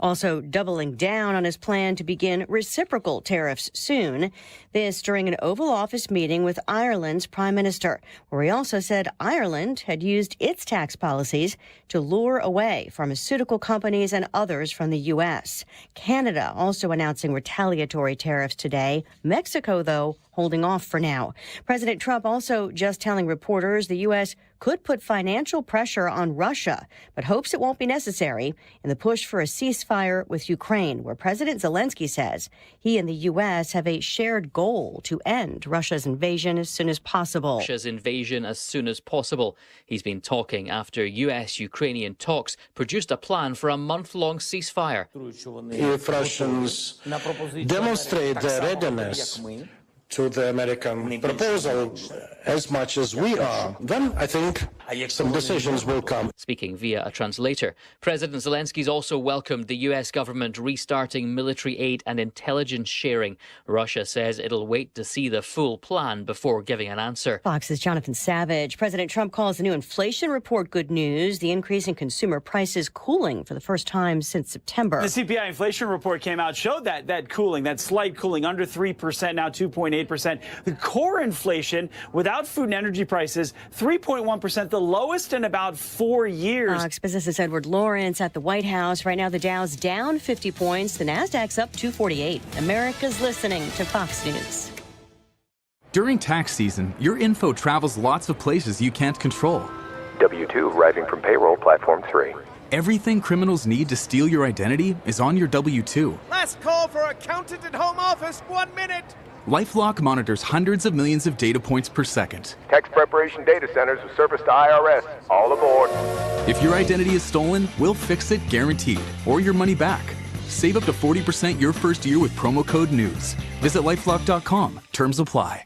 also doubling down on his plan to begin reciprocal tariffs soon. This during an Oval Office meeting with Ireland's Prime Minister, where he also said Ireland had used its tax policies to lure away pharmaceutical companies and others from the U.S. Canada also announcing retaliatory tariffs today. Mexico, though, holding off for now. President Trump also just telling reporters the U.S. could put financial pressure on Russia, but hopes it won't be necessary in the push for a ceasefire with Ukraine, where President Zelensky says he and the U.S. have a shared goal to end Russia's invasion as soon as possible. He's been talking after U.S.-Ukrainian talks produced a plan for a month-long ceasefire. If Russians demonstrate their readiness to the American proposal as much as we are, then I think some decisions will come. Speaking via a translator, President Zelensky's also welcomed the U.S. government restarting military aid and intelligence sharing. Russia says it'll wait to see the full plan before giving an answer. Fox's Jonathan Savage. President Trump calls the new inflation report good news. The increase in consumer prices cooling for the first time since September. The CPI inflation report came out, showed that cooling, that slight cooling, under 3%, now 2.8%. The core inflation without food and energy prices, 3.1%, the lowest in about 4 years. Fox Business's Edward Lawrence at the White House. Right now, the Dow's down 50 points. The Nasdaq's up 248. America's listening to Fox News. During tax season, your info travels lots of places you can't control. W-2 arriving from payroll platform 3. Everything criminals need to steal your identity is on your W-2. Last call for accountant at home office, 1 minute. LifeLock monitors hundreds of millions of data points per second. Tax preparation data centers with service to IRS. All aboard. If your identity is stolen, we'll fix it guaranteed, or your money back. Save up to 40% your first year with promo code NEWS. Visit LifeLock.com. Terms apply.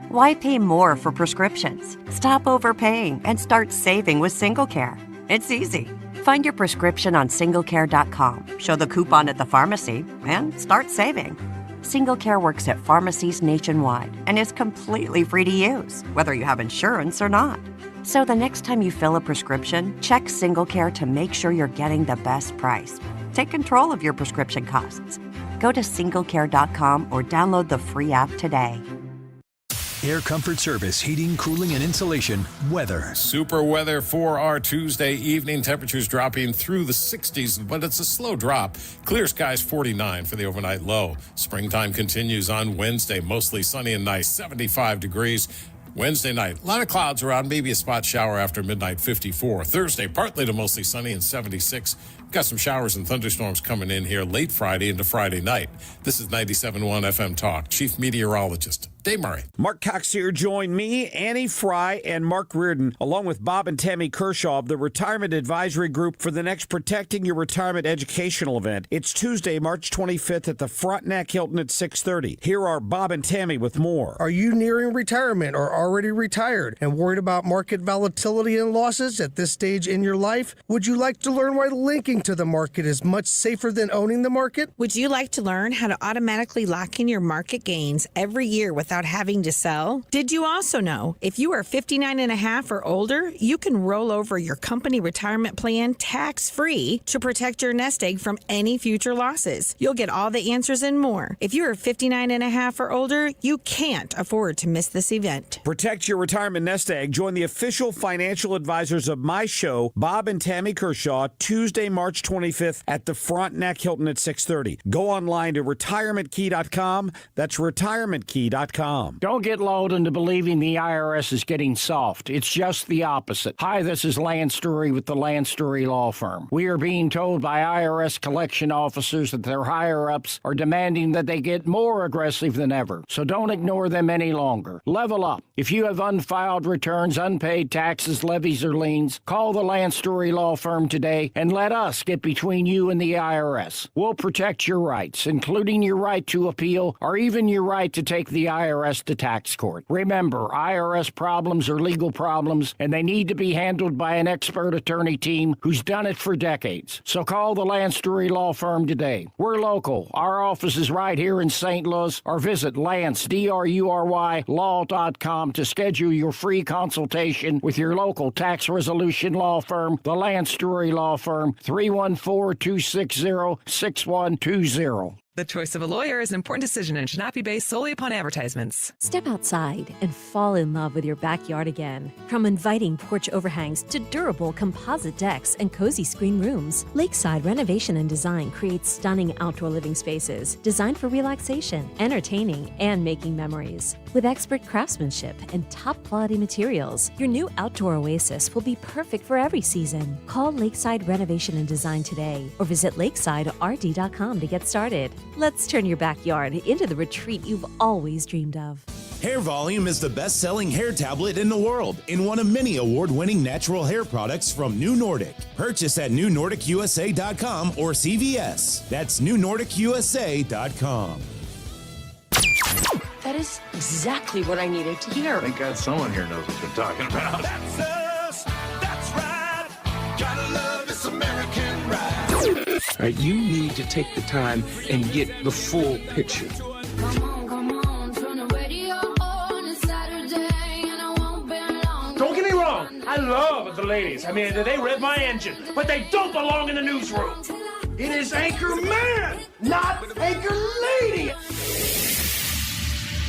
Why pay more for prescriptions? Stop overpaying and start saving with SingleCare. It's easy. Find your prescription on SingleCare.com, show the coupon at the pharmacy, and start saving. SingleCare works at pharmacies nationwide and is completely free to use, whether you have insurance or not. So the next time you fill a prescription, check SingleCare to make sure you're getting the best price. Take control of your prescription costs. Go to SingleCare.com or download the free app today. Air Comfort Service, heating, cooling, and insulation. Weather. Super weather for our Tuesday evening. Temperatures dropping through the 60s, but it's a slow drop. Clear skies 49 for the overnight low. Springtime continues on Wednesday. Mostly sunny and nice, 75 degrees. Wednesday night, a lot of clouds around, maybe a spot shower after midnight, 54. Thursday, partly to mostly sunny and 76. We've got some showers and thunderstorms coming in here late Friday into Friday night. This is 97.1 FM Talk. Chief Meteorologist Dave Murray. Mark Cox here. Join me, Annie Frey, and Mark Reardon, along with Bob and Tammy Kershaw of the Retirement Advisory Group for the next Protecting Your Retirement educational event. It's Tuesday, March 25th at the Frontenac Hilton at 6:30. Here are Bob and Tammy with more. Are you nearing retirement or already retired and worried about market volatility and losses at this stage in your life? Would you like to learn why linking to the market is much safer than owning the market? Would you like to learn how to automatically lock in your market gains every year without having to sell? Did you also know if you are 59 and a half or older, you can roll over your company retirement plan tax-free to protect your nest egg from any future losses? You'll get all the answers and more. If you are 59 and a half or older, you can't afford to miss this event. Protect your retirement nest egg. Join the official financial advisors of my show, Bob and Tammy Kershaw, Tuesday, March 25th at the Frontenac Hilton at 6:30. Go online to retirementkey.com. That's retirementkey.com. Don't get lulled into believing the IRS is getting soft. It's just the opposite. Hi, this is Lance Story with the Lance Story Law Firm. We are being told by IRS collection officers that their higher-ups are demanding that they get more aggressive than ever. So don't ignore them any longer. Level up. If you have unfiled returns, unpaid taxes, levies, or liens, call the Lance Story Law Firm today and let us get between you and the IRS. We'll protect your rights, including your right to appeal or even your right to take the IRS to tax court. Remember, IRS problems are legal problems, and they need to be handled by an expert attorney team who's done it for decades. So call the Lance Story Law Firm today. We're local. Our office is right here in St. Louis, or visit Lance, D-R-U-R-Y, law.com to schedule your free consultation with your local tax resolution law firm, the Lance Story Law Firm, 3 314-260-6120. The choice of a lawyer is an important decision and should not be based solely upon advertisements. Step outside and fall in love with your backyard again. From inviting porch overhangs to durable composite decks and cozy screen rooms, Lakeside Renovation and Design creates stunning outdoor living spaces designed for relaxation, entertaining, and making memories. With expert craftsmanship and top-quality materials, your new outdoor oasis will be perfect for every season. Call Lakeside Renovation and Design today or visit lakesiderd.com to get started. Let's turn your backyard into the retreat you've always dreamed of. Hair Volume is the best-selling hair tablet in the world and one of many award-winning natural hair products from New Nordic. Purchase at newnordicusa.com or CVS. That's newnordicusa.com. That is exactly what I needed to hear. Thank God someone here knows what they're talking about. That's us. That's right. Gotta love this American ride. All right, you need to take the time and get the full picture. Don't get me wrong, I love the ladies. I mean, they rev my engine, but they don't belong in the newsroom. It is Anchor Man, not Anchor Lady.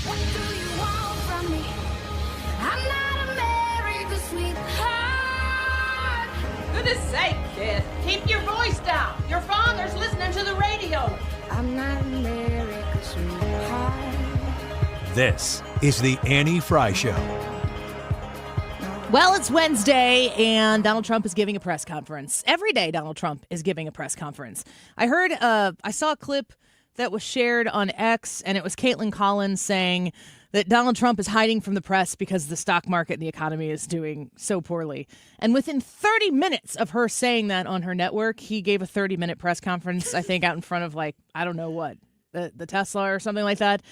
What do you want from me? I'm not America's sweetheart. Goodness sake, kid. Keep your voice down. Your father's listening to the radio. I'm not America's sweetheart. This is the Annie Frey Show. Well, it's Wednesday, and Donald Trump is giving a press conference. Every day, Donald Trump is giving a press conference. I saw a clip that was shared on X, and it was Caitlin Collins saying that Donald Trump is hiding from the press because the stock market and the economy is doing so poorly. And within 30 minutes of her saying that on her network, he gave a 30-minute press conference, I think, out in front of, like, I don't know what, the Tesla or something like that.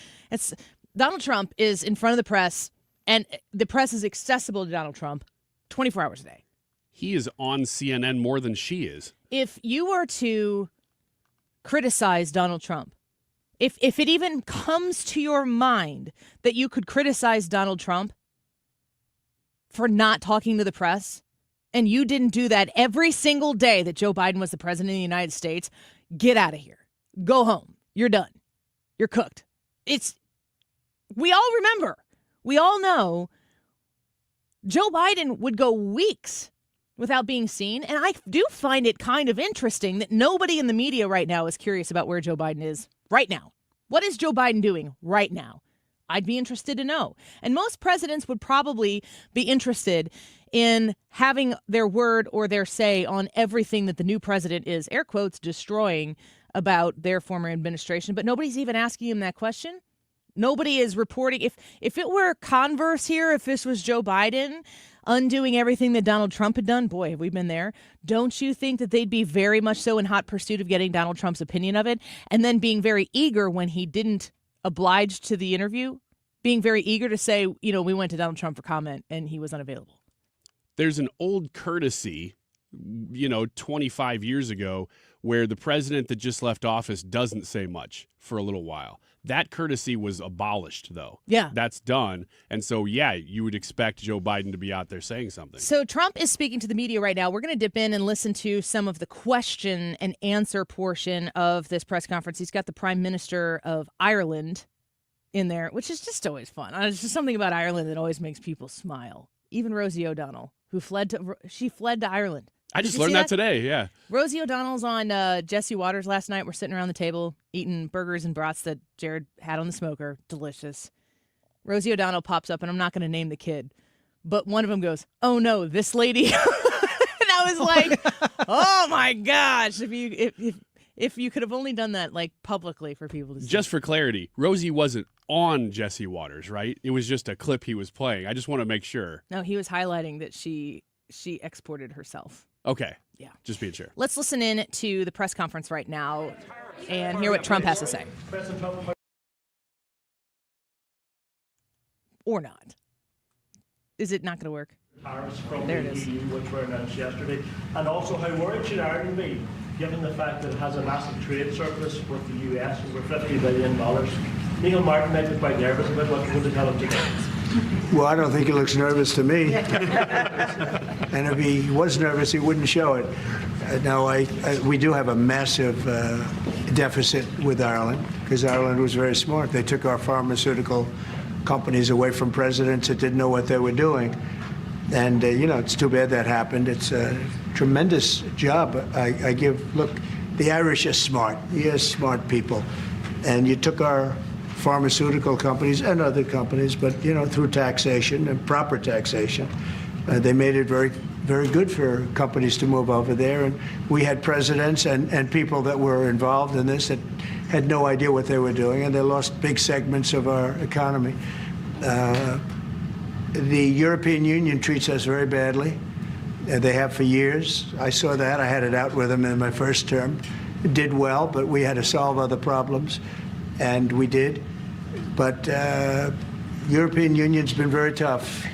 Donald Trump is in front of the press, and the press is accessible to Donald Trump 24 hours a day. He is on CNN more than she is. If you were to criticize Donald Trump, if it even comes to your mind that you could criticize Donald Trump for not talking to the press, and you didn't do that every single day that Joe Biden was the president of the United States, get out of here. Go home. You're done. You're cooked. We all remember. We all know Joe Biden would go weeks without being seen. And I do find it kind of interesting that nobody in the media right now is curious about where Joe Biden is right now. What is Joe Biden doing right now? I'd be interested to know. And most presidents would probably be interested in having their word or their say on everything that the new president is, air quotes, destroying about their former administration. But nobody's even asking him that question. Nobody is reporting. If it were converse here, if this was Joe Biden undoing everything that Donald Trump had done, boy, have we been there. Don't you think that they'd be very much so in hot pursuit of getting Donald Trump's opinion of it, and then being very eager when he didn't oblige to the interview, being very eager to say, we went to Donald Trump for comment and he was unavailable? There's an old courtesy, 25 years ago, where the president that just left office doesn't say much for a little while. That courtesy was abolished, though. Yeah. That's done. And so, you would expect Joe Biden to be out there saying something. So Trump is speaking to the media right now. We're going to dip in and listen to some of the question and answer portion of this press conference. He's got the Prime Minister of Ireland in there, which is just always fun. It's just something about Ireland that always makes people smile. Even Rosie O'Donnell, who fled to Ireland. I just learned that today, yeah. Rosie O'Donnell's on Jesse Waters last night. We're sitting around the table eating burgers and brats that Jared had on the smoker. Delicious. Rosie O'Donnell pops up, and I'm not going to name the kid, but one of them goes, "Oh no, this lady." And I was like, "Oh my gosh, if you could have only done that like publicly for people to see." Just for clarity, Rosie wasn't on Jesse Waters, right? It was just a clip he was playing. I just want to make sure. No, he was highlighting that she exported herself. Okay. Yeah. Just being sure. Let's listen in to the press conference right now and hear what Trump has to say. Or not. Is it not going to work? Tariffs from there the it is. EU, which were announced yesterday, and also how worried should Ireland be, given the fact that it has a massive trade surplus with the US, over $50 billion. Neil Martin might be quite nervous about what you're going to tell him today. Well, I don't think he looks nervous to me. And if he was nervous, he wouldn't show it. No, we do have a massive deficit with Ireland because Ireland was very smart. They took our pharmaceutical companies away from presidents that didn't know what they were doing. And, it's too bad that happened. It's a tremendous job. Look, the Irish are smart. You're smart people. And you took our pharmaceutical companies and other companies, but, through taxation and proper taxation, they made it very, very good for companies to move over there. And we had presidents and people that were involved in this that had no idea what they were doing, and they lost big segments of our economy. The European Union treats us very badly. They have for years. I saw that. I had it out with them in my first term. It did well, but we had to solve other problems, and we did. But European Union's been very tough.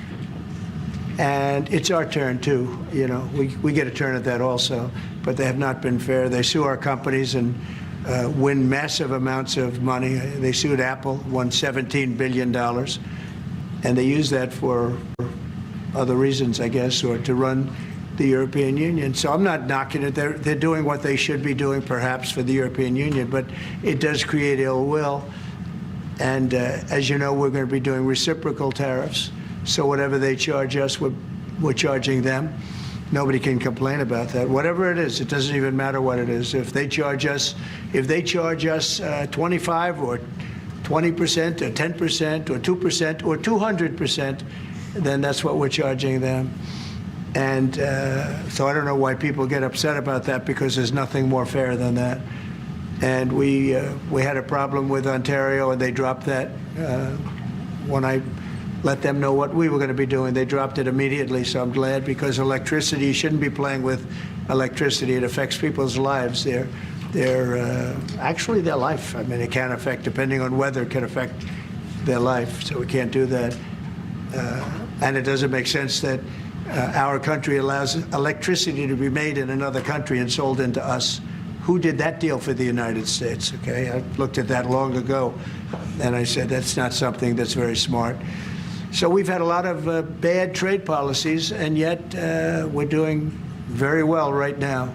And it's our turn, too. We get a turn at that also. But they have not been fair. They sue our companies and win massive amounts of money. They sued Apple, won $17 billion. And they use that for other reasons, I guess, or to run the European Union. So I'm not knocking it. They're doing what they should be doing, perhaps, for the European Union. But it does create ill will. And as you know, we're going to be doing reciprocal tariffs. So whatever they charge us, we're charging them. Nobody can complain about that. Whatever it is, it doesn't even matter what it is. If they charge us 25 or 20% or 10% or 2% or 200%, then that's what we're charging them. And so I don't know why people get upset about that, because there's nothing more fair than that. And we had a problem with Ontario, and they dropped that when I let them know what we were going to be doing. They dropped it immediately, so I'm glad, because electricity, you shouldn't be playing with electricity. It affects people's lives. Actually their life. I mean, it can affect, depending on weather, it can affect their life, so we can't do that. And it doesn't make sense that our country allows electricity to be made in another country and sold into us. Who did that deal for the United States? Okay, I looked at that long ago, and I said that's not something that's very smart. So we've had a lot of bad trade policies, and yet we're doing very well right now.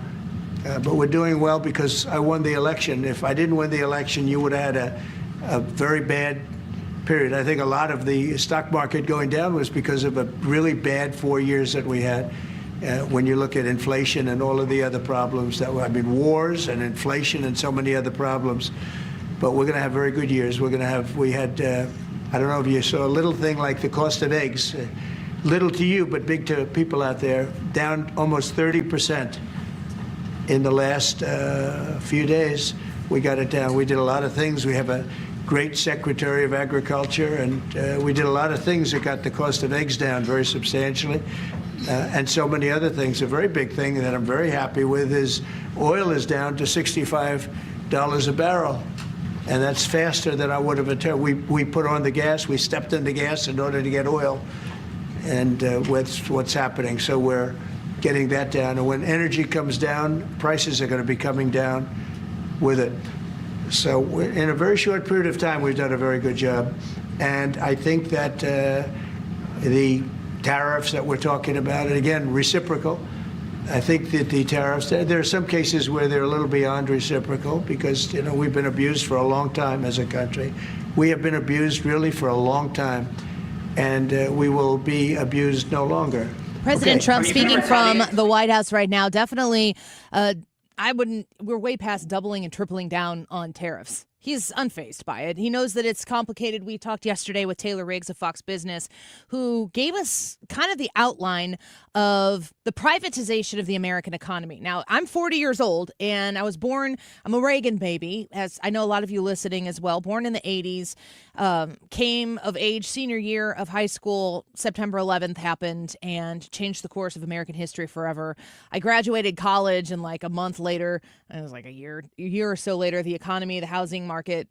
But we're doing well because I won the election. If I didn't win the election, you would have had a very bad period. I think a lot of the stock market going down was because of a really bad 4 years that we had. When you look at inflation and all of the other problems wars and inflation and so many other problems. But we're going to have very good years. We had, I don't know if you saw a little thing like the cost of eggs, little to you, but big to people out there, down almost 30% in the last few days. We got it down. We did a lot of things. We have a great Secretary of Agriculture, and we did a lot of things that got the cost of eggs down very substantially. And so many other things. A very big thing that I'm very happy with is oil is down to $65 a barrel. And that's faster than I would have attempted. We put on the gas. We stepped in the gas in order to get oil. And what's happening. So we're getting that down. And when energy comes down, prices are going to be coming down with it. So in a very short period of time, we've done a very good job. And I think that the tariffs that we're talking about, and again, reciprocal, I think that the tariffs, there are some cases where they're a little beyond reciprocal because, we've been abused for a long time as a country. We have been abused really for a long time, and we will be abused no longer. President Trump speaking from the White House right now, definitely, we're way past doubling and tripling down on tariffs. He's unfazed by it. He knows that it's complicated. We talked yesterday with Taylor Riggs of Fox Business, who gave us kind of the outline of the privatization of the American economy. Now, I'm 40 years old, and I'm a Reagan baby, as I know a lot of you listening as well, born in the 80s, came of age senior year of high school. September 11th happened and changed the course of American history forever. I graduated college, and like a month later, it was like a year or so later, the economy, the housing market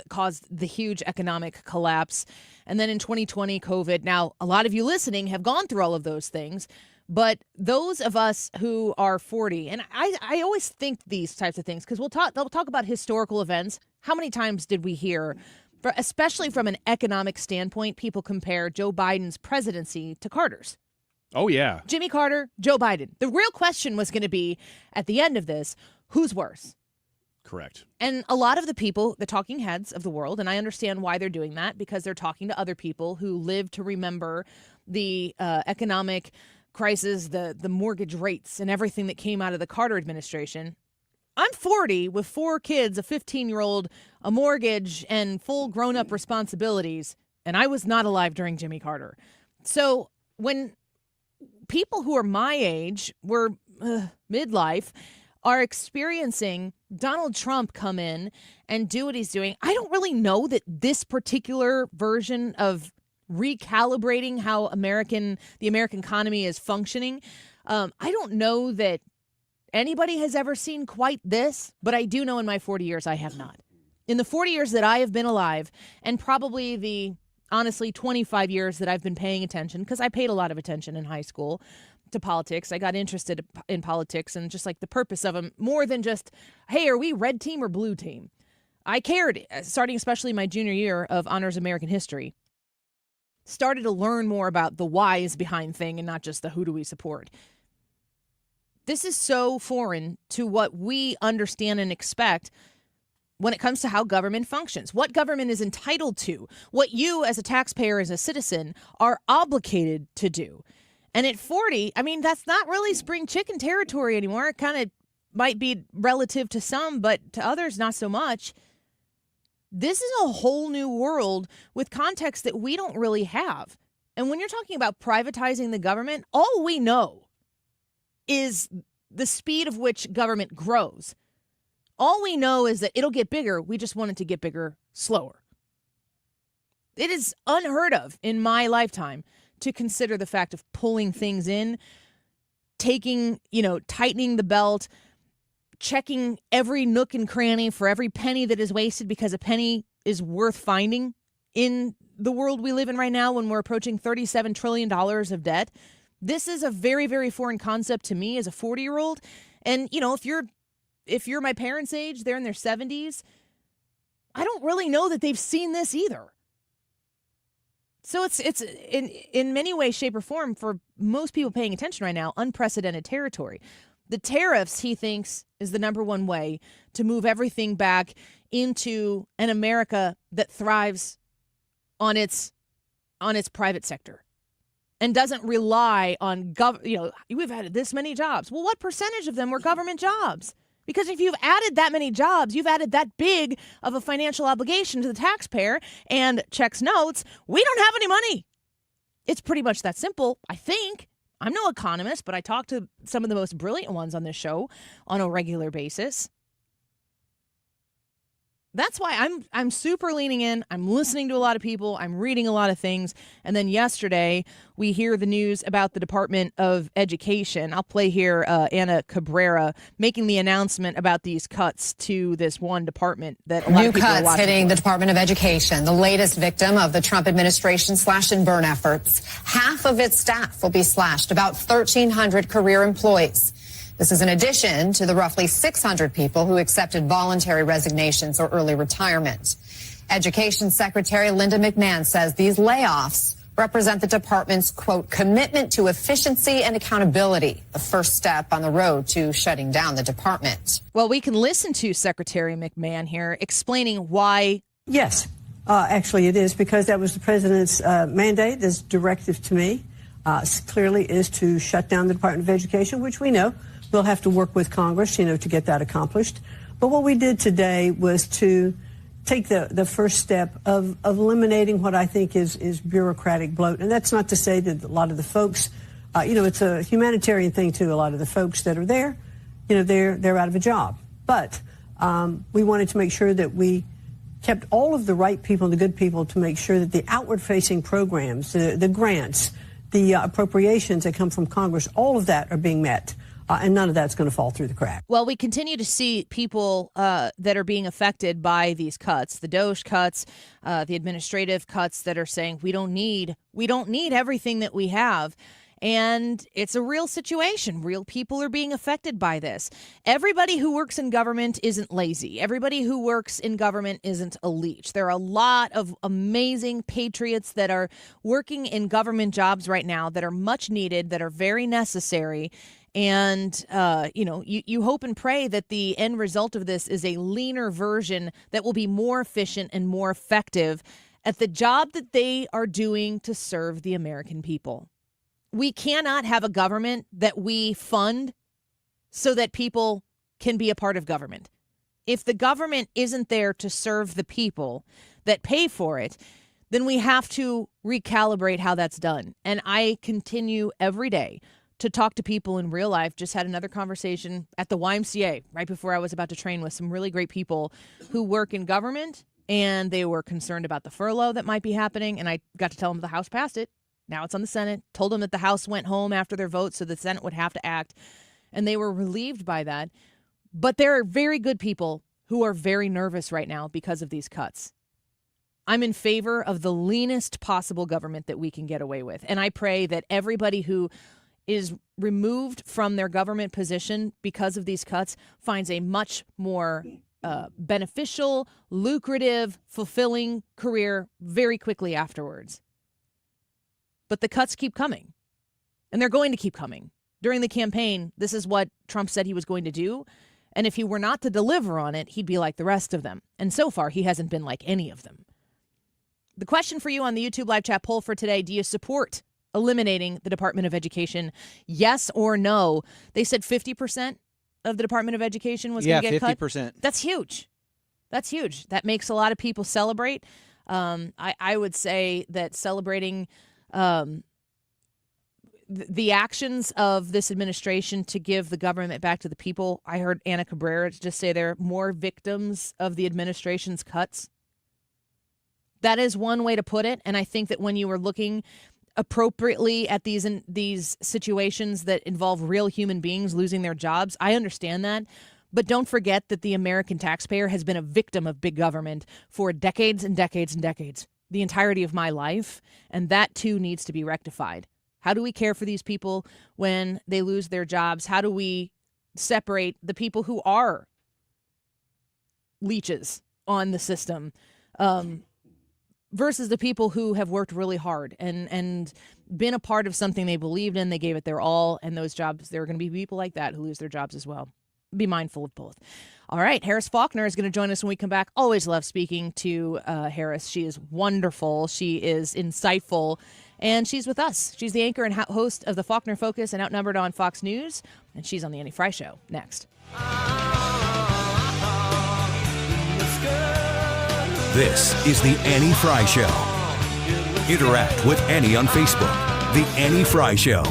caused the huge economic collapse. And then in 2020, COVID. Now, a lot of you listening have gone through all of those things, but those of us who are 40, and I always think these types of things because they'll talk about historical events. How many times did we hear, especially from an economic standpoint, people compare Joe Biden's presidency to Carter's? Oh, yeah. Jimmy Carter, Joe Biden. The real question was going to be, at the end of this, who's worse? Correct. And a lot of the people, the talking heads of the world, and I understand why they're doing that, because they're talking to other people who live to remember the economic crisis, the mortgage rates, and everything that came out of the Carter administration. I'm 40 with 4 kids, a 15-year-old, a mortgage, and full grown-up responsibilities, and I was not alive during Jimmy Carter. So when people who are my age, were midlife, are experiencing Donald Trump come in and do what he's doing, I don't really know that this particular version of recalibrating how the American economy is functioning, I don't know that anybody has ever seen quite this, but I do know in my 40 years I have not. In the 40 years that I have been alive, and probably the, honestly, 25 years that I've been paying attention, because I paid a lot of attention in high school to politics. I got interested in politics and just like the purpose of them, more than just, hey, are we red team or blue team? I cared, starting especially my junior year of Honors American History. Started to learn more about the whys behind thing and not just the who do we support. This is so foreign to what we understand and expect when it comes to how government functions, what government is entitled to, what you as a taxpayer, as a citizen, are obligated to do. And at 40, I mean, that's not really spring chicken territory anymore. It kind of might be relative to some, but to others, not so much. This is a whole new world with context that we don't really have. And when you're talking about privatizing the government, all we know is the speed of which government grows. All we know is that it'll get bigger. We just want it to get bigger slower. It is unheard of in my lifetime to consider the fact of pulling things in, tightening the belt, checking every nook and cranny for every penny that is wasted, because a penny is worth finding in the world we live in right now when we're approaching $37 trillion of debt. This is a very, very foreign concept to me as a 40-year-old. And, if you're my parents' age, they're in their 70s, I don't really know that they've seen this either. So it's in many ways, shape, or form, for most people paying attention right now, unprecedented territory. The tariffs, he thinks, is the number one way to move everything back into an America that thrives on its private sector and doesn't rely on we've added this many jobs. Well, what percentage of them were government jobs? Because if you've added that many jobs, you've added that big of a financial obligation to the taxpayer, and checks notes, we don't have any money. It's pretty much that simple, I think. I'm no economist, but I talk to some of the most brilliant ones on this show on a regular basis. That's why I'm super leaning in. I'm listening to a lot of people. I'm reading a lot of things. And then yesterday, we hear the news about the Department of Education. I'll play here Anna Cabrera making the announcement about these cuts to this one department that a lot new of people are cuts watching hitting for. the Department of Education, the latest victim of the Trump administration slash and burn efforts. Half of its staff will be slashed, about 1,300 career employees. This is in addition to the roughly 600 people who accepted voluntary resignations or early retirement. Education Secretary Linda McMahon says these layoffs represent the department's, quote, commitment to efficiency and accountability, the first step on the road to shutting down the department. Well, we can listen to Secretary McMahon here explaining why. Yes, actually it is, because that was the president's mandate, this directive to me, clearly is to shut down the Department of Education, which we know we'll have to work with Congress, to get that accomplished. But what we did today was to take the first step of eliminating what I think is bureaucratic bloat. And that's not to say that a lot of the folks, it's a humanitarian thing too. A lot of the folks that are there, they're out of a job. But we wanted to make sure that we kept all of the right people, the good people, to make sure that the outward-facing programs, the grants, the appropriations that come from Congress, all of that are being met. And none of that's going to fall through the crack. Well, we continue to see people that are being affected by these cuts, the DOGE cuts, the administrative cuts that are saying we don't need everything that we have. And it's a real situation. Real people are being affected by this. Everybody who works in government isn't lazy. Everybody who works in government isn't a leech. There are a lot of amazing patriots that are working in government jobs right now that are much needed, that are very necessary. And, you hope and pray that the end result of this is a leaner version that will be more efficient and more effective at the job that they are doing to serve the American people. We cannot have a government that we fund so that people can be a part of government. If the government isn't there to serve the people that pay for it, then we have to recalibrate how that's done. And I continue every day to talk to people in real life. Just had another conversation at the YMCA right before I was about to train with some really great people who work in government, and they were concerned about the furlough that might be happening. And I got to tell them the House passed it. Now it's on the Senate. Told them that the House went home after their vote, so the Senate would have to act. And they were relieved by that. But there are very good people who are very nervous right now because of these cuts. I'm in favor of the leanest possible government that we can get away with. And I pray that everybody who is removed from their government position because of these cuts finds a much more beneficial, lucrative, fulfilling career very quickly afterwards. But the cuts keep coming, and they're going to keep coming. During the campaign, this is what Trump said he was going to do, and if he were not to deliver on it, he'd be like the rest of them. And so far, he hasn't been like any of them. The question for you on the YouTube live chat poll for today, do you support eliminating the Department of Education? Yes or no? They said 50% of the Department of Education was going to get cut. Yeah, 50%. That's huge. That's huge. That makes a lot of people celebrate. I would say that celebrating the actions of this administration to give the government back to the people. I heard Ana Cabrera just say there are more victims of the administration's cuts. That is one way to put it. And I think that when you are looking appropriately at these situations that involve real human beings losing their jobs, I understand that. But don't forget that the American taxpayer has been a victim of big government for decades and decades and decades. The entirety of my life, and that too needs to be rectified. How do we care for these people when they lose their jobs? How do we separate the people who are leeches on the system versus the people who have worked really hard and been a part of something they believed in, they gave it their all, and those jobs, there are going to be people like that who lose their jobs as well. Be mindful of both. All right, Harris Faulkner is going to join us when we come back. Always love speaking to Harris. She is wonderful. She is insightful, and she's with us. She's the anchor and host of the Faulkner Focus and Outnumbered on Fox News, and she's on the Annie Frey Show next. This is the Annie Frey Show. Interact with Annie on Facebook. The Annie Frey Show.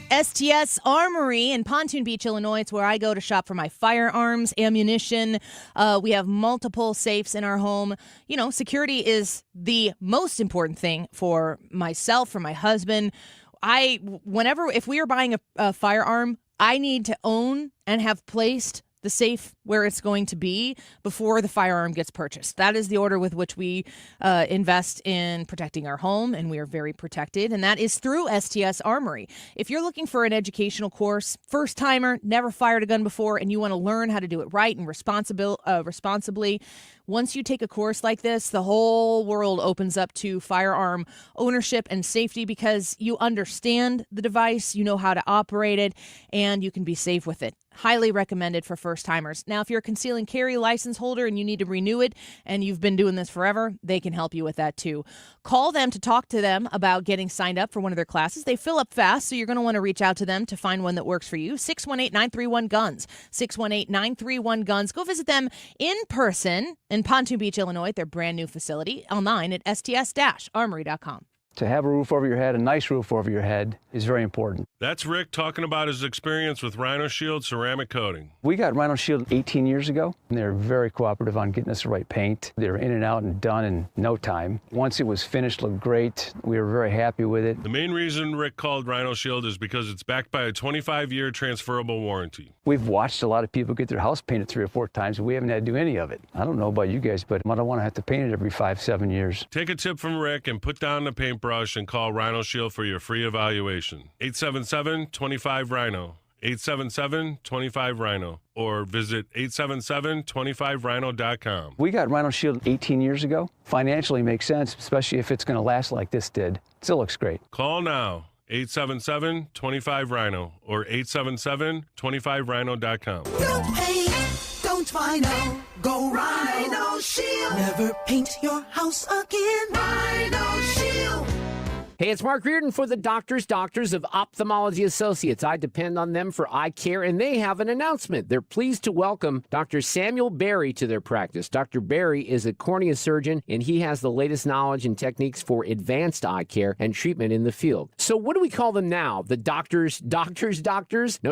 STS Armory in Pontoon Beach, Illinois. It's where I go to shop for my firearms, ammunition. We have multiple safes in our home. You know, security is the most important thing for myself, for my husband. If we are buying a firearm, I need to own and have placed the safe where it's going to be before the firearm gets purchased. That is the order with which we invest in protecting our home, and we are very protected, and that is through STS Armory. If you're looking for an educational course, first timer, never fired a gun before, and you want to learn how to do it right and responsibly, once you take a course like this, the whole world opens up to firearm ownership and safety because you understand the device, you know how to operate it, and you can be safe with it. Highly recommended for first timers. Now, if you're a conceal and carry license holder and you need to renew it and you've been doing this forever, they can help you with that too. Call them to talk to them about getting signed up for one of their classes. They fill up fast, so you're going to want to reach out to them to find one that works for you. 618-931-GUNS. 618-931-GUNS. Go visit them in person in Pontoon Beach, Illinois, their brand new facility, online at sts-armory.com. To have a roof over your head, a nice roof over your head, is very important. That's Rick talking about his experience with Rhino Shield ceramic coating. We got Rhino Shield 18 years ago, and they're very cooperative on getting us the right paint. They're in and out and done in no time. Once it was finished, looked great. We were very happy with it. The main reason Rick called Rhino Shield is because it's backed by a 25-year transferable warranty. We've watched a lot of people get their house painted 3 or 4 times, and we haven't had to do any of it. I don't know about you guys, but I don't want to have to paint it every 5-7 years. Take a tip from Rick and put down the paintbrush and call Rhino Shield for your free evaluation. 877-25-RHINO. 877-25-RHINO. Or visit 877-25rhino.com. We got Rhino Shield 18 years ago. Financially makes sense, especially if it's going to last like this did. Still looks great. Call now. 877-25-RHINO or 877-25rhino.com. Don't paint, don't Rhino. Go Rhino Shield. Never paint your house again. Rhino Shield. Hey, it's Mark Reardon for the Doctors of Ophthalmology Associates. I depend on them for eye care, and they have an announcement. They're pleased to welcome Dr. Samuel Berry to their practice. Dr. Berry is a cornea surgeon, and he has the latest knowledge and techniques for advanced eye care and treatment in the field. So what do we call them now? The doctors? No,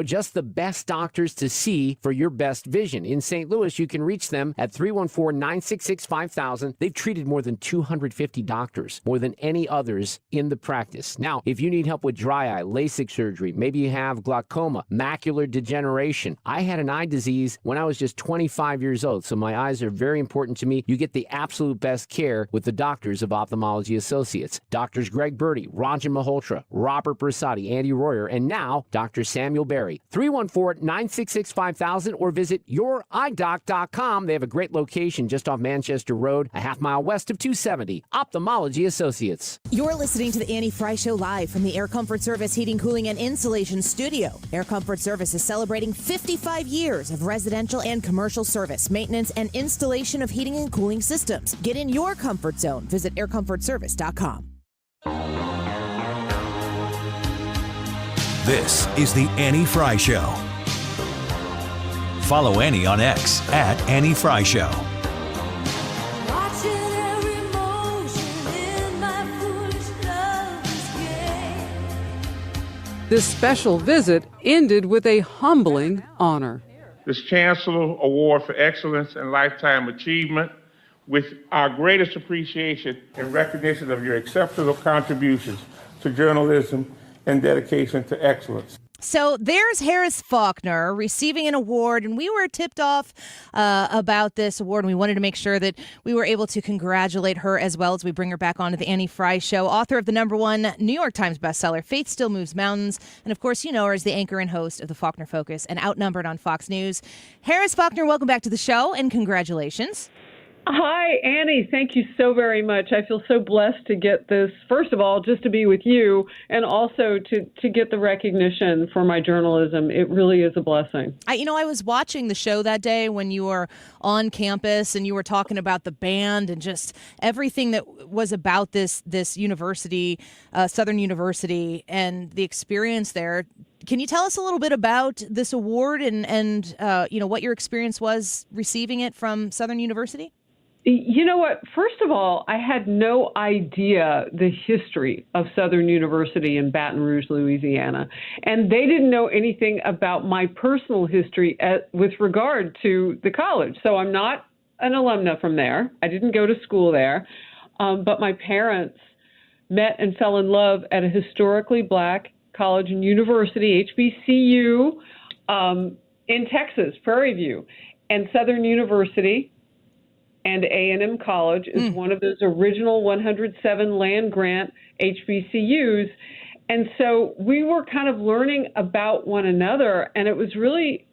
just the best doctors to see for your best vision. In St. Louis, you can reach them at 314-966-5000. They've treated more than 250 doctors, more than any others in the practice. Now, if you need help with dry eye, LASIK surgery, maybe you have glaucoma, macular degeneration. I had an eye disease when I was just 25 years old, so my eyes are very important to me. You get the absolute best care with the Doctors of Ophthalmology Associates. Doctors Greg Birdie, Ranjan Malhotra, Robert Bersati, Andy Royer, and now Dr. Samuel Berry. 314-966-5000 or visit youridoc.com. They have a great location just off Manchester Road, a half-mile west of 270. Ophthalmology Associates. You're listening to the Annie Frey Show live from the Air Comfort Service Heating, Cooling, and Insulation Studio. Air Comfort Service is celebrating 55 years of residential and commercial service, maintenance, and installation of heating and cooling systems. Get in your comfort zone. Visit aircomfortservice.com. This is the Annie Frey Show. Follow Annie on X at Annie Frey Show. This special visit ended with a humbling honor. This Chancellor Award for Excellence and Lifetime Achievement with our greatest appreciation and recognition of your exceptional contributions to journalism and dedication to excellence. So there's Harris Faulkner receiving an award, and we were tipped off about this award, and we wanted to make sure that we were able to congratulate her as well as we bring her back onto the Annie Frey Show. Author of the #1 New York Times bestseller, Faith Still Moves Mountains, and of course you know her as the anchor and host of the Faulkner Focus and Outnumbered on Fox News. Harris Faulkner, welcome back to the show, and congratulations. Hi, Annie. Thank you so very much. I feel so blessed to get this, first of all, just to be with you, and also to get the recognition for my journalism. It really is a blessing. I was watching the show that day when you were on campus and you were talking about the band and just everything that was about this university, Southern University, and the experience there. Can you tell us a little bit about this award and what your experience was receiving it from Southern University? You know what? First of all, I had no idea the history of Southern University in Baton Rouge, Louisiana. And they didn't know anything about my personal history with regard to the college. So I'm not an alumna from there. I didn't go to school there. But my parents met and fell in love at a historically black college and university, HBCU, in Texas, Prairie View. And Southern University and A&M College is one of those original 107 land-grant HBCUs. And so we were kind of learning about one another, and it was really,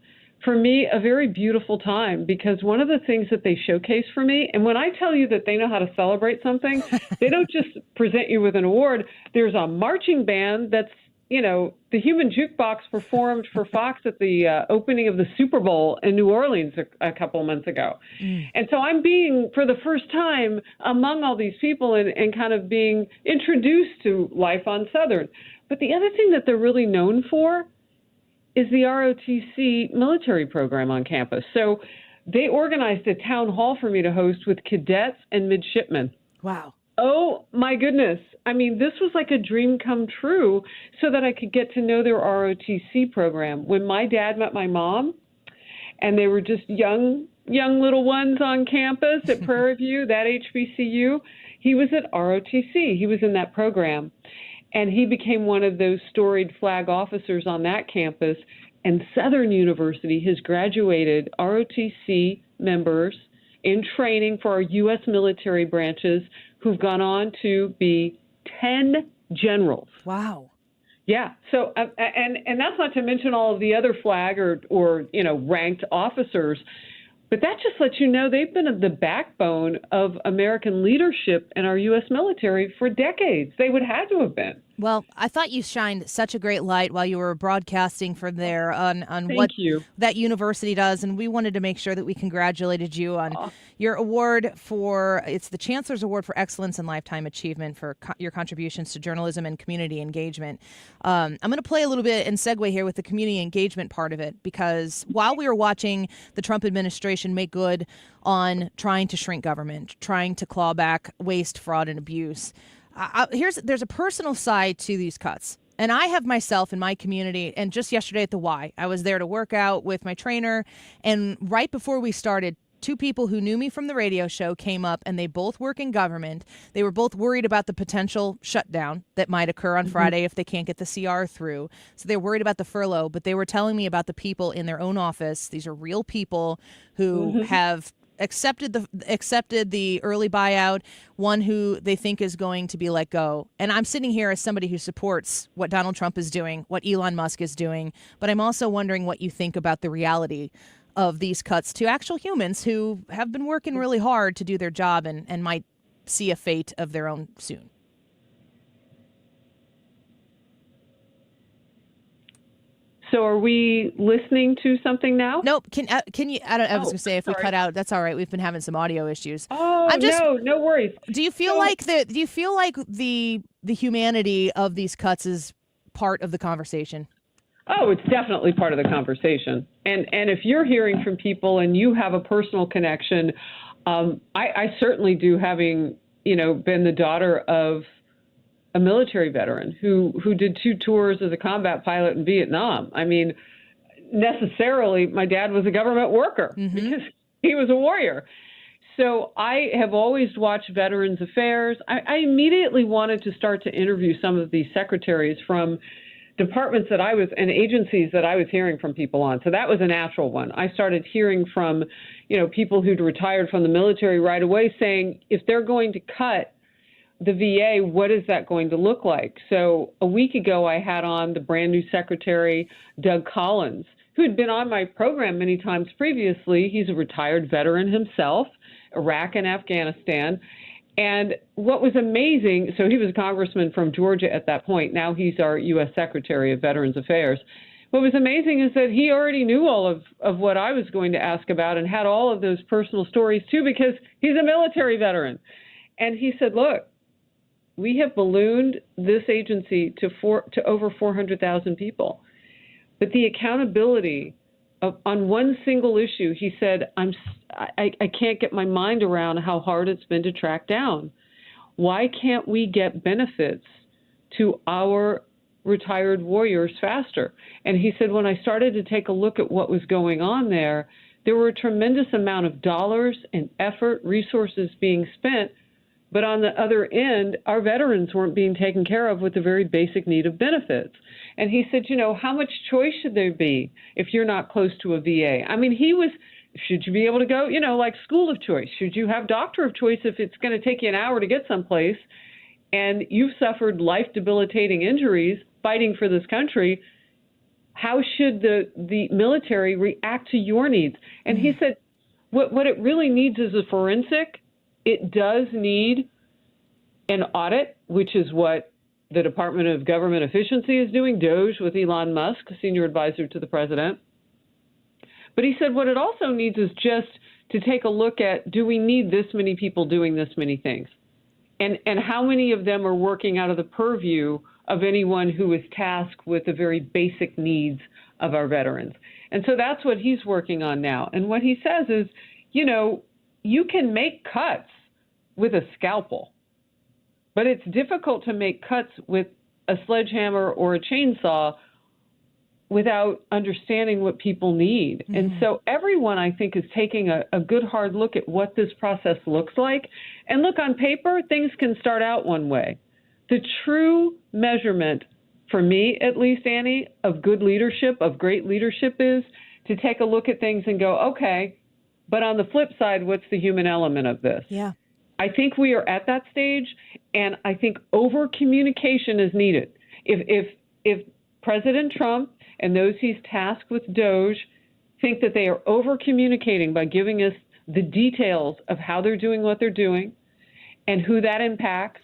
for me, a very beautiful time, because one of the things that they showcase for me, and when I tell you that they know how to celebrate something, they don't just present you with an award. There's a marching band that's, the Human Jukebox performed for Fox at the opening of the Super Bowl in New Orleans a couple of months ago. And so I'm being, for the first time, among all these people and kind of being introduced to life on Southern. But the other thing that they're really known for is the ROTC military program on campus. So they organized a town hall for me to host with cadets and midshipmen. Wow. Oh, my goodness. I mean, this was like a dream come true so that I could get to know their ROTC program. When my dad met my mom, and they were just young little ones on campus at Prairie View, that HBCU, he was at ROTC. He was in that program. And he became one of those storied flag officers on that campus. And Southern University has graduated ROTC members in training for our U.S. military branches who've gone on to be 10 generals. Wow. Yeah. So, and that's not to mention all of the other flag or ranked officers. But that just lets you know they've been the backbone of American leadership in our U.S. military for decades. They would have to have been. Well, I thought you shined such a great light while you were broadcasting from there on what that university does, and we wanted to make sure that we congratulated you on your award it's the Chancellor's Award for Excellence and Lifetime Achievement for your contributions to journalism and community engagement. I'm going to play a little bit and segue here with the community engagement part of it, because while we were watching the Trump administration make good on trying to shrink government, trying to claw back waste, fraud, and abuse, there's a personal side to these cuts. And I have myself in my community, and just yesterday at the Y, I was there to work out with my trainer, and right before we started, two people who knew me from the radio show came up, and they both work in government. They were both worried about the potential shutdown that might occur on Friday if they can't get the CR through. So they're worried about the furlough, but they were telling me about the people in their own office. These are real people who have accepted the early buyout, one who they think is going to be let go. And I'm sitting here as somebody who supports what Donald Trump is doing, what Elon Musk is doing, but I'm also wondering what you think about the reality of these cuts to actual humans who have been working really hard to do their job and might see a fate of their own soon. So are we listening to something now? Nope. Can you? I was going to say if we cut out, that's all right. We've been having some audio issues. Oh, no worries. Do you feel like the humanity of these cuts is part of the conversation? Oh, it's definitely part of the conversation. And if you're hearing from people and you have a personal connection, I certainly do, having been the daughter of a military veteran who did 2 tours as a combat pilot in Vietnam. I mean, necessarily, my dad was a government worker because he was a warrior. So I have always watched Veterans Affairs. I immediately wanted to start to interview some of these secretaries from departments and agencies that I was hearing from people on. So that was a natural one. I started hearing from, people who'd retired from the military right away saying, if they're going to cut the VA, what is that going to look like? So a week ago, I had on the brand new secretary, Doug Collins, who had been on my program many times previously. He's a retired veteran himself, Iraq and Afghanistan. And what was amazing, so he was a congressman from Georgia at that point. Now he's our U.S. Secretary of Veterans Affairs. What was amazing is that he already knew all of what I was going to ask about and had all of those personal stories too, because he's a military veteran. And he said, look, we have ballooned this agency to over 400,000 people. But the accountability on one single issue, he said, I can't get my mind around how hard it's been to track down. Why can't we get benefits to our retired warriors faster? And he said, when I started to take a look at what was going on there were a tremendous amount of dollars and effort, resources being spent. But on the other end, our veterans weren't being taken care of with the very basic need of benefits. And he said, how much choice should there be if you're not close to a VA? I mean, should you be able to go, like school of choice? Should you have doctor of choice if it's going to take you an hour to get someplace and you've suffered life-debilitating injuries fighting for this country? How should the military react to your needs? And he said, what it really needs is a forensic. It does need an audit, which is what the Department of Government Efficiency is doing, DOGE, with Elon Musk, senior advisor to the president. But he said what it also needs is just to take a look at, do we need this many people doing this many things? And how many of them are working out of the purview of anyone who is tasked with the very basic needs of our veterans? And so that's what he's working on now. And what he says is, you can make cuts with a scalpel. But it's difficult to make cuts with a sledgehammer or a chainsaw without understanding what people need. Mm-hmm. And so everyone, I think, is taking a good hard look at what this process looks like. And look, on paper, things can start out one way. The true measurement, for me at least, Annie, of good leadership, of great leadership, is to take a look at things and go, okay, but on the flip side, what's the human element of this? Yeah. I think we are at that stage, and I think over-communication is needed. If President Trump and those he's tasked with DOJ think that they are over-communicating by giving us the details of how they're doing what they're doing and who that impacts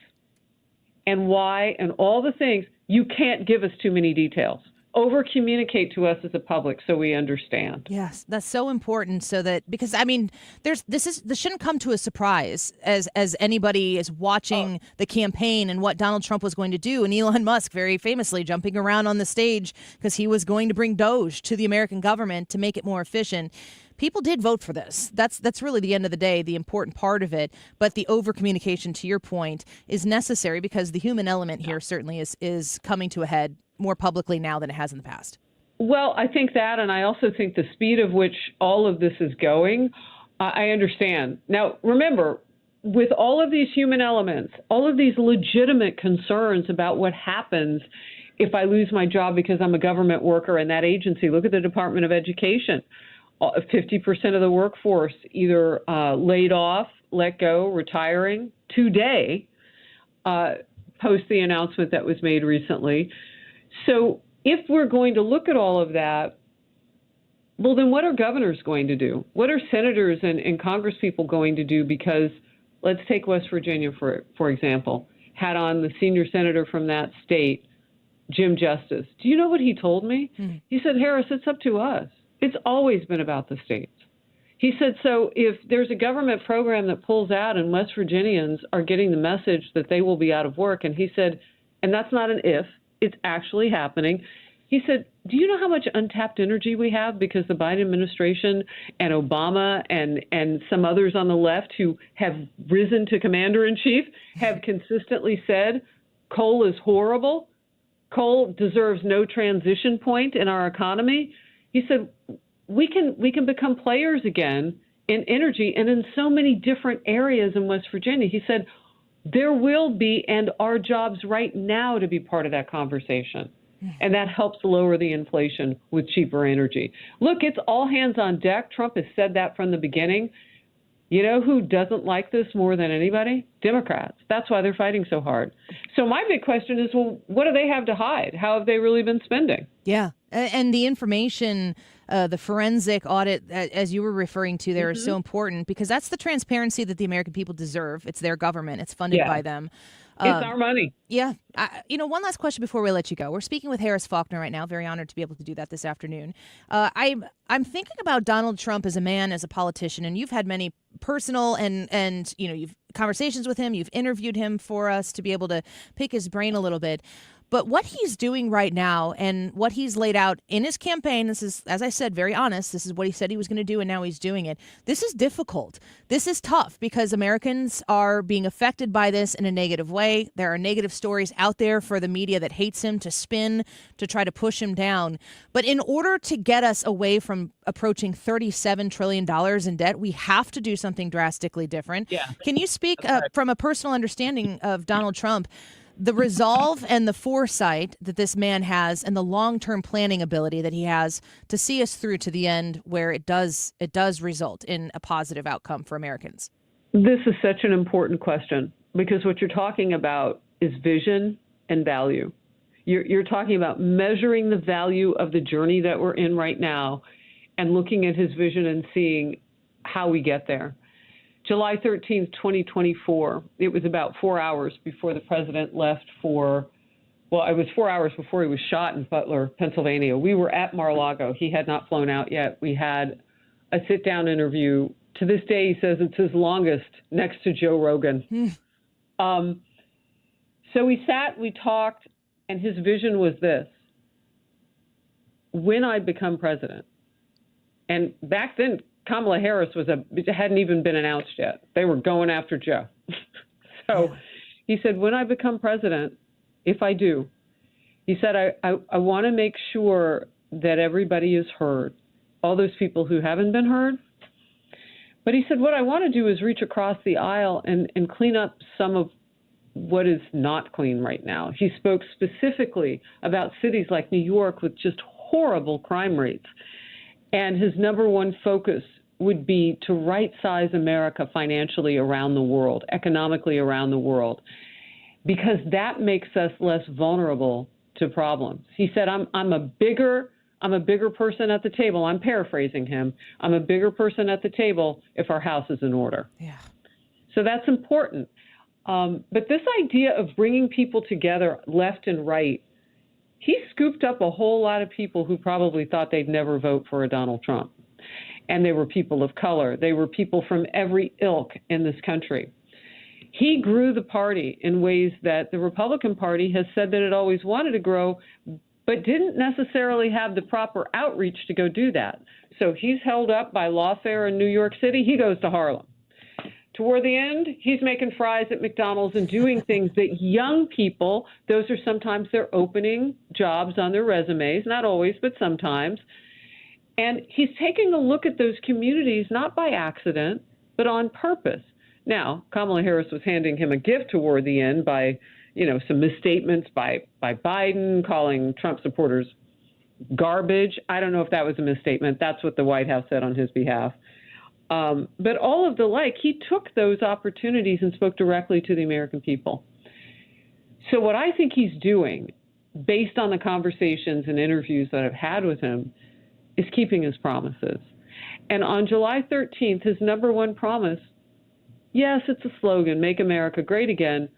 and why and all the things, you can't give us too many details. Over-communicate to us as a public so we understand. Yes, that's so important. So that, because I mean, this shouldn't come to a surprise as anybody is watching the campaign and what Donald Trump was going to do, and Elon Musk very famously jumping around on the stage because he was going to bring DOJ to the American government to make it more efficient. People did vote for this. That's really the end of the day, the important part of it. But the over-communication, to your point, is necessary because the human element here certainly is coming to a head more publicly now than it has in the past. Well, I think that, and I also think the speed of which all of this is going, I understand. Now, remember, with all of these human elements, all of these legitimate concerns about what happens if I lose my job because I'm a government worker in that agency, look at the Department of Education. 50% of the workforce either laid off, let go, retiring today, post the announcement that was made recently. So if we're going to look at all of that, well, then what are governors going to do? What are senators and congresspeople going to do? Because let's take West Virginia, for example, had on the senior senator from that state, Jim Justice. Do you know what he told me? Mm-hmm. He said, Harris, it's up to us. It's always been about the states. He said, so if there's a government program that pulls out and West Virginians are getting the message that they will be out of work, and he said, and that's not an if, it's actually happening. He said, do you know how much untapped energy we have because the Biden administration and Obama and some others on the left who have risen to commander-in-chief have consistently said coal is horrible, coal deserves no transition point in our economy? He said, we can become players again in energy and in so many different areas in West Virginia. He said, there will be and are jobs right now to be part of that conversation. And that helps lower the inflation with cheaper energy. Look, it's all hands on deck. Trump has said that from the beginning. You know who doesn't like this more than anybody? Democrats. That's why they're fighting so hard. So my big question is, well, what do they have to hide? How have they really been spending? Yeah. And the information, the forensic audit, as you were referring to there, is so important because that's the transparency that the American people deserve. It's their government. It's funded by them. It's our money. Yeah. One last question before we let you go. We're speaking with Harris Faulkner right now. Very honored to be able to do that this afternoon. I'm thinking about Donald Trump as a man, as a politician, and you've had many personal and you've conversations with him. You've interviewed him for us to be able to pick his brain a little bit. But what he's doing right now and what he's laid out in his campaign, this is, as I said, very honest. This is what he said he was going to do, and now he's doing it. This is difficult. This is tough because Americans are being affected by this in a negative way. There are negative stories out there for the media that hates him to spin, to try to push him down. But in order to get us away from approaching $37 trillion in debt, we have to do something drastically different. Yeah. Can you speak from a personal understanding of Donald Trump, the resolve and the foresight that this man has and the long-term planning ability that he has to see us through to the end where it does result in a positive outcome for Americans? This is such an important question because what you're talking about is vision and value. You're talking about measuring the value of the journey that we're in right now and looking at his vision and seeing how we get there. July 13th, 2024, it was about 4 hours before the president left it was 4 hours before he was shot in Butler, Pennsylvania. We were at Mar-a-Lago. He had not flown out yet. We had a sit-down interview. To this day, he says it's his longest next to Joe Rogan. So we sat, we talked, and his vision was this. When I become president, and back then, Kamala Harris hadn't even been announced yet. They were going after Joe. So He said, when I become president, if I do, he said, I want to make sure that everybody is heard, all those people who haven't been heard. But he said, what I want to do is reach across the aisle and clean up some of what is not clean right now. He spoke specifically about cities like New York with just horrible crime rates. And his number one focus would be to right-size America financially around the world, economically around the world, because that makes us less vulnerable to problems. He said, I'm a bigger person at the table. I'm paraphrasing him. I'm a bigger person at the table if our house is in order. Yeah. So that's important. But this idea of bringing people together left and right, he scooped up a whole lot of people who probably thought they'd never vote for a Donald Trump. And they were people of color. They were people from every ilk in this country. He grew the party in ways that the Republican Party has said that it always wanted to grow, but didn't necessarily have the proper outreach to go do that. So he's held up by lawfare in New York City. He goes to Harlem. Toward the end, he's making fries at McDonald's and doing things that young people, those are sometimes their opening jobs on their resumes, not always, but sometimes. And he's taking a look at those communities, not by accident, but on purpose. Now, Kamala Harris was handing him a gift toward the end by, some misstatements by Biden, calling Trump supporters garbage. I don't know if that was a misstatement. That's what the White House said on his behalf. But all of the like, he took those opportunities and spoke directly to the American people. So what I think he's doing, based on the conversations and interviews that I've had with him, is keeping his promises. And on July 13th, his number one promise, yes, it's a slogan, make America great again,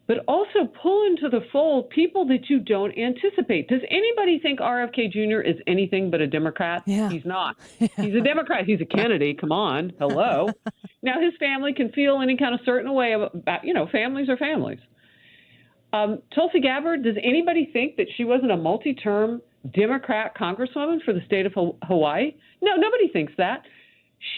but also pull into the fold people that you don't anticipate. Does anybody think RFK Jr. is anything but a Democrat? Yeah. He's not. He's a Democrat. He's a Kennedy. Come on. Hello. Now, his family can feel any kind of certain way about, families are families. Tulsi Gabbard, does anybody think that she wasn't a multi-term Democrat congresswoman for the state of Hawaii? No, nobody thinks that.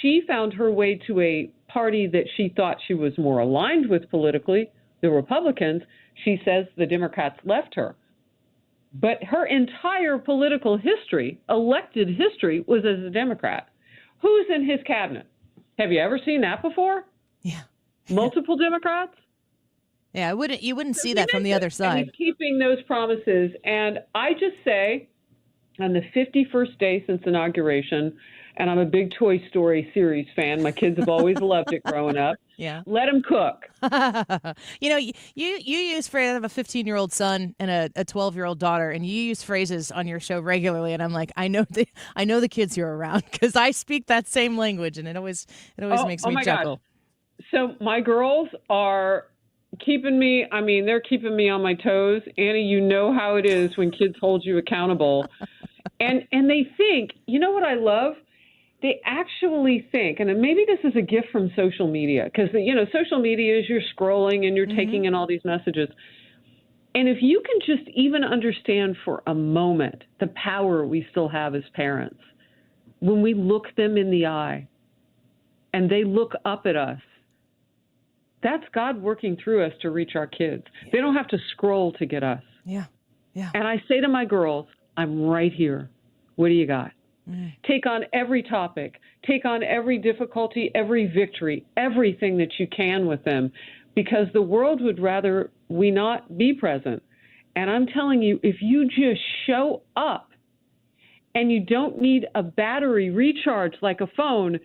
She found her way to a party that she thought she was more aligned with politically, the Republicans. She says the Democrats left her. But her entire political history, elected history, was as a Democrat. Who's in his cabinet? Have you ever seen that before? Yeah. Multiple Democrats? Yeah, you wouldn't see that from the other side. And he's keeping those promises. And I just say, on the 51st day since inauguration, and I'm a big Toy Story series fan. My kids have always loved it growing up. Yeah. Let them cook. You use phrases. I have a 15-year-old son and a 12-year-old daughter, and you use phrases on your show regularly. And I'm like, I know the kids you're around because I speak that same language, and it always makes me chuckle. God. So my girls are keeping me. I mean, they're keeping me on my toes. Annie, you know how it is when kids hold you accountable, and they think. You know what I love? They actually think, and maybe this is a gift from social media, because, social media is you're scrolling and you're taking in all these messages. And if you can just even understand for a moment the power we still have as parents, when we look them in the eye and they look up at us, that's God working through us to reach our kids. Yeah. They don't have to scroll to get us. Yeah. Yeah. And I say to my girls, I'm right here. What do you got? Take on every topic, take on every difficulty, every victory, everything that you can with them, because the world would rather we not be present. And I'm telling you, if you just show up and you don't need a battery recharge like a phone,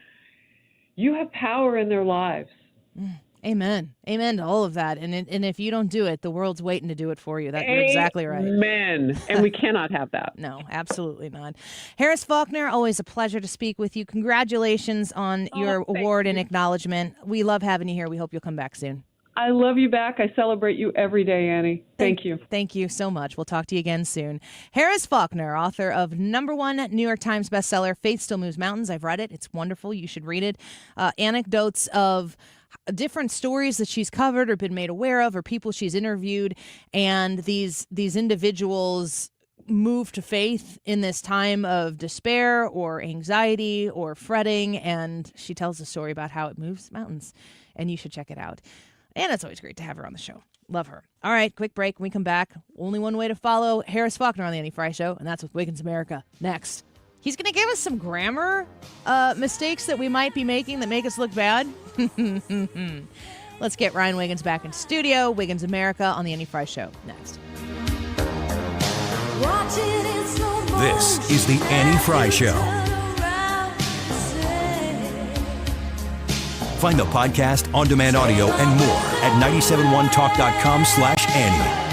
you have power in their lives. Amen. Amen to all of that. And if you don't do it, the world's waiting to do it for you. You're exactly right. Amen. And we cannot have that. No, absolutely not. Harris Faulkner, always a pleasure to speak with you. Congratulations on your award and acknowledgement. We love having you here. We hope you'll come back soon. I love you back. I celebrate you every day, Annie. Thank you. Thank you so much. We'll talk to you again soon. Harris Faulkner, author of #1 New York Times bestseller, Faith Still Moves Mountains. I've read it. It's wonderful. You should read it. Anecdotes of different stories that she's covered or been made aware of, or people she's interviewed, and these individuals move to faith in this time of despair or anxiety or fretting, and she tells a story about how it moves mountains, and you should check it out. And it's always great to have her on the show. Love her. All right, quick break. When we come back, only one way to follow Harris Faulkner on the Annie Frey Show, and that's with Wiggins America. Next. He's going to give us some grammar mistakes that we might be making that make us look bad. Let's get Ryan Wiggins back in studio. Wiggins America on the Annie Frey Show. Next. This is the Annie Frey Show. Find the podcast, on-demand audio, and more at 971talk.com/Annie.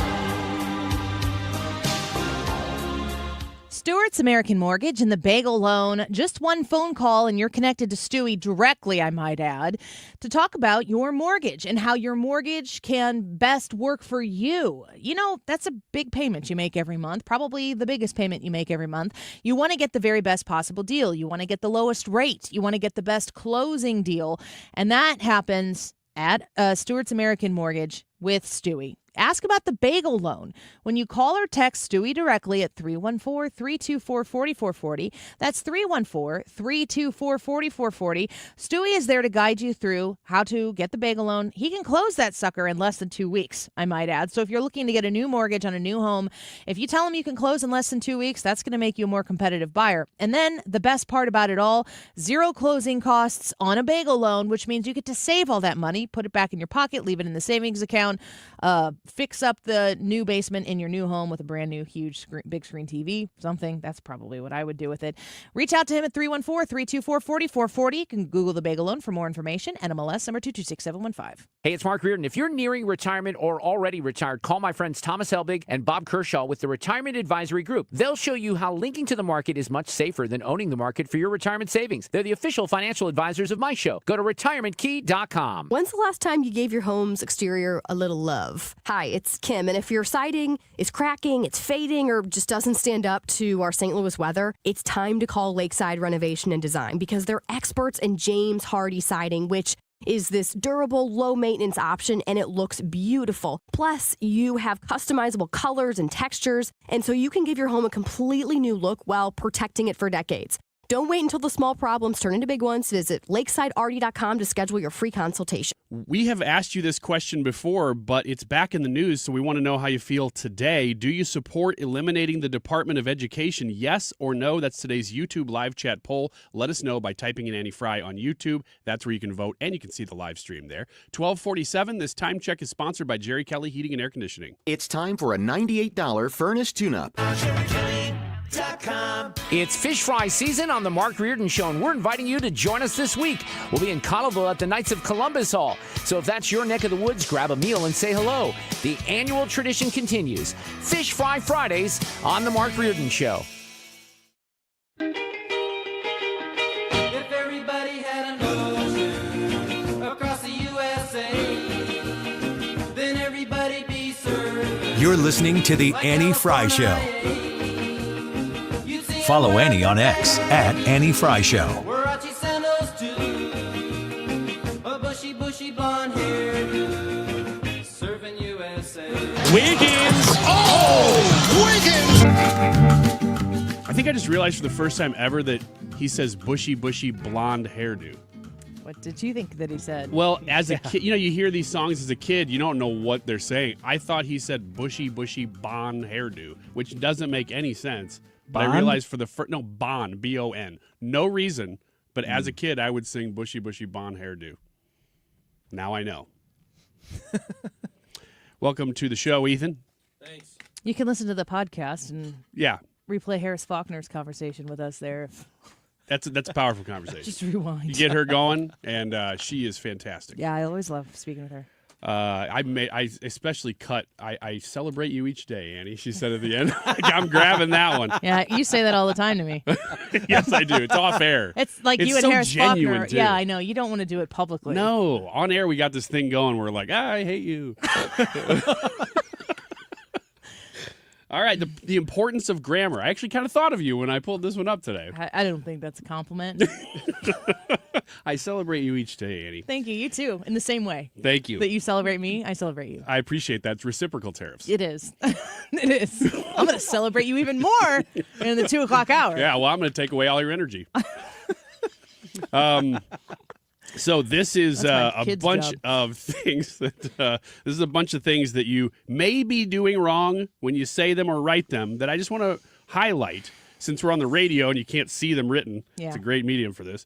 Stewart's American Mortgage and the Bagel Loan. Just one phone call and you're connected to Stewie directly, I might add, to talk about your mortgage and how your mortgage can best work for you. You know, that's a big payment you make every month, probably the biggest payment you make every month. You want to get the very best possible deal. You want to get the lowest rate. You want to get the best closing deal. And that happens at Stewart's American Mortgage with Stewie. Ask about the Bagel Loan. When you call or text Stewie directly at 314-324-4440, that's 314-324-4440. Stewie is there to guide you through how to get the Bagel Loan. He can close that sucker in less than 2 weeks, I might add. So if you're looking to get a new mortgage on a new home, if you tell him you can close in less than 2 weeks, that's going to make you a more competitive buyer. And then the best part about it all, 0 closing costs on a Bagel Loan, which means you get to save all that money, put it back in your pocket, leave it in the savings account, fix up the new basement in your new home with a brand new huge big screen TV, something. That's probably what I would do with it. Reach out to him at 314-324-4440. You can Google the Bagel Loan for more information. NMLS number 226715. Hey, it's Mark Reardon. If you're nearing retirement or already retired, call my friends Thomas Helbig and Bob Kershaw with the Retirement Advisory Group. They'll show you how linking to the market is much safer than owning the market for your retirement savings. They're the official financial advisors of my show. Go to retirementkey.com. When's the last time you gave your home's exterior a little love? Hi, it's Kim, and if your siding is cracking, it's fading, or just doesn't stand up to our St. Louis weather, it's time to call Lakeside Renovation and Design because they're experts in James Hardy siding, which is this durable, low-maintenance option, and it looks beautiful. Plus, you have customizable colors and textures, and so you can give your home a completely new look while protecting it for decades. Don't wait until the small problems turn into big ones. Visit lakesidearty.com to schedule your free consultation. We have asked you this question before, but it's back in the news, so we want to know how you feel today. Do you support eliminating the Department of Education? Yes or no? That's today's YouTube live chat poll. Let us know by typing in Annie Frey on YouTube. That's where you can vote, and you can see the live stream there. 1247, this time check is sponsored by Jerry Kelly Heating and Air Conditioning. It's time for a $98 furnace tune-up. It's fish fry season on the Mark Reardon Show, and we're inviting you to join us this week. We'll be in Colville at the Knights of Columbus Hall. So if that's your neck of the woods, grab a meal and say hello. The annual tradition continues. Fish Fry Fridays on the Mark Reardon Show. If everybody had an ocean across the USA, then everybody'd be served. You're listening to the Annie Frey Show. Follow Annie on X at Annie Frey Show. Warachi sandals too, a bushy blonde hairdo, serving USA. Wiggins! Oh, Wiggins! I think I just realized for the first time ever that he says bushy blonde hairdo. What did you think that he said? Well, as a kid, you hear these songs as a kid, you don't know what they're saying. I thought he said bushy bon hairdo, which doesn't make any sense. But I realized for the first, Bon, B-O-N. No reason, but as a kid, I would sing bushy bon hairdo. Now I know. Welcome to the show, Ethan. Thanks. You can listen to the podcast and replay Harris Faulkner's conversation with us there. That's a powerful conversation. Just rewind. You get her going, and she is fantastic. Yeah, I always love speaking with her. I especially cut. I celebrate you each day, Annie. She said at the end. I'm grabbing that one. Yeah, you say that all the time to me. Yes, I do. It's off air. It's like you and so Harris Faulkner. Too. Yeah, I know. You don't want to do it publicly. No, on air we got this thing going. We're like, I hate you. All right, the importance of grammar. I actually kind of thought of you when I pulled this one up today. I don't think that's a compliment. I celebrate you each day, Annie. Thank you. You too, in the same way. Thank you. That you celebrate me, I celebrate you. I appreciate that. It's reciprocal tariffs. It is. It is. I'm going to celebrate you even more in the 2 o'clock hour. Yeah, well, I'm going to take away all your energy. So this is That's my a kid's bunch job. of things that you may be doing wrong when you say them or write them that I just want to highlight since we're on the radio and you can't see them written. Yeah. It's a great medium for this.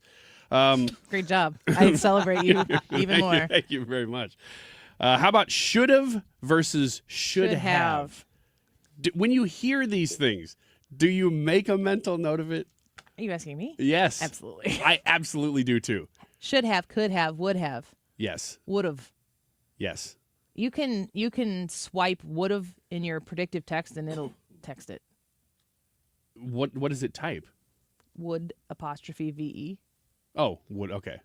Great job. I celebrate you even more. Thank you very much. How about should've versus should have? When you hear these things, do you make a mental note of it? Are you asking me? Yes. Absolutely. I absolutely do too. Should have, could have, would have, Yes. would have. Yes. You can swipe would have in your predictive text and it'll text it. What does it type? Would apostrophe VE. Oh, would. Okay.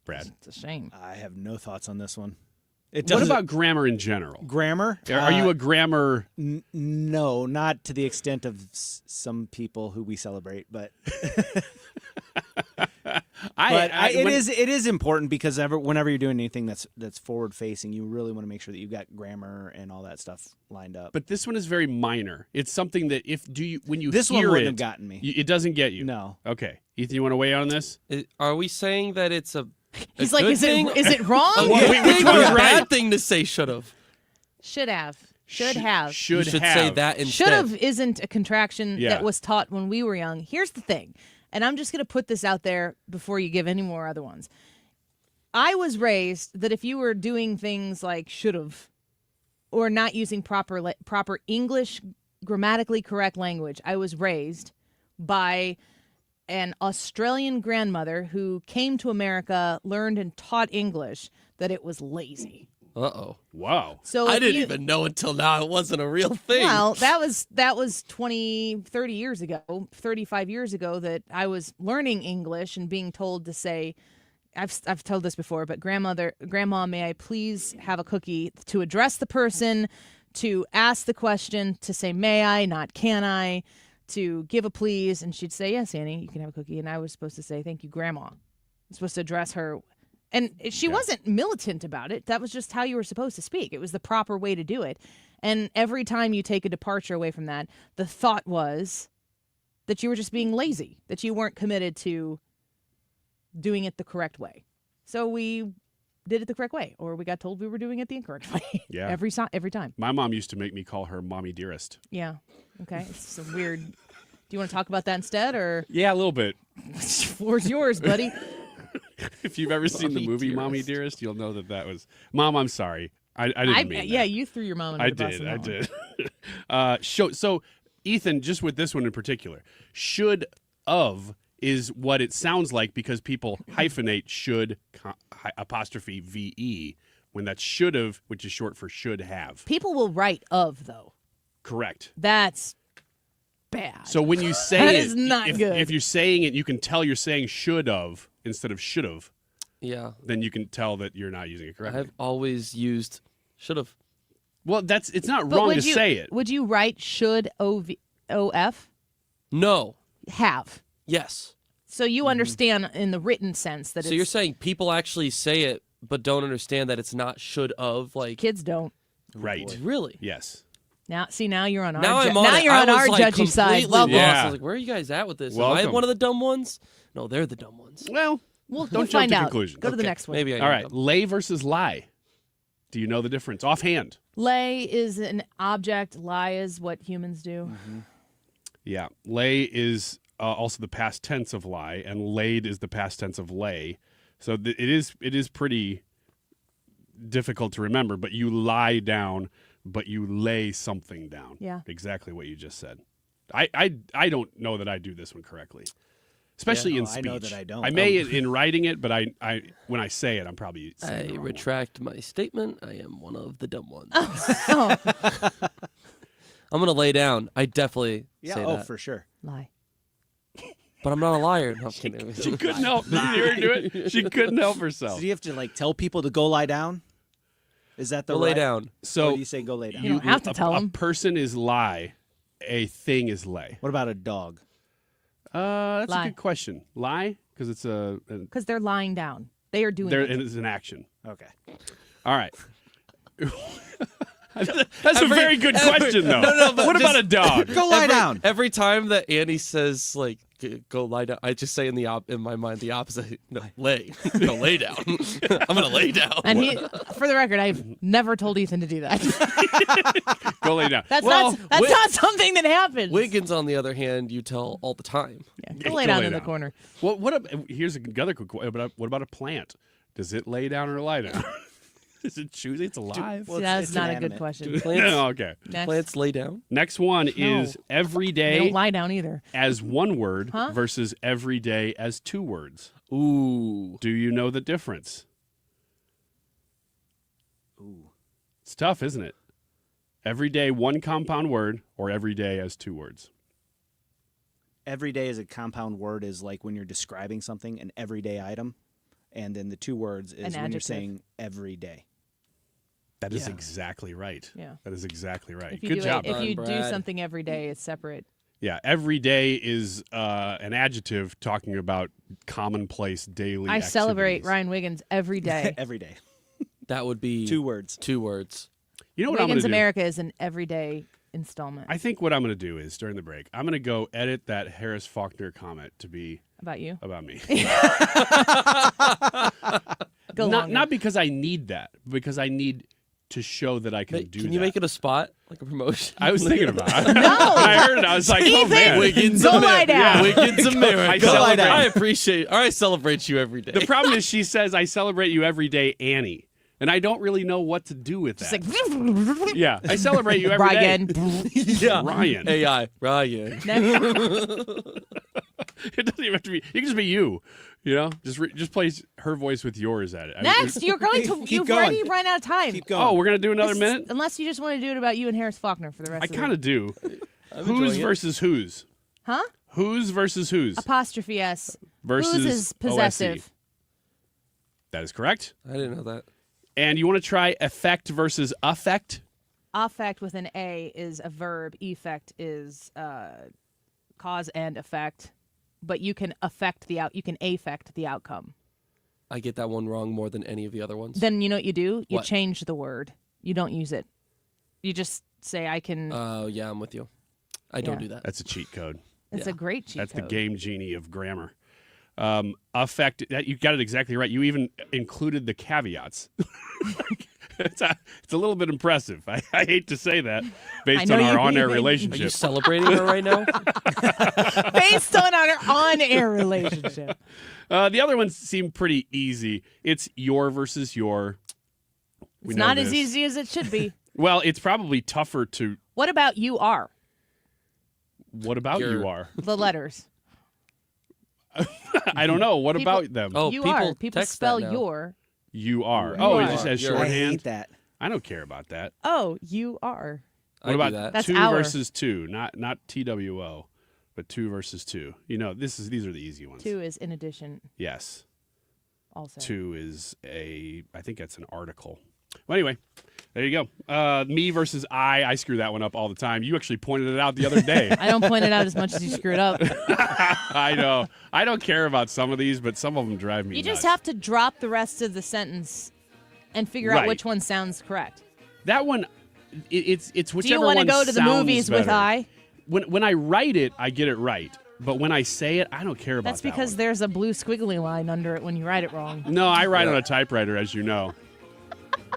Brad. It's a shame. I have no thoughts on this one. What about grammar in general? Grammar? Are you a grammar? No, not to the extent of some people who we celebrate, but it is important because whenever you're doing anything that's forward facing, you really want to make sure that you've got grammar and all that stuff lined up. But this one is very minor. It's something that when you this hear one wouldn't it, have gotten me. It doesn't get you. No. Okay, Ethan, you want to weigh in on this? Are we saying that it's a He's like, good is thing? it wrong? A good thing or a bad thing to say should have? Should have. Should have. You should say that instead. Should have isn't a contraction Yeah. that was taught when we were young. Here's the thing, and I'm just going to put this out there before you give any more other ones. I was raised that if you were doing things like should have or not using proper English, grammatically correct language, I was raised by an Australian grandmother who came to America, learned and taught English, that it was lazy. Uh-oh. Wow. So I didn't even know until now it wasn't a real thing. Well, that was 20, 30 years ago, 35 years ago that I was learning English and being told to say, I've told this before, but Grandma, may I please have a cookie, to address the person, to ask the question, to say may I, not can I, to give a please, and she'd say, yes, Annie, you can have a cookie. And I was supposed to say, thank you, Grandma. I was supposed to address her. And she wasn't militant about it. That was just how you were supposed to speak. It was the proper way to do it. And every time you take a departure away from that, the thought was that you were just being lazy, that you weren't committed to doing it the correct way. So we did it the correct way, or we got told we were doing it the incorrect way. Yeah. Every time. My mom used to make me call her Mommy Dearest. Yeah. Okay. It's some weird. Do you want to talk about that instead, or? Yeah, a little bit. Floor's yours, buddy. If you've ever seen the movie Mommy Dearest, you'll know that was Mom. I'm sorry. I didn't mean that. Yeah, you threw your mom under the bus. I did. So, Ethan, just with this one in particular, should of is what it sounds like because people hyphenate should apostrophe VE when that's should have, which is short for should have. People will write of, though. Correct. That's bad. So when you say that it, is not good. If you're saying it, you can tell you're saying should have instead of should have. Yeah. Then you can tell that you're not using it correctly. I've always used should have. Well, it's not wrong to say it. Would you write should OF? No. Have. Yes. So you understand in the written sense that So you're saying people actually say it but don't understand that it's not should of, like kids don't. Right. Really? Yes. Now you're on our now you're on our like judgy side. Welcome. Yeah. I was like, where are you guys at with this? Welcome. Am I one of the dumb ones? No, they're the dumb ones. Well, we'll don't find jump to out. conclusions. Go to the next one. Maybe I All right. Lay versus lie. Do you know the difference offhand? Lay is an object. Lie is what humans do. Mm-hmm. Yeah. Lay is also the past tense of lie, and laid is the past tense of lay. So it is pretty difficult to remember, but you lie down, but you lay something down. Yeah. Exactly what you just said. I don't know that I do this one correctly. Especially in speech. I know that I don't. I may in writing it, but I when I say it, I'm probably saying it I wrong. retract my statement. I am one of the dumb ones. Oh. I'm gonna lay down. I definitely say that. Oh, for sure. Lie. But I'm not a liar. No, I'm kidding. She couldn't help. Did you hear her do it? She couldn't help herself. So do you have to tell people to go lie down? Is that the Go lay down. So or do you say go lay down? You don't have to tell a them. person is lie, a thing is lay. What about a dog? That's Lie. a good question. Lie because it's Because they're lying down. They are doing it. and it's an action. Okay. All right. That's a very good question, though. No, but what about a dog? Go lie down. Every time that Annie says, like, go lie down. I just say in my mind the opposite. No, lay. Go lay down. I'm gonna lay down. And for the record, I've never told Ethan to do that. Go lay down. That's not something that happens. Wiggins, on the other hand, you tell all the time. Yeah, go lay down in the corner. Well, here's another quick question. What about a plant? Does it lay down or lie down? Is it choosing? It's alive. That's not a good question. Plants, okay. Plants lay down. Next one is every day. They don't lie down either. As one word versus every day as two words. Ooh. Do you know the difference? Ooh. It's tough, isn't it? Every day, one compound word, or every day as two words. Every day as a compound word is like when you're describing something, an everyday item. And then the two words is when you're saying every day. That is exactly right. Yeah. That is exactly right. Good job. If you do something every day, it's separate. Yeah, every day is an adjective talking about commonplace daily I celebrate activities. Ryan Wiggins every day. Every day. That would be two words. Two words. You know what I'm going Wiggins to do? America is an everyday installment. I think what I'm going to do is during the break, I'm going to go edit that Harris Faulkner comment to be about you. About me. Not because I need that, because I need to show that I can do that. Can you make it a spot, like a promotion? I was thinking about it. No. When I heard it, I was like, oh, man. Wiggins Go lie down. Yeah, Wiggins America. I appreciate it. I celebrate you every day. The problem is she says, I celebrate you every day, Annie. And I don't really know what to do with that. Just like, yeah, I celebrate you every day. Yeah. Ryan. AI. Ryan. It doesn't even have to be. You can just be you. You know, just place her voice with yours at it. Next, you're going to. You've already run out of time. Keep going. Oh, we're gonna do another minute. Unless you just want to do it about you and Harris Faulkner for the rest. I kind of do. I'm Whose enjoying it. versus whose? Huh? Whose versus whose? Apostrophe S. Versus Whose is possessive. OSE. That is correct. I didn't know that. And you want to try effect versus affect? Affect with an A is a verb. Effect is cause and effect. But you can affect you can affect the outcome. I get that one wrong more than any of the other ones. Then you know what you do? You What? change the word. You don't use it. You just say I can. Oh, yeah, I'm with you. I don't do that. That's a cheat code. It's a great cheat That's code. the game genie of grammar. Affect, you got it exactly right. You even included the caveats. It's a little bit impressive. I hate to say that based on our on-air relationship. Are you celebrating her right now? Based on our on-air relationship. The other ones seem pretty easy. It's your versus your. It's not as easy as it should be. Well, it's probably tougher to. What about you are? What about you are? The letters. I don't know. What about them? Oh, you people are. People text spell that now. your. You are. You Oh, are. it just has You're- shorthand. I hate that. I don't care about that. Oh, you are. I What do about that. That's two our. versus two? Not TWO, but two versus two. You know, these are the easy ones. Two is in addition. Yes. Also. Two is I think that's an article. Well, anyway, there you go. Me versus I screw that one up all the time. You actually pointed it out the other day. I don't point it out as much as you screw it up. I know. I don't care about some of these, but some of them drive me You nuts. just have to drop the rest of the sentence and figure out Right. which one sounds correct. That one, it's whichever Do you want to one go to the sounds movies with better. I? When I write it, I get it right. But when I say it, I don't care about That's that because one. there's a blue squiggly line under it when you write it wrong. No, I write on a typewriter, as you know.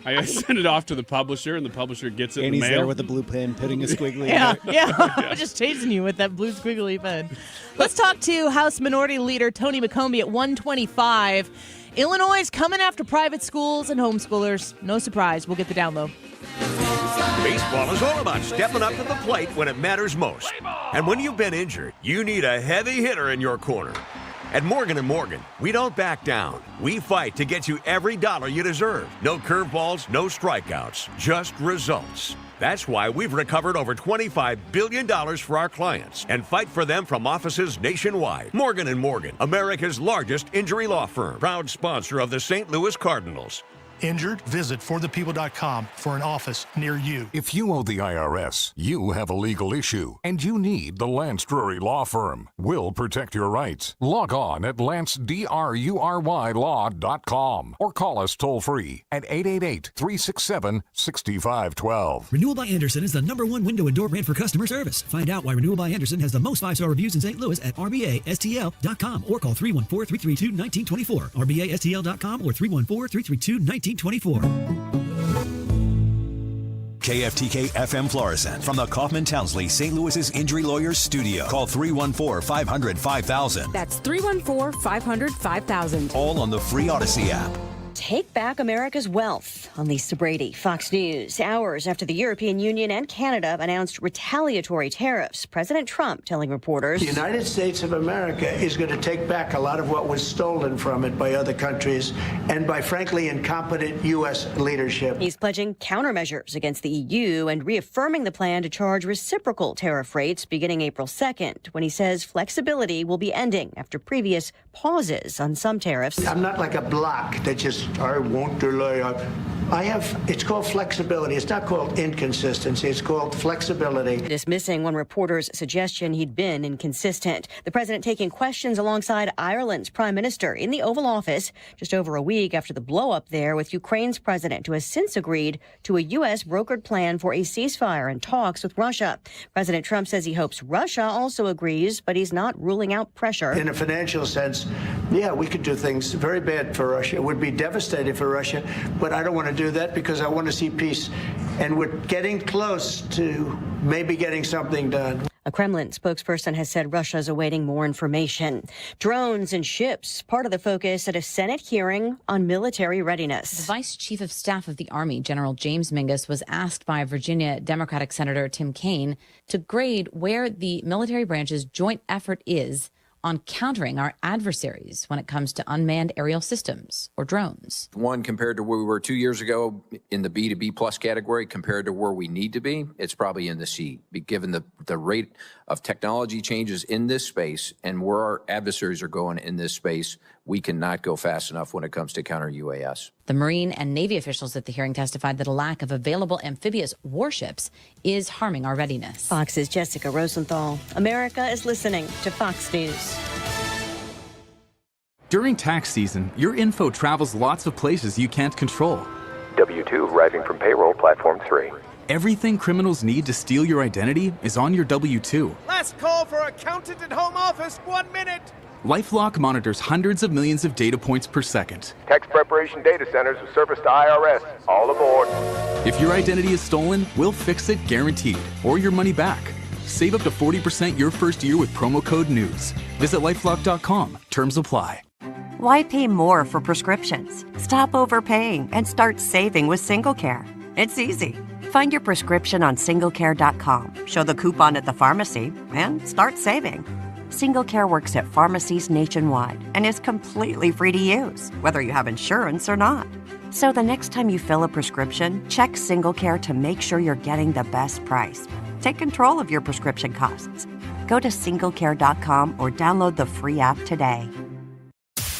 I send it off to the publisher, and the publisher gets it And in he's the mail. there with the blue pen, putting a squiggly. Yeah, in it. yeah. I'm just chasing you with that blue squiggly pen. Let's talk to House Minority Leader Tony McCombie at 125. Illinois is coming after private schools and homeschoolers. No surprise. We'll get the down low. Baseball is all about stepping up to the plate when it matters most. And when you've been injured, you need a heavy hitter in your corner. At Morgan & Morgan, we don't back down. We fight to get you every dollar you deserve. No curveballs, no strikeouts, just results. That's why we've recovered over $25 billion for our clients and fight for them from offices nationwide. Morgan & Morgan, America's largest injury law firm, proud sponsor of the St. Louis Cardinals. Injured? Visit forthepeople.com for an office near you. If you owe the IRS, you have a legal issue, and you need the Lance Drury Law Firm. We'll protect your rights. Log on at lancedrurylaw.com or call us toll-free at 888-367-6512. Renewal by Andersen is the #1 window and door brand for customer service. Find out why Renewal by Andersen has the most 5-star reviews in St. Louis at rbastl.com or call 314-332-1924. rbastl.com or 314-332-1924. KFTK FM Florissant from the Kaufman Townsley St. Louis's Injury Lawyers Studio. Call 314-500-5000. That's 314-500-5000. All on the free Odyssey app. Take back America's wealth. I'm Lisa Brady, Fox News. Hours after the European Union and Canada announced retaliatory tariffs, President Trump telling reporters, The United States of America is going to take back a lot of what was stolen from it by other countries and by, frankly, incompetent U.S. leadership. He's pledging countermeasures against the EU and reaffirming the plan to charge reciprocal tariff rates beginning April 2nd, when he says flexibility will be ending after previous pauses on some tariffs. I'm not like a block that just, I won't delay. It's called flexibility. It's not called inconsistency. It's called flexibility. Dismissing one reporter's suggestion he'd been inconsistent. The president taking questions alongside Ireland's prime minister in the Oval Office just over a week after the blow-up there with Ukraine's president, who has since agreed to a U.S. brokered plan for a ceasefire and talks with Russia. President Trump says he hopes Russia also agrees, but he's not ruling out pressure. In a financial sense, yeah, we could do things very bad for Russia. It would be devastating for Russia, but I don't want to do that because I want to see peace. And we're getting close to maybe getting something done. A Kremlin spokesperson has said Russia is awaiting more information. Drones and ships, part of the focus at a Senate hearing on military readiness. The Vice Chief of Staff of the Army, General James Mingus, was asked by Virginia Democratic Senator Tim Kaine to grade where the military branch's joint effort is on countering our adversaries when it comes to unmanned aerial systems or drones. One, compared to where we were 2 years ago in the B to B plus category, compared to where we need to be, it's probably in the C. Given the rate of technology changes in this space and where our adversaries are going in this space, we cannot go fast enough when it comes to counter UAS. The Marine and Navy officials at the hearing testified that a lack of available amphibious warships is harming our readiness. Fox's Jessica Rosenthal. America is listening to Fox News. During tax season, your info travels lots of places you can't control. W-2 arriving from payroll platform 3. Everything criminals need to steal your identity is on your W-2. Last call for accountant at home office, 1 minute. LifeLock monitors hundreds of millions of data points per second. Tax preparation data centers with service to IRS. All aboard. If your identity is stolen, we'll fix it guaranteed, or your money back. Save up to 40% your first year with promo code NEWS. Visit lifelock.com. Terms apply. Why pay more for prescriptions? Stop overpaying and start saving with SingleCare. It's easy. Find your prescription on singlecare.com, show the coupon at the pharmacy, and start saving. SingleCare works at pharmacies nationwide and is completely free to use, whether you have insurance or not. So the next time you fill a prescription, check SingleCare to make sure you're getting the best price. Take control of your prescription costs. Go to singlecare.com or download the free app today.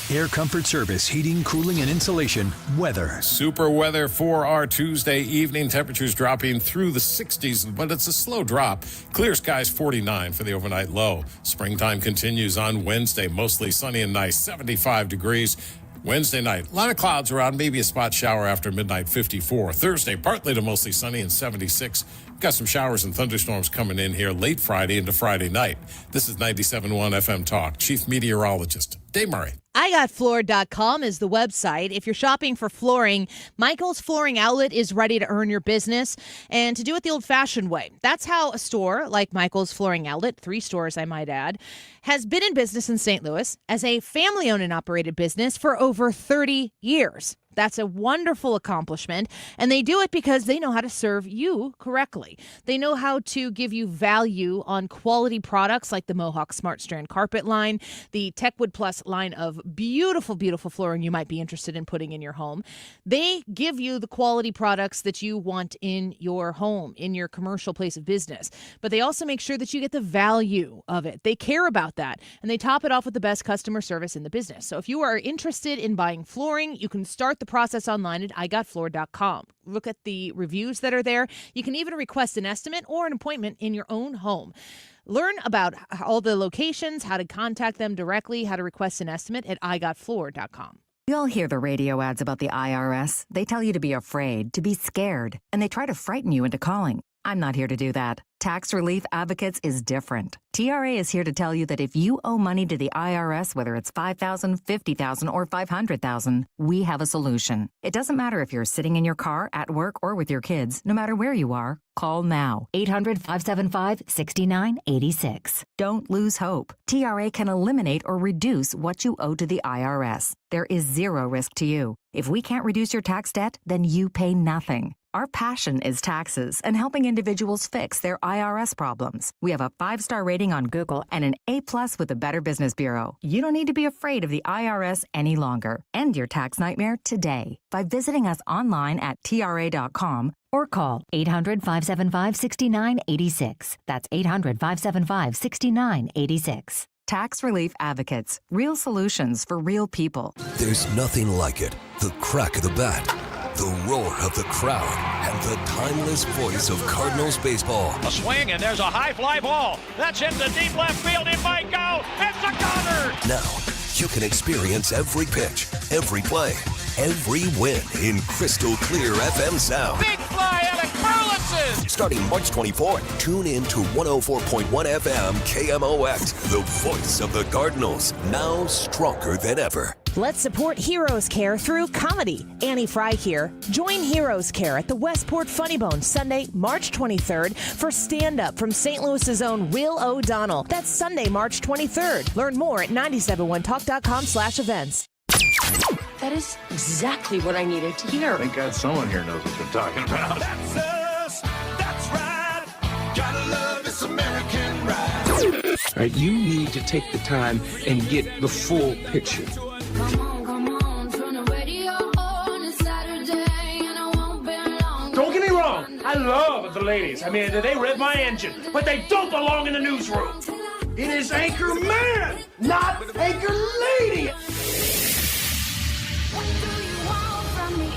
Air Comfort Service, heating, cooling, and insulation. Weather. Super weather for our Tuesday evening. Temperatures dropping through the 60s, but it's a slow drop. Clear skies 49 for the overnight low. Springtime continues on Wednesday. Mostly sunny and nice, 75 degrees. Wednesday night, a lot of clouds around, maybe a spot shower after midnight, 54. Thursday, partly to mostly sunny and 76. Got some showers and thunderstorms coming in here late Friday into Friday night. This is 97.1 FM Talk. Chief Meteorologist Dave Murray. IGotFloor.com is the website. If you're shopping for flooring, Michael's Flooring Outlet is ready to earn your business and to do it the old-fashioned way. That's how a store like Michael's Flooring Outlet, 3 stores I might add, has been in business in St. Louis as a family-owned and operated business for over 30 years. That's a wonderful accomplishment, and they do it because they know how to serve you correctly. They know how to give you value on quality products like the Mohawk Smart Strand carpet line, the Techwood Plus line of beautiful, beautiful flooring you might be interested in putting in your home. They give you the quality products that you want in your home, in your commercial place of business, but they also make sure that you get the value of it. They care about that, and they top it off with the best customer service in the business. So if you are interested in buying flooring, you can start the process online at igotfloor.com. Look at the reviews that are there. You can even request an estimate or an appointment in your own home. Learn about all the locations, how to contact them directly, how to request an estimate at igotfloor.com. You all hear the radio ads about the IRS. They tell you to be afraid, to be scared, and they try to frighten you into calling. I'm not here to do that. Tax Relief Advocates is different. TRA is here to tell you that if you owe money to the IRS, whether it's $5,000, $50,000, or $500,000, we have a solution. It doesn't matter if you're sitting in your car, at work, or with your kids. No matter where you are, call now. 800-575-6986. Don't lose hope. TRA can eliminate or reduce what you owe to the IRS. There is zero risk to you. If we can't reduce your tax debt, then you pay nothing. Our passion is taxes and helping individuals fix their IRS problems. We have a 5-star rating on Google and an A+ with the Better Business Bureau. You don't need to be afraid of the IRS any longer. End your tax nightmare today by visiting us online at TRA.com or call 800-575-6986. That's 800-575-6986. Tax Relief Advocates. Real solutions for real people. There's nothing like it. The crack of the bat, the roar of the crowd, and the timeless voice of Cardinals baseball. A swing, and there's a high fly ball. That's into deep left field. It might go. It's a gunner. Now, you can experience every pitch, every play, every win in crystal clear FM sound. Big fly, Alec Burleson. Starting March 24th, tune in to 104.1 FM KMOX, the voice of the Cardinals, now stronger than ever. Let's support Heroes Care through comedy. Annie Frey here. Join Heroes Care at the Westport Funny Bone Sunday, March 23rd for stand-up from St. Louis's own Will O'Donnell. That's Sunday, March 23rd. Learn more at 971talk.com/events. That is exactly what I needed to hear. Thank God someone here knows what they're talking about. That's us. That's right. Gotta love this American ride. All right, you need to take the time and get the full picture. Come on, turn the radio on. It's Saturday and I won't be long. Don't get me wrong, I love the ladies. I mean, they rev my engine, but they don't belong in the newsroom. It is Anchor Man, not Anchor Lady. What do you want from me?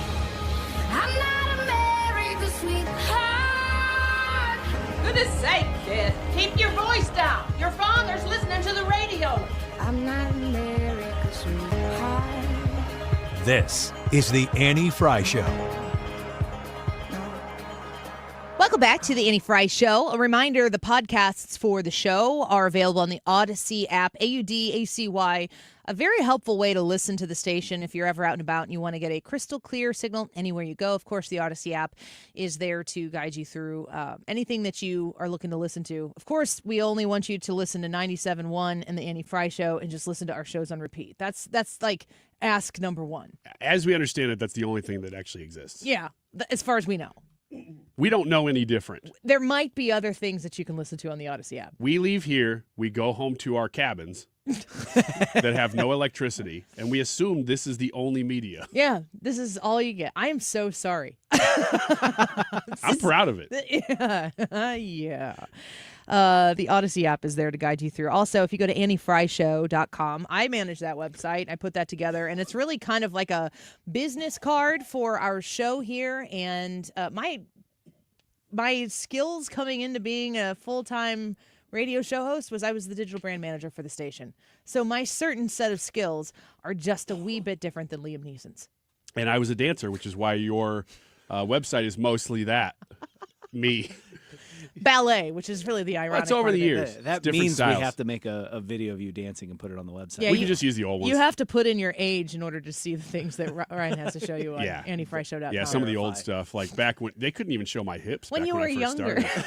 I'm not America's sweetheart. Goodness sake, kid. Keep your voice down. Your father's listening to the radio. I'm not America's sweetheart. This is the Annie Frey Show. Welcome back to the Annie Frey Show. A reminder, the podcasts for the show are available on the Odyssey app, AUDACY. A very helpful way to listen to the station if you're ever out and about and you want to get a crystal clear signal anywhere you go. Of course, the Odyssey app is there to guide you through anything that you are looking to listen to. Of course, we only want you to listen to 97.1 and the Annie Frey Show and just listen to our shows on repeat. That's like ask number one. As we understand it, that's the only thing that actually exists. Yeah, as far as we know. We don't know any different. There might be other things that you can listen to on the Odyssey app. We leave here, we go home to our cabins that have no electricity, and we assume this is the only media. Yeah, this is all you get. I am so sorry. I'm proud of it. Yeah. The Odyssey app is there to guide you through. Also, if you go to anniefryshow.com, I manage that website. I put that together, and it's really kind of like a business card for our show here. And my skills coming into being a full-time radio show host was I was the digital brand manager for the station. So my certain set of skills are just a wee bit different than Liam Neeson's. And I was a dancer, which is why your website is mostly that. Me. Ballet, which is really the ironic That's over part the of it. years. That Different means styles. we have to make a video of you dancing and put it on the website. Yeah, we can just use the old ones. You have to put in your age in order to see the things that Ryan has to show you on anniefryshow.com. Yeah, some of the old stuff, like back when they couldn't even show my hips. When back you when were I first younger. started.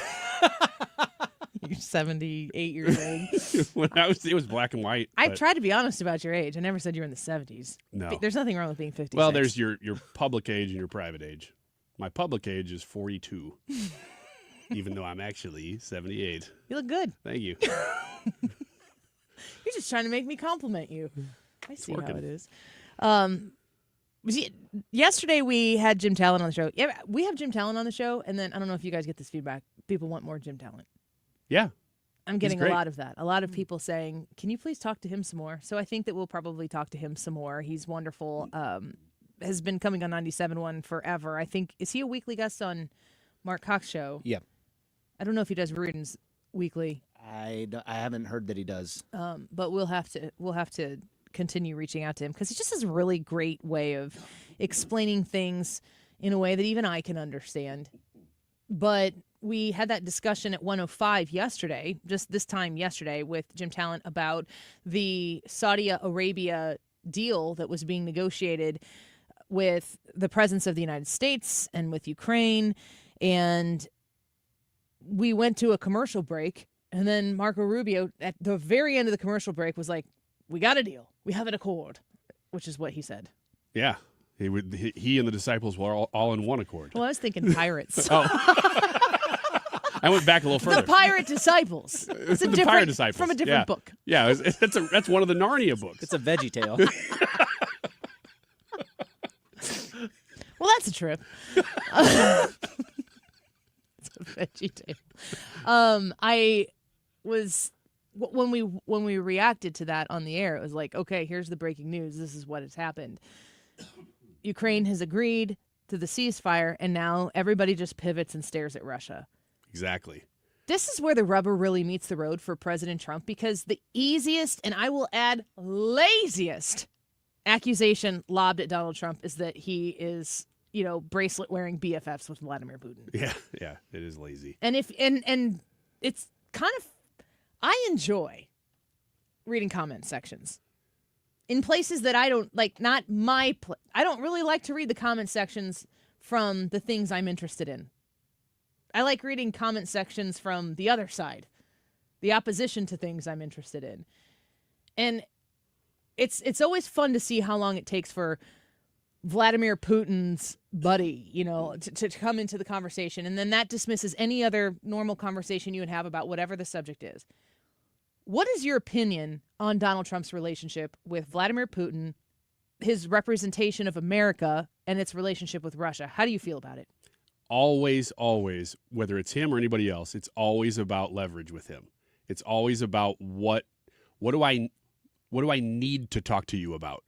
You're 78 years old. When it was black and white. I but- tried to be honest about your age. I never said you were in the 70s. No. There's nothing wrong with being 56. Well, there's your public age and your private age. My public age is 42, even though I'm actually 78. You look good. Thank you. You're just trying to make me compliment you. I see how working. it is. Yesterday we had Jim Talent on the show. Yeah, we have Jim Talent on the show, and then I don't know if you guys get this feedback. People want more Jim Talent. Yeah. I'm getting a great. lot of that. A lot of people saying, "Can you please talk to him some more?" So I think that we'll probably talk to him some more. He's wonderful. has been coming on 97.1 forever. I think, is he a weekly guest on Mark Cox's show? Yeah. I don't know if he does readings weekly. I haven't heard that he does. But we'll have to continue reaching out to him because he just has a really great way of explaining things in a way that even I can understand. But we had that discussion at 105 yesterday, just this time yesterday, with Jim Talent about the Saudi Arabia deal that was being negotiated with the presence of the United States and with Ukraine. And we went to a commercial break, and then Marco Rubio, at the very end of the commercial break, was like, we got a deal. We have an accord, which is what he said. Yeah. He and the disciples were all in one accord. Well, I was thinking pirates. I went back a little further. The pirate disciples. It's the pirate disciples. From a different book. Yeah, that's one of the Narnia books. It's a Veggie Tale. Well, that's a trip. It's a Veggie Tale. I was when we reacted to that on the air. It was like, okay, here's the breaking news. This is what has happened. Ukraine has agreed to the ceasefire, and now everybody just pivots and stares at Russia. Exactly. This is where the rubber really meets the road for President Trump, because the easiest, and I will add laziest, accusation lobbed at Donald Trump is that he is, bracelet-wearing BFFs with Vladimir Putin. Yeah, it is lazy. And and it's kind of, I enjoy reading comment sections in places that I don't like. Not my I don't really like to read the comment sections from the things I'm interested in. I like reading comment sections from the other side, the opposition to things I'm interested in. And it's always fun to see how long it takes for Vladimir Putin's buddy, to come into the conversation. And then that dismisses any other normal conversation you would have about whatever the subject is. What is your opinion on Donald Trump's relationship with Vladimir Putin, his representation of America, and its relationship with Russia? How do you feel about it? Always, whether it's him or anybody else, it's always about leverage with him. It's always about what do I need to talk to you about?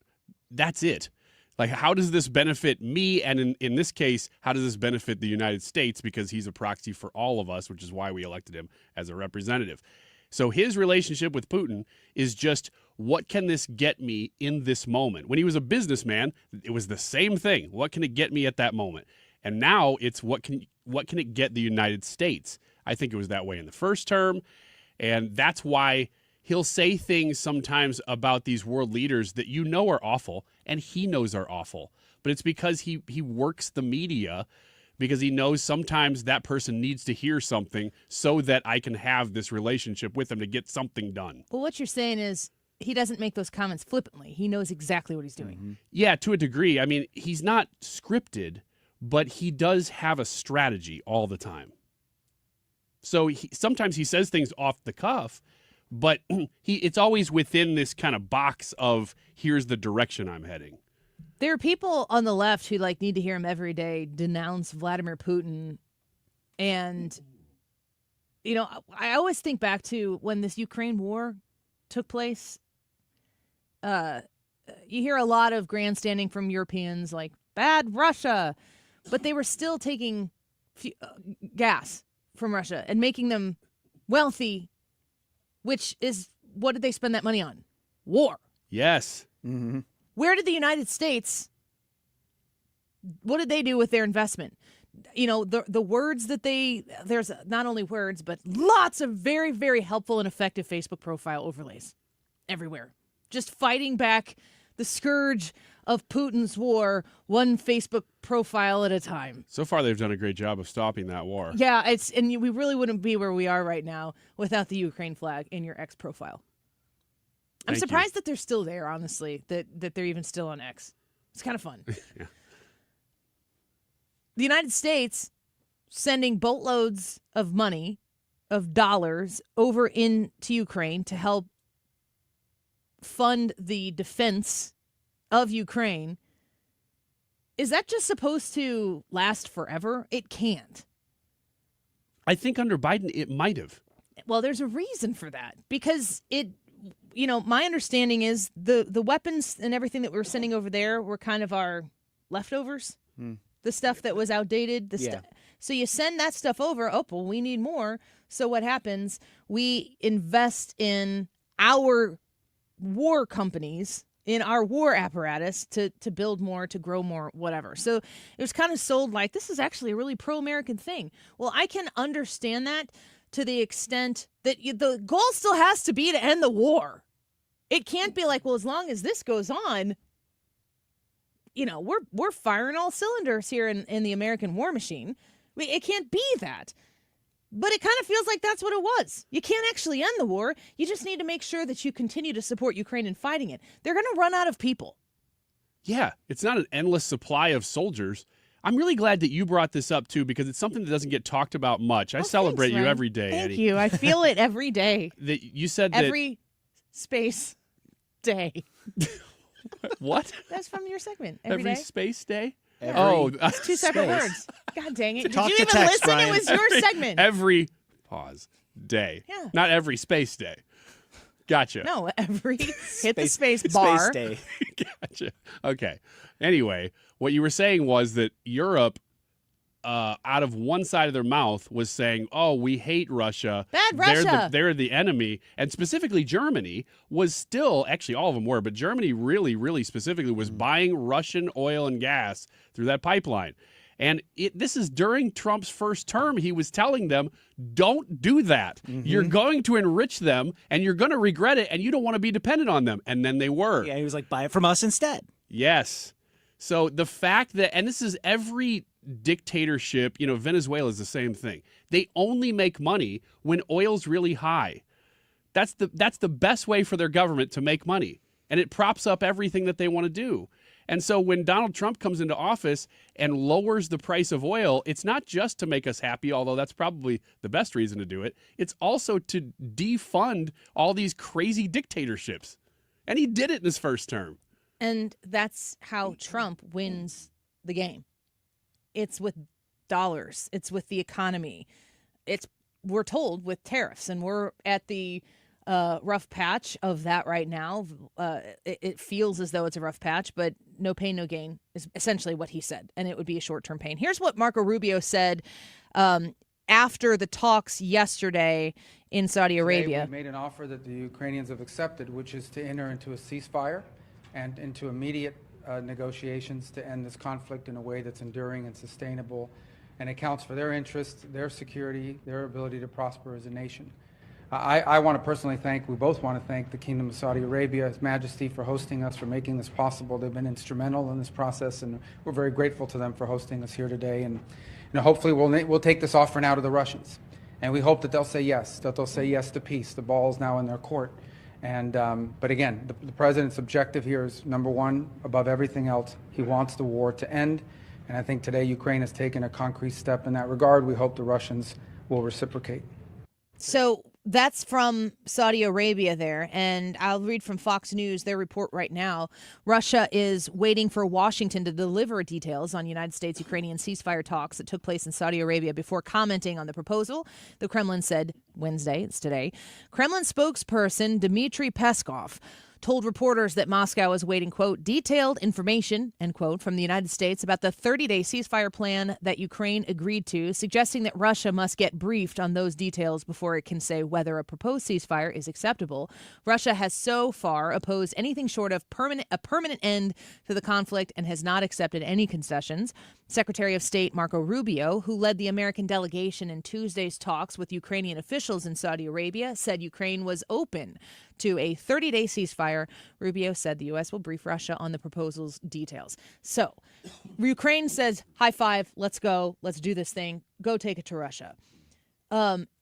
That's it. Like, how does this benefit me? And in this case, how does this benefit the United States? Because he's a proxy for all of us, which is why we elected him as a representative. So his relationship with Putin is just, what can this get me in this moment? When he was a businessman, it was the same thing. What can it get me at that moment? And now it's what can it get the United States? I think it was that way in the first term. And that's why he'll say things sometimes about these world leaders that are awful, and he knows are awful. But it's because he works the media, because he knows sometimes that person needs to hear something so that I can have this relationship with them to get something done. Well, what you're saying is he doesn't make those comments flippantly. He knows exactly what he's doing. Mm-hmm. Yeah, to a degree. I mean, he's not scripted, but he does have a strategy all the time. So sometimes he says things off the cuff, but it's always within this kind of box of, here's the direction I'm heading. There are people on the left who need to hear him every day denounce Vladimir Putin. And, I always think back to when this Ukraine war took place. You hear a lot of grandstanding from Europeans like, bad Russia. But they were still taking gas from Russia and making them wealthy, which is, what did they spend that money on? War. Yes. Mm-hmm. Where did the United States, what did they do with their investment? The words that there's not only words, but lots of very, very helpful and effective Facebook profile overlays everywhere. Just fighting back the scourge of Putin's war, one Facebook profile at a time. So far, they've done a great job of stopping that war. Yeah, and we really wouldn't be where we are right now without the Ukraine flag in your X profile. I'm surprised that they're still there, honestly, that they're even still on X. It's kind of fun. Yeah. The United States sending boatloads of money, of dollars, over into Ukraine to help fund the defense of Ukraine. Is that just supposed to last forever? It can't. I think under Biden, it might have. Well, there's a reason for that, because my understanding is the weapons and everything that we're sending over there were kind of our leftovers, the stuff that was outdated. So you send that stuff over. Oh, well, we need more. So what happens? We invest in our war companies, in our war apparatus to build more, to grow more, whatever. So it was kind of sold like this is actually a really pro-American thing. Well, I can understand that to the extent that the goal still has to be to end the war. It can't be like, well, as long as this goes on, we're firing all cylinders here in the American war machine. I mean, it can't be that. But it kind of feels like that's what it was. You can't actually end the war. You just need to make sure that you continue to support Ukraine in fighting it. They're going to run out of people. Yeah, it's not an endless supply of soldiers. I'm really glad that you brought this up, too, because it's something that doesn't get talked about much. I celebrate thanks, you Ren. every day, Thank Annie. you. I feel it every day. You said that... Every space day. What? That's from your segment. Every day? space day? It's two separate words. God dang it. Did Talk you to even text, listen? Brian. It was your segment. Every day. Yeah. Not every space day. Gotcha. No, every hit the space bar. Space day. Gotcha. Okay. Anyway, what you were saying was that Europe, out of one side of their mouth, was saying, "Oh, we hate Russia. Bad Russia. They're the enemy." And specifically, Germany was still, actually, all of them were, but Germany really, really specifically was buying Russian oil and gas through that pipeline. And this is during Trump's first term. He was telling them, don't do that. You're going to enrich them, and you're going to regret it, and you don't want to be dependent on them. And then they were. Yeah, he was like, buy it from us instead. Yes. So the fact that, and this is every dictatorship, Venezuela is the same thing. They only make money when oil's really high. That's the best way for their government to make money. And it props up everything that they want to do. And so when Donald Trump comes into office and lowers the price of oil, it's not just to make us happy, although that's probably the best reason to do it. It's also to defund all these crazy dictatorships. And he did it in his first term. And that's how Trump wins the game. It's with dollars. It's with the economy. We're told, with tariffs, and we're at the rough patch of that right now. It feels as though it's a rough patch, but no pain, no gain is essentially what he said, and it would be a short-term pain. Here's what Marco Rubio said after the talks yesterday in Saudi Arabia. We made an offer that the Ukrainians have accepted, which is to enter into a ceasefire and into immediate negotiations to end this conflict in a way that's enduring and sustainable and accounts for their interests, their security, their ability to prosper as a nation. I want to personally we both want to thank the Kingdom of Saudi Arabia, His Majesty, for hosting us, for making this possible. They've been instrumental in this process, and we're very grateful to them for hosting us here today. And hopefully we'll take this offer now to the Russians, and we hope that they'll say yes, to peace. The ball's now in their court. And but again, the president's objective here is, number one, above everything else, he wants the war to end. And I think today Ukraine has taken a concrete step in that regard. We hope the Russians will reciprocate. So that's from Saudi Arabia there. And I'll read from Fox News, their report right now. Russia is waiting for Washington to deliver details on United States-Ukrainian ceasefire talks that took place in Saudi Arabia before commenting on the proposal. The Kremlin said Wednesday, it's today. Kremlin spokesperson Dmitry Peskov told reporters that Moscow is waiting, quote, detailed information, end quote, from the United States about the 30-day ceasefire plan that Ukraine agreed to, suggesting that Russia must get briefed on those details before it can say whether a proposed ceasefire is acceptable. Russia has so far opposed anything short of a permanent end to the conflict and has not accepted any concessions. Secretary of State Marco Rubio, who led the American delegation in Tuesday's talks with Ukrainian officials in Saudi Arabia, said Ukraine was open to a 30-day ceasefire. Rubio said the U.S. will brief Russia on the proposal's details. So Ukraine says, high five, let's go, let's do this thing, go take it to Russia.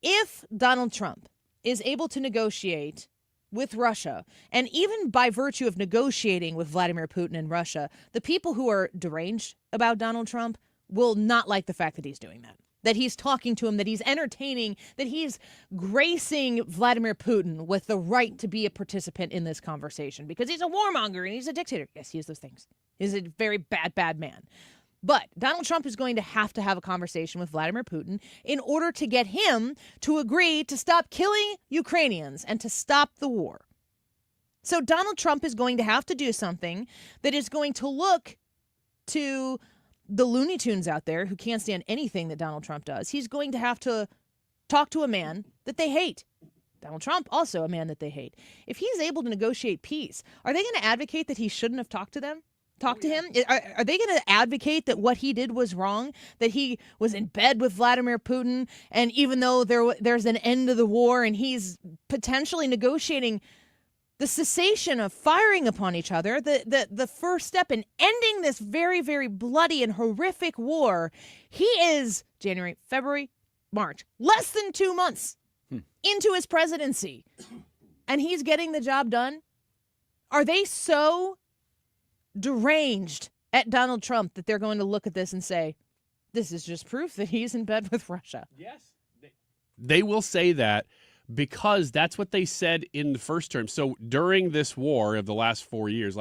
If Donald Trump is able to negotiate with Russia, and even by virtue of negotiating with Vladimir Putin and Russia, the people who are deranged about Donald Trump will not like the fact that he's doing that he's talking to him, that he's entertaining, that he's gracing Vladimir Putin with the right to be a participant in this conversation because he's a warmonger and he's a dictator. Yes, he is those things. He's a very bad, bad man. But Donald Trump is going to have a conversation with Vladimir Putin in order to get him to agree to stop killing Ukrainians and to stop the war. So Donald Trump is going to have to do something that is going to look to the Looney Tunes out there who can't stand anything that Donald Trump does. He's going to have to talk to a man that they hate. Donald Trump, also a man that they hate. If he's able to negotiate peace, are they going to advocate that he shouldn't have talked to him? Are they going to advocate that what he did was wrong, that he was in bed with Vladimir Putin, and even though there's an end to the war and he's potentially negotiating the cessation of firing upon each other, the first step in ending this very, very bloody and horrific war, he is January, February, March, less than 2 months into his presidency, and he's getting the job done? Are they so deranged at Donald Trump that they're going to look at this and say, this is just proof that he's in bed with Russia? Yes. They will say that because that's what they said in the first term. So during this war of the last 3 years,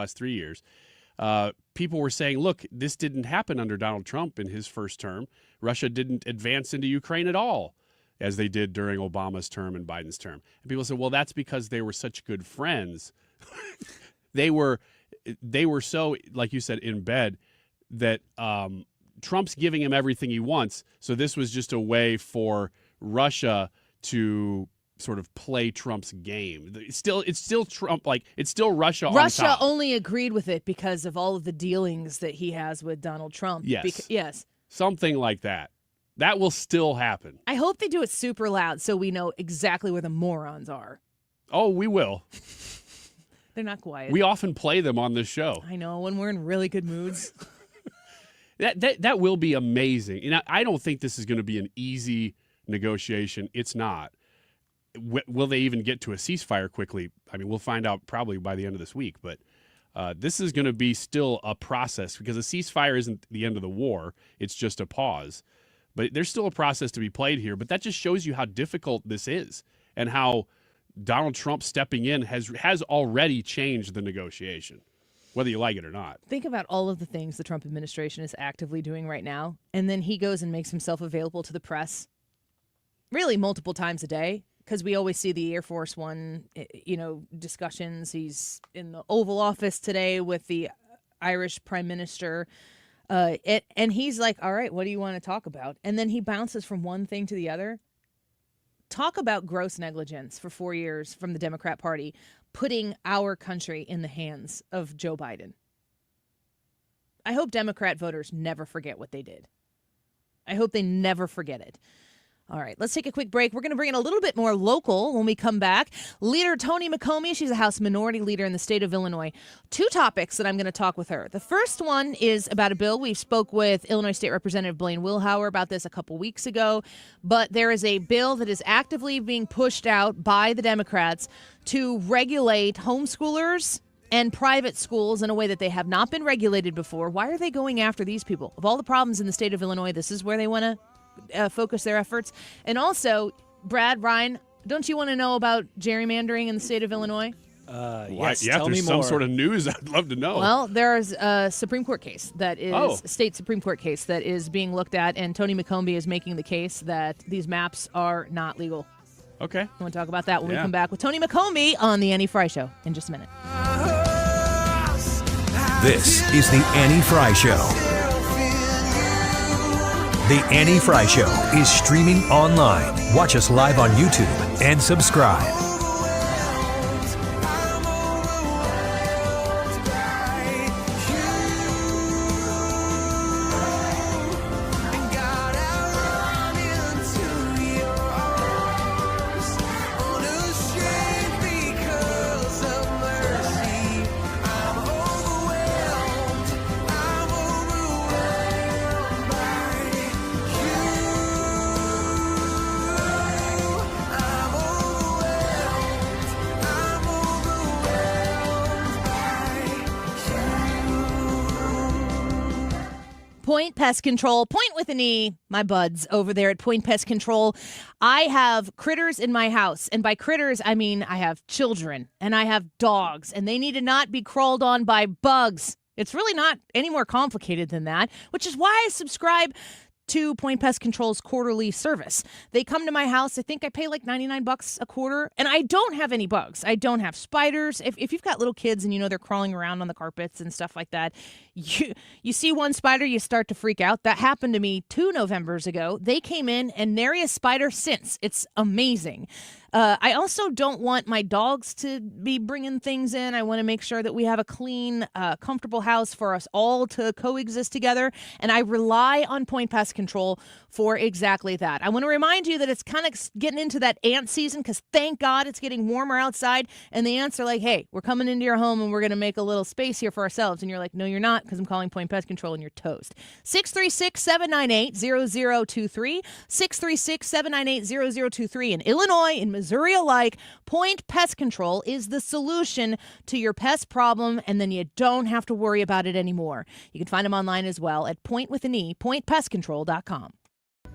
people were saying, look, this didn't happen under Donald Trump in his first term. Russia didn't advance into Ukraine at all, as they did during Obama's term and Biden's term. And people said, well, that's because they were such good friends. They were so, like you said, in bed that Trump's giving him everything he wants. So this was just a way for Russia to sort of play Trump's game. It's still Trump, like it's still Russia on top. Russia only agreed with it because of all of the dealings that he has with Donald Trump. Yes. Yes. Something like that. That will still happen. I hope they do it super loud so we know exactly where the morons are. Oh, we will. They're not quiet. We often play them on this show. I know, when we're in really good moods. That will be amazing. And I don't think this is going to be an easy negotiation. It's not. Will they even get to a ceasefire quickly? I mean, we'll find out probably by the end of this week. But this is going to be still a process because a ceasefire isn't the end of the war. It's just a pause. But there's still a process to be played here. But that just shows you how difficult this is and how Donald Trump stepping in has already changed the negotiation, whether you like it or not. Think about all of the things the Trump administration is actively doing right now, and then he goes and makes himself available to the press really multiple times a day, because we always see the Air Force One, discussions. He's in the Oval Office today with the Irish Prime Minister, and he's like, all right, what do you want to talk about? And then he bounces from one thing to the other. Talk about gross negligence for 4 years from the Democrat Party, putting our country in the hands of Joe Biden. I hope Democrat voters never forget what they did. I hope they never forget it. All right, let's take a quick break. We're going to bring in a little bit more local when we come back. Leader Toni McCombie, she's a House Minority Leader in the state of Illinois. 2 topics that I'm going to talk with her. The first one is about a bill. We spoke with Illinois State Representative Blaine Wilhauer about this a couple weeks ago, but there is a bill that is actively being pushed out by the Democrats to regulate homeschoolers and private schools in a way that they have not been regulated before. Why are they going after these people? Of all the problems in the state of Illinois, this is where they want to focus their efforts. And also, Brad, Ryan, don't you want to know about gerrymandering in the state of Illinois? Yes, yeah, if there's some sort of news, I'd love to know. Well, there's a Supreme Court case that is a state Supreme Court case that is being looked at, and Toni McCombie is making the case that these maps are not legal. Okay. I want to talk about that when we come back with Toni McCombie on the Annie Frey Show in just a minute. This is the Annie Frey Show. The Annie Frey Show is streaming online. Watch us live on YouTube and subscribe. Point Pest Control. Point with an E, my buds over there at Point Pest Control. I have critters in my house. And by critters, I mean I have children and I have dogs. And they need to not be crawled on by bugs. It's really not any more complicated than that, which is why I subscribe to Point Pest Control's quarterly service. They come to my house. I think I pay like $99 a quarter, and I don't have any bugs. I don't have spiders. If you've got little kids and you know they're crawling around on the carpets and stuff like that, you see one spider, you start to freak out. That happened to me 2 Novembers ago. They came in and nary a spider since. It's amazing. I also don't want my dogs to be bringing things in. I want to make sure that we have a clean, comfortable house for us all to coexist together. And I rely on Point Pest Control for exactly that. I want to remind you that it's kind of getting into that ant season because thank God it's getting warmer outside. And the ants are like, hey, we're coming into your home and we're going to make a little space here for ourselves. And you're like, no, you're not, because I'm calling Point Pest Control and you're toast. 636-798-0023. 636-798-0023 in Illinois, in Missouri alike. Point Pest Control is the solution to your pest problem, and then you don't have to worry about it anymore. You can find them online as well at pointpestcontrol.com.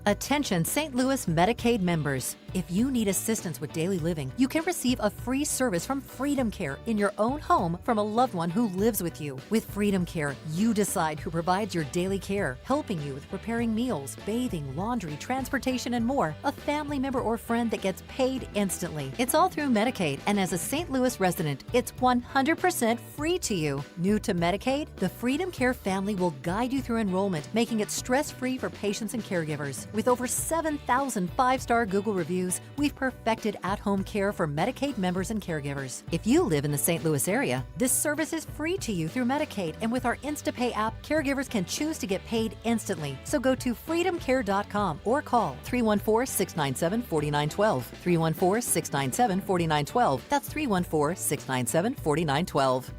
Attention St. Louis Medicaid members. If you need assistance with daily living, you can receive a free service from Freedom Care in your own home from a loved one who lives with you. With Freedom Care, you decide who provides your daily care, helping you with preparing meals, bathing, laundry, transportation, and more. A family member or friend that gets paid instantly. It's all through Medicaid, and as a St. Louis resident, it's 100% free to you. New to Medicaid, the Freedom Care family will guide you through enrollment, making it stress-free for patients and caregivers. With over 7,000 five-star Google reviews, we've perfected at-home care for Medicaid members and caregivers. If you live in the St. Louis area, this service is free to you through Medicaid, and with our InstaPay app, caregivers can choose to get paid instantly. So go to freedomcare.com or call 314-697-4912. 314-697-4912. That's 314-697-4912.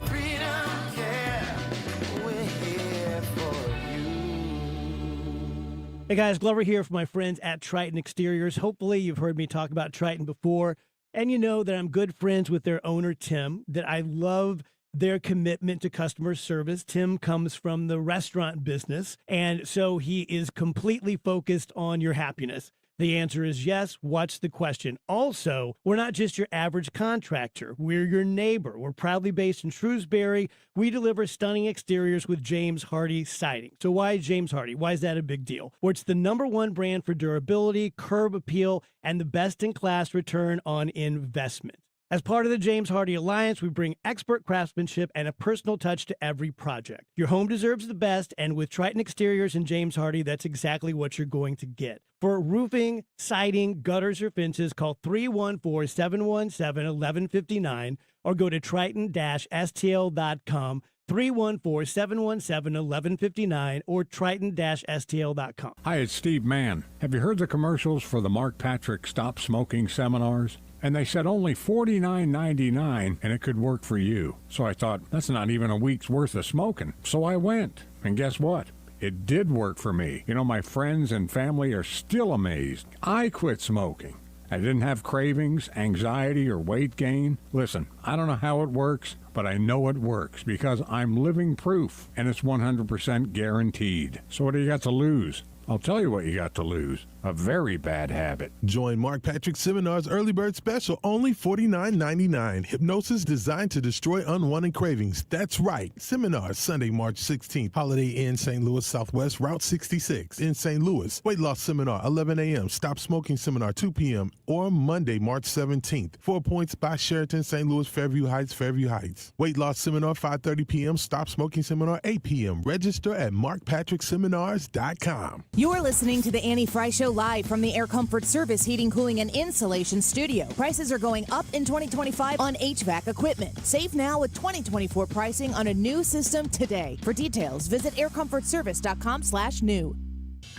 Hey guys, Glover here for my friends at Triton Exteriors. Hopefully you've heard me talk about Triton before, and you know that I'm good friends with their owner, Tim, that I love their commitment to customer service. Tim comes from the restaurant business, and so he is completely focused on your happiness. The answer is yes. What's the question? Also, we're not just your average contractor. We're your neighbor. We're proudly based in Shrewsbury. We deliver stunning exteriors with James Hardy Siding. So why James Hardy? Why is that a big deal? Well, it's the #1 brand for durability, curb appeal, and the best-in-class return on investment. As part of the James Hardy Alliance, we bring expert craftsmanship and a personal touch to every project. Your home deserves the best, and with Triton Exteriors and James Hardy, that's exactly what you're going to get. For roofing, siding, gutters, or fences, call 314-717-1159 or go to triton-stl.com, 314-717-1159 or triton-stl.com. Hi, it's Steve Mann. Have you heard the commercials for the Mark Patrick Stop Smoking seminars? And they said only $49.99 and it could work for you. So I thought, that's not even a week's worth of smoking. So I went. And guess what? It did work for me. You know, my friends and family are still amazed. I quit smoking. I didn't have cravings, anxiety, or weight gain. Listen, I don't know how it works, but I know it works because I'm living proof, and it's 100% guaranteed. So what do you got to lose? I'll tell you what you got to lose. A very bad habit. Join Mark Patrick Seminar's Early Bird Special, only $49.99. Hypnosis designed to destroy unwanted cravings. That's right. Seminars, Sunday, March 16th. Holiday Inn, St. Louis Southwest, Route 66 in St. Louis. Weight Loss Seminar, 11 a.m. Stop Smoking Seminar, 2 p.m. Or Monday, March 17th. 4 Points by Sheraton, St. Louis, Fairview Heights, Fairview Heights. Weight Loss Seminar, 5:30 p.m. Stop Smoking Seminar, 8 p.m. Register at markpatrickseminars.com. You're listening to the Annie Frey Show live from the Air Comfort Service Heating, Cooling, and Insulation Studio. Prices are going up in 2025 on HVAC equipment. Save now with 2024 pricing on a new system today. For details, visit aircomfortservice.com/new.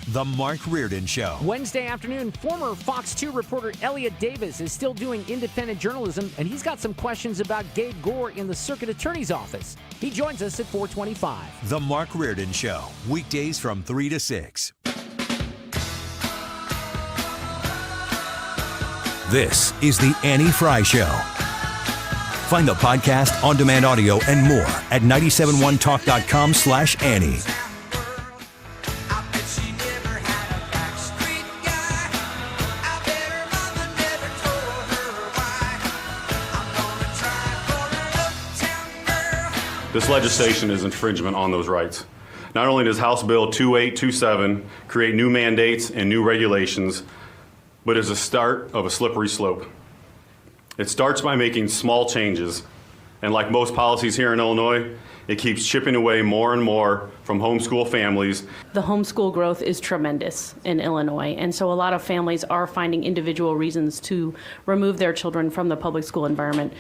The Mark Reardon Show. Wednesday afternoon, former Fox 2 reporter Elliot Davis is still doing independent journalism, and he's got some questions about Gabe Gore in the Circuit Attorney's Office. He joins us at 4:25. The Mark Reardon Show. Weekdays from 3 to 6. This is the Annie Frey Show. Find the podcast, on-demand audio, and more at 971talk.com/Annie. This legislation is infringement on those rights. Not only does House Bill 2827 create new mandates and new regulations, but is a start of a slippery slope. It starts by making small changes And like most policies here in Illinois, it keeps chipping away more and more from homeschool families. The homeschool growth is tremendous in Illinois, and so a lot of families are finding individual reasons to remove their children from the public school environment,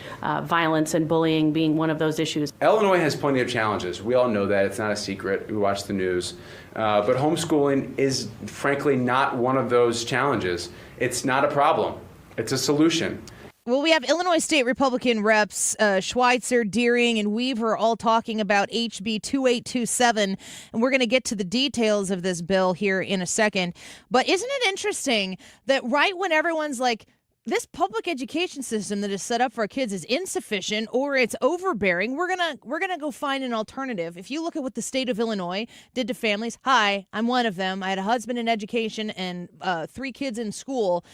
violence and bullying being one of those issues. Illinois has plenty of challenges. We all know that. It's not a secret. We watch the news. But homeschooling is, frankly, not one of those challenges. It's not a problem. It's a solution. Well, we have Illinois State Republican reps Schweitzer, Deering, and Weaver all talking about HB 2827, and we're going to get to the details of this bill here in a second. But isn't it interesting that right when everyone's like, this public education system that is set up for our kids is insufficient or it's overbearing, we're gonna go find an alternative. If you look at what the state of Illinois did to families, hi, I'm one of them. I had a husband in education and 3 kids in school.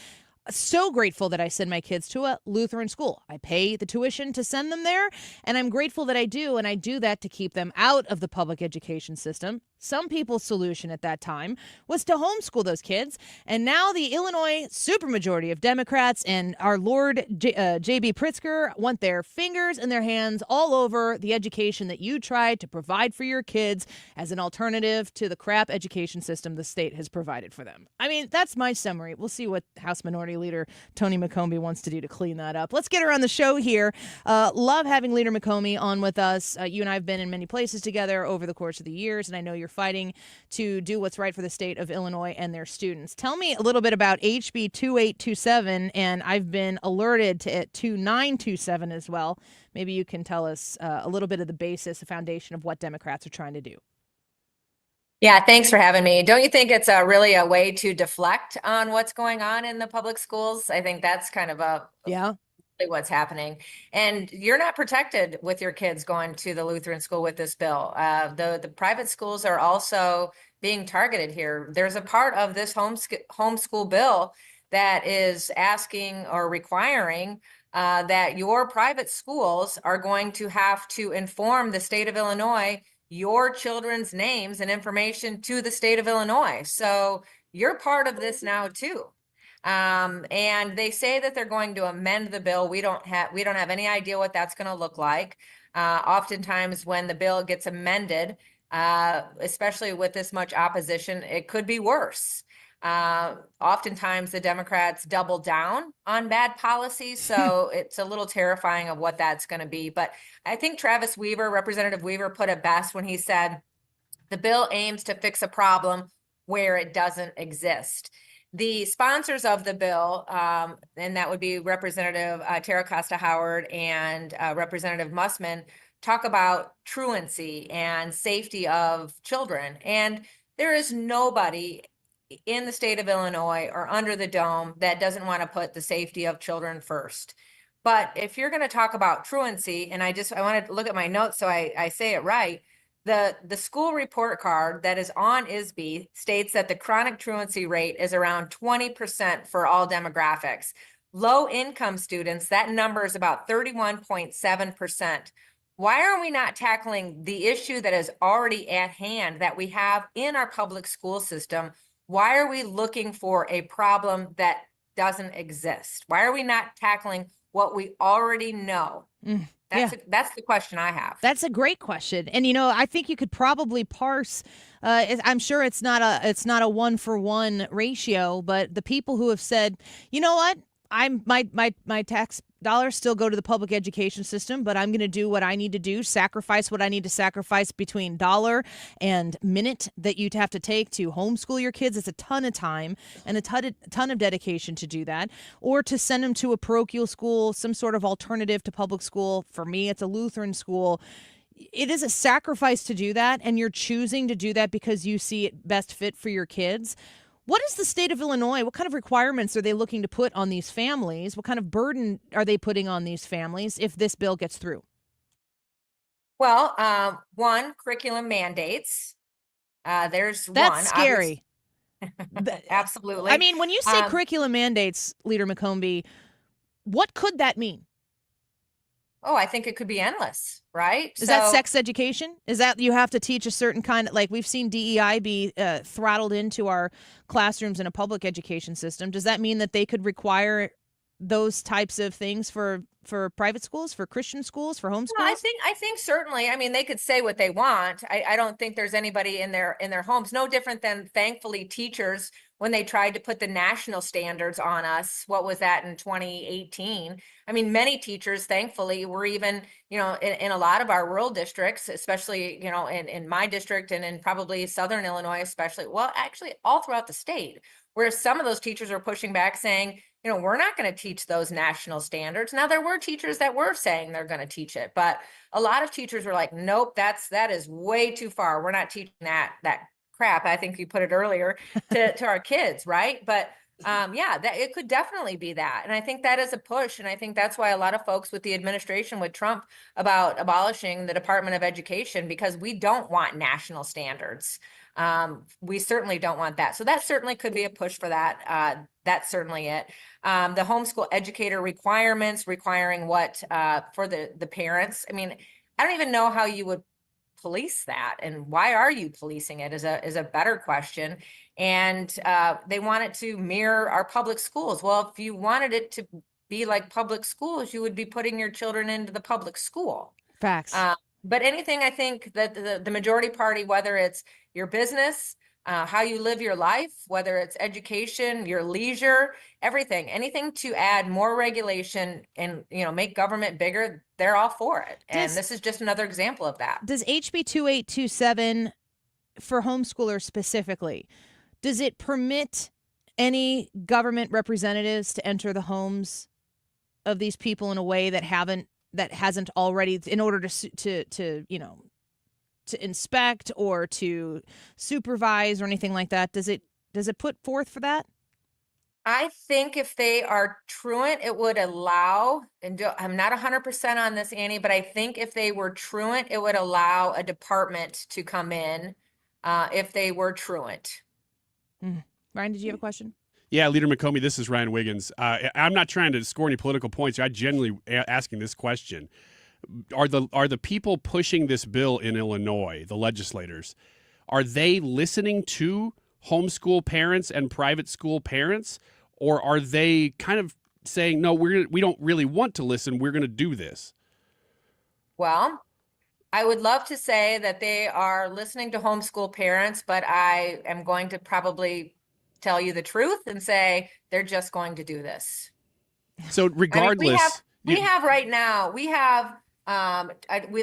So grateful that I send my kids to a Lutheran school. I pay the tuition to send them there, and I'm grateful that I do, and I do that to keep them out of the public education system. Some people's solution at that time was to homeschool those kids, and now the Illinois supermajority of Democrats and our Lord J.B. Pritzker want their fingers and their hands all over the education that you tried to provide for your kids as an alternative to the crap education system the state has provided for them. I mean, that's my summary. We'll see what House Minority Leader Tony McCombie wants to do to clean that up. Let's get her on the show here. Love having Leader McCombie on with us. You and I have been in many places together over the course of the years, and I know you're fighting to do what's right for the state of Illinois and their students. Tell me a little bit about HB 2827, and I've been alerted to it 2927 as well. Maybe you can tell us a little bit of the basis, the foundation of what Democrats are trying to do. Yeah, thanks for having me. Don't you think it's really a way to deflect on what's going on in the public schools? I think that's kind of what's happening. And you're not protected with your kids going to the Lutheran school with this bill. The private schools are also being targeted here. There's a part of this homeschool bill that is asking or requiring that your private schools are going to have to inform the state of Illinois your children's names and information to the state of Illinois. So you're part of this now too. And they say that they're going to amend the bill. We don't have any idea what that's going to look like. Oftentimes when the bill gets amended, especially with this much opposition, it could be worse. Oftentimes the Democrats double down on bad policies, so it's a little terrifying of what that's going to be. But I think Representative Weaver put it best when he said, the bill aims to fix a problem where it doesn't exist. The sponsors of the bill, and that would be Representative Tara Costa Howard and Representative Mussman, talk about truancy and safety of children. And there is nobody in the state of Illinois or under the dome that doesn't want to put the safety of children first. But if you're going to talk about truancy, and I want to look at my notes so I say it right, the school report card that is on ISB states that the chronic truancy rate is around 20% for all demographics. Low income students, that number is about 31.7%. Why are we not tackling the issue that is already at hand that we have in our public school system? Why are we looking for a problem that doesn't exist? Why are we not tackling what we already know? That's the question I have. That's a great question. And, I think you could probably parse, I'm sure it's not a 1-for-1 ratio, but the people who have said, you know what, my tax dollars still go to the public education system, but I'm going to do what I need to do, sacrifice what I need to sacrifice between dollar and minute that you'd have to take to homeschool your kids. It's a ton of time and a ton of dedication to do that, or to send them to a parochial school, some sort of alternative to public school. For me, it's a Lutheran school. It is a sacrifice to do that, and you're choosing to do that because you see it best fit for your kids. What is the state of Illinois? What kind of requirements are they looking to put on these families? What kind of burden are they putting on these families if this bill gets through? Well, one, curriculum mandates. That's scary. Absolutely. I mean, when you say curriculum mandates, Leader McCombie, what could that mean? Oh, I think it could be endless, right? Is that sex education? Is that you have to teach a certain kind of, like we've seen DEI be throttled into our classrooms in a public education system. Does that mean that they could require those types of things for private schools, for Christian schools, for homeschools? Well, I think certainly. I mean, they could say what they want. I don't think there's anybody in their homes. No different than, thankfully, teachers when they tried to put the national standards on us. What was that in 2018? I mean, many teachers, thankfully, were even, in a lot of our rural districts, especially, in my district and in probably Southern Illinois, especially, well, actually all throughout the state, where some of those teachers are pushing back saying, we're not going to teach those national standards. Now, there were teachers that were saying they're going to teach it, but a lot of teachers were like, nope, that is way too far. We're not teaching that crap. I think you put it earlier to our kids. Right. But that it could definitely be that. And I think that is a push. And I think that's why a lot of folks with the administration with Trump about abolishing the Department of Education, because we don't want national standards. We certainly don't want that. So that certainly could be a push for that. That's certainly it. The homeschool educator requirements requiring what for the parents. I mean, I don't even know how you would police that, and why are you policing it is a better question. And they want it to mirror our public schools. Well, if you wanted it to be like public schools, you would be putting your children into the public school. Facts. But anything, I think that the majority party, whether it's your business, how you live your life, whether it's education, your leisure, everything, anything to add more regulation and, make government bigger, they're all for it. And this is just another example of that. Does HB 2827 for homeschoolers specifically, does it permit any government representatives to enter the homes of these people in a way that hasn't already, in order to inspect or to supervise or anything like that? Does it put forth for that? I think if they are truant, it would allow, I'm not 100% on this, Annie, but I think if they were truant, it would allow a department to come in if they were truant. Ryan, did you have a question? Yeah, Leader McCombie, this is Ryan Wiggins. I'm not trying to score any political points. I'm genuinely asking this question. Are the people pushing this bill in Illinois, the legislators, are they listening to homeschool parents and private school parents, or are they kind of saying, no, we don't really want to listen, we're going to do this? Well, I would love to say that they are listening to homeschool parents, but I am going to probably tell you the truth and say they're just going to do this. So regardless, we have right now, we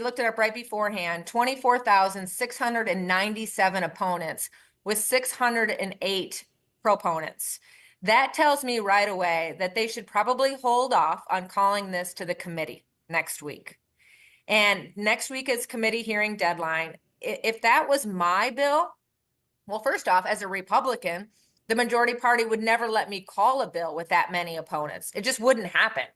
looked it up right beforehand, 24,697 opponents with 608 proponents. That tells me right away that they should probably hold off on calling this to the committee next week. And next week is committee hearing deadline. If that was my bill, well, first off, as a Republican, the majority party would never let me call a bill with that many opponents. It just wouldn't happen.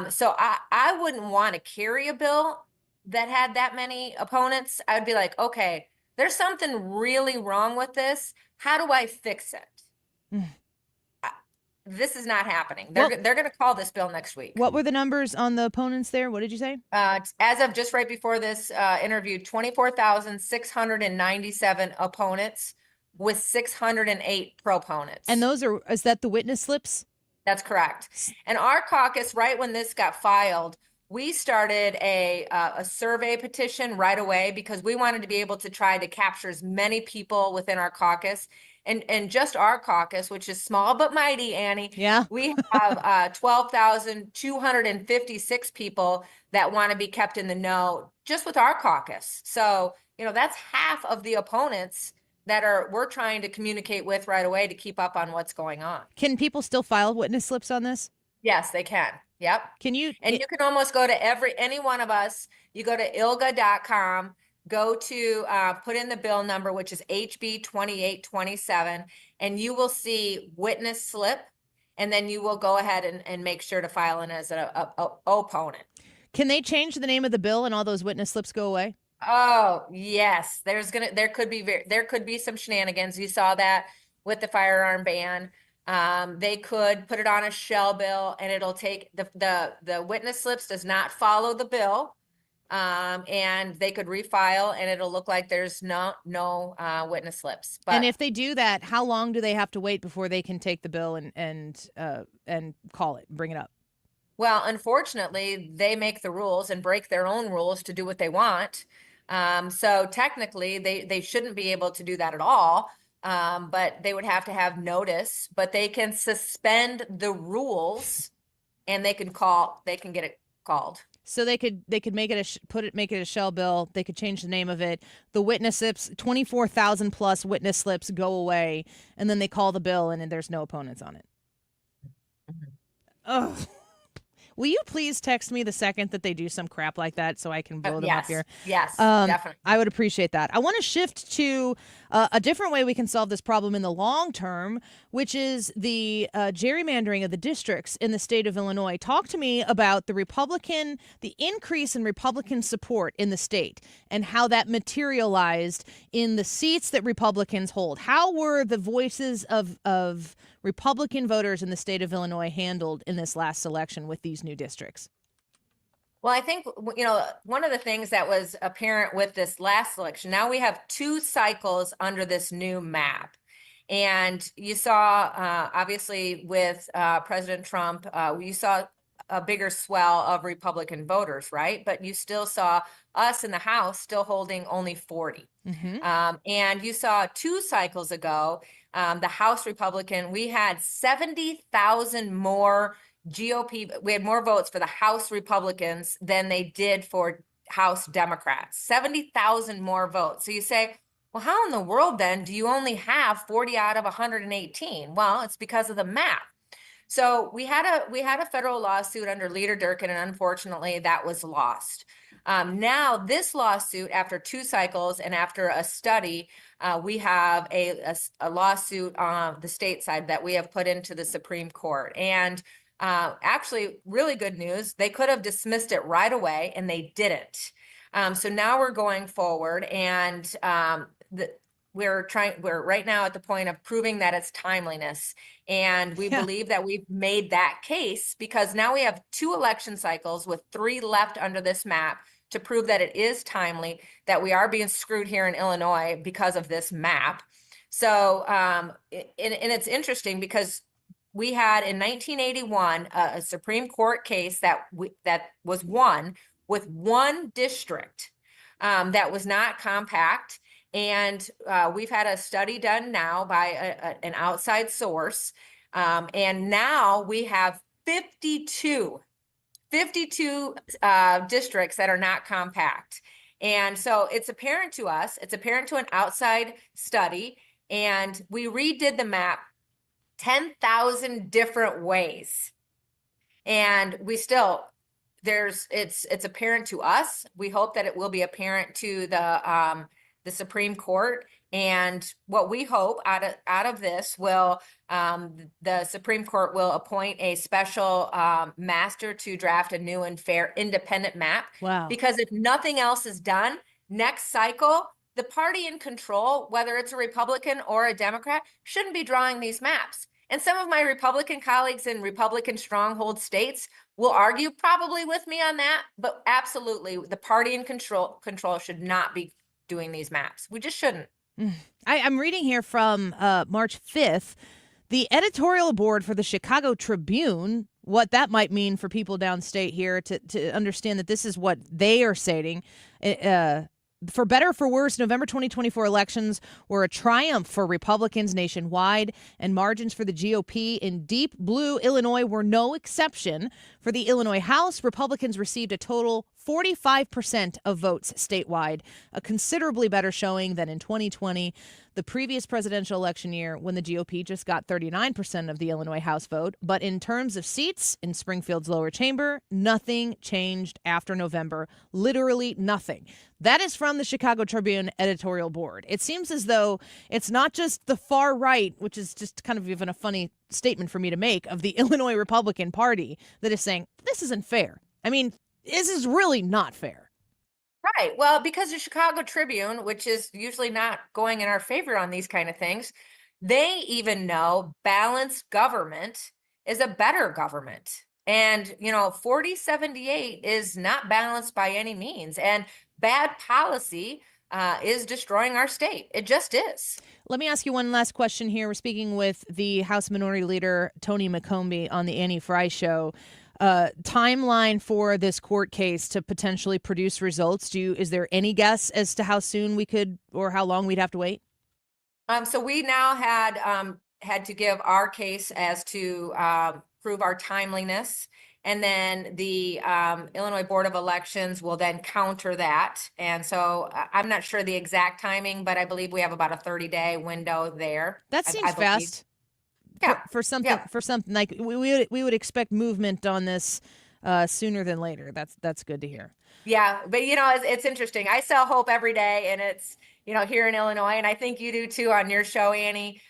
So I wouldn't want to carry a bill that had that many opponents. I'd be like, okay, there's something really wrong with this. How do I fix it? This is not happening. They're going to call this bill next week. What were the numbers on the opponents there? What did you say? As of just right before this interview, 24,697 opponents with 608 proponents. And is that the witness slips? That's correct. And our caucus, right when this got filed, we started a survey petition right away because we wanted to be able to try to capture as many people within our caucus. And just our caucus, which is small but mighty, Annie. Yeah. We have 12,256 people that want to be kept in the know just with our caucus. So, that's half of the opponents that we're trying to communicate with right away to keep up on what's going on. Can people still file witness slips on this? Yes, they can. Yep. Can you? And you can almost go to any one of us. You go to ilga.com, go to put in the bill number, which is HB 2827, and you will see witness slip. And then you will go ahead and make sure to file in as an opponent. Can they change the name of the bill and all those witness slips go away? Oh, yes. There could be some shenanigans. You saw that with the firearm ban. They could put it on a shell bill and it'll take the witness slips does not follow the bill. and they could refile, and it'll look like there's no witness slips. But And if they do that, how long do they have to wait before they can take the bill and call it, bring it up? well, unfortunately, they make the rules and break their own rules to do what they want. So technically, they shouldn't be able to do that at all. But they would have to have notice. But they can suspend the rules, and they can get it called. So they could make it make it a shell bill. They could change the name of it. The witness slips, 24,000 plus witness slips go away, and then they call the bill, and there's no opponents on it. Ugh. Will you please text me the second that they do some crap like that so I can blow them up here? Yes, definitely. I would appreciate that. I want to shift to a different way we can solve this problem in the long term, which is the gerrymandering of the districts in the state of Illinois. Talk to me about the increase in Republican support in the state and how that materialized in the seats that Republicans hold. How were the voices of Republican voters in the state of Illinois handled in this last election with these new districts? Well, I think, one of the things that was apparent with this last election, now we have 2 cycles under this new map. And you saw, obviously, with President Trump, you saw a bigger swell of Republican voters, right? But you still saw us in the House still holding only 40. And you saw 2 cycles ago, the House Republican, we had 70,000 more GOP, we had more votes for the House Republicans than they did for House Democrats, 70,000 more votes. So you say, well, how in the world then do you only have 40 out of 118? Well, it's because of the map. So we had a federal lawsuit under Leader Durkin, and unfortunately that was lost. Now this lawsuit, after 2 cycles and after a study, we have a lawsuit on the state side that we have put into the Supreme Court. And actually, really good news. They could have dismissed it right away, and they didn't. So now we're going forward, and we're right now at the point of proving that it's timeliness. And we believe that we've made that case because now we have 2 election cycles with 3 left under this map to prove that it is timely, that we are being screwed here in Illinois because of this map. So, and it's interesting because we had in 1981 a Supreme Court case that was won with 1 district that was not compact. And we've had a study done now by an outside source. And now we have 52 districts that are not compact. And so it's apparent to us, it's apparent to an outside study, and we redid the map 10,000 different ways. And we still, it's apparent to us. We hope that it will be apparent to the Supreme Court. And what we hope out of this will, the Supreme Court will appoint a special master to draft a new and fair independent map. Wow. Because if nothing else is done, next cycle, the party in control, whether it's a Republican or a Democrat, shouldn't be drawing these maps. And some of my Republican colleagues in Republican stronghold states will argue probably with me on that, but absolutely the party in control should not be doing these maps. We just shouldn't. I'm reading here from March 5th, the editorial board for the Chicago Tribune, what that might mean for people downstate here to understand that this is what they are saying. For better or for worse, November 2024 elections were a triumph for Republicans nationwide, and margins for the GOP in deep blue Illinois were no exception. For the Illinois House, Republicans received a total 45% of votes statewide, a considerably better showing than in 2020, the previous presidential election year, when the GOP just got 39% of the Illinois House vote. But in terms of seats in Springfield's lower chamber, nothing changed after November. Literally nothing. That is from the Chicago Tribune editorial board. It seems as though it's not just the far right, which is just kind of even a funny statement for me to make, of the Illinois Republican Party that is saying, this isn't fair. I mean, this is really not fair. Right. Well, because the Chicago Tribune, which is usually not going in our favor on these kind of things, they even know balanced government is a better government. And, 40-78 is not balanced by any means. And bad policy is destroying our state. It just is. Let me ask you one last question here. We're speaking with the House Minority Leader, Tony McCombie, on the Annie Frey Show. Timeline for this court case to potentially produce results. Is there any guess as to how soon we could or how long we'd have to wait? So we now had to give our case as to prove our timeliness. And then the Illinois Board of Elections will then counter that. And so I'm not sure the exact timing, but I believe we have about a 30-day window there. That seems fast. Yeah. For something like we would expect movement on this sooner than later. That's good to hear. Yeah, but it's interesting. I sell hope every day, and it's here in Illinois, and I think you do too on your show, Annie.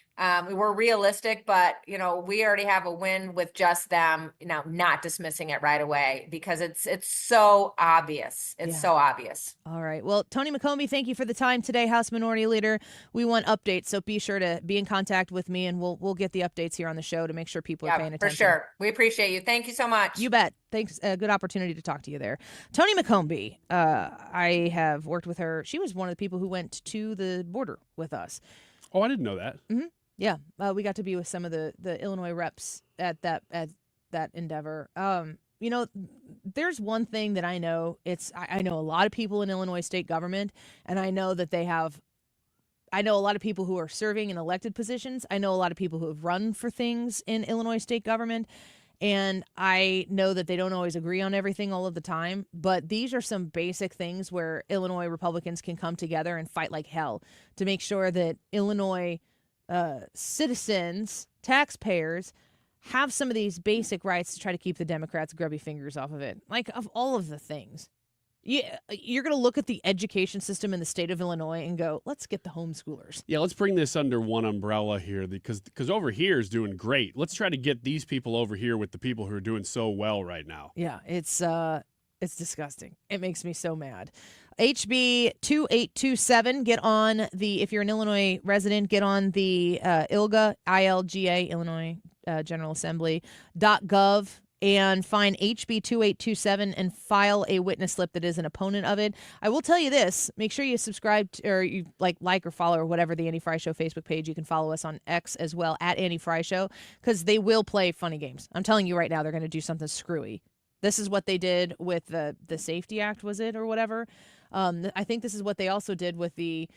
We're realistic, but we already have a win with just them not dismissing it right away because it's so obvious. It's so obvious. All right. Well, Tony McCombie, thank you for the time today, House Minority Leader. We want updates, so be sure to be in contact with me, and we'll get the updates here on the show to make sure people are paying attention. For sure. We appreciate you. Thank you so much. You bet. Thanks. A good opportunity to talk to you there. Tony McCombie, I have worked with her. She was one of the people who went to the border with us. Oh, I didn't know that. Mm-hmm. Yeah, we got to be with some of the Illinois reps at that endeavor. There's one thing that I know. I know a lot of people in Illinois state government, and I know that I know a lot of people who are serving in elected positions. I know a lot of people who have run for things in Illinois state government, and I know that they don't always agree on everything all of the time. But these are some basic things where Illinois Republicans can come together and fight like hell to make sure that Illinois citizens, taxpayers, have some of these basic rights to try to keep the Democrats' grubby fingers off of it. Like, of all of the things. You're going to look at the education system in the state of Illinois and go, let's get the homeschoolers. Yeah, let's bring this under one umbrella here because over here is doing great. Let's try to get these people over here with the people who are doing so well right now. Yeah, it's disgusting. It makes me so mad. HB 2827, get on if you're an Illinois resident, get on the ILGA, ILGA, Illinois General Assembly.gov and find HB 2827 and file a witness slip that is an opponent of it. I will tell you this, make sure you subscribe or you like or follow or whatever the Annie Frey Show Facebook page. You can follow us on X as well, at Annie Frey Show, because they will play funny games. I'm telling you right now, they're going to do something screwy. This is what they did with the Safety Act, was it, or whatever? I think this is what they also did with the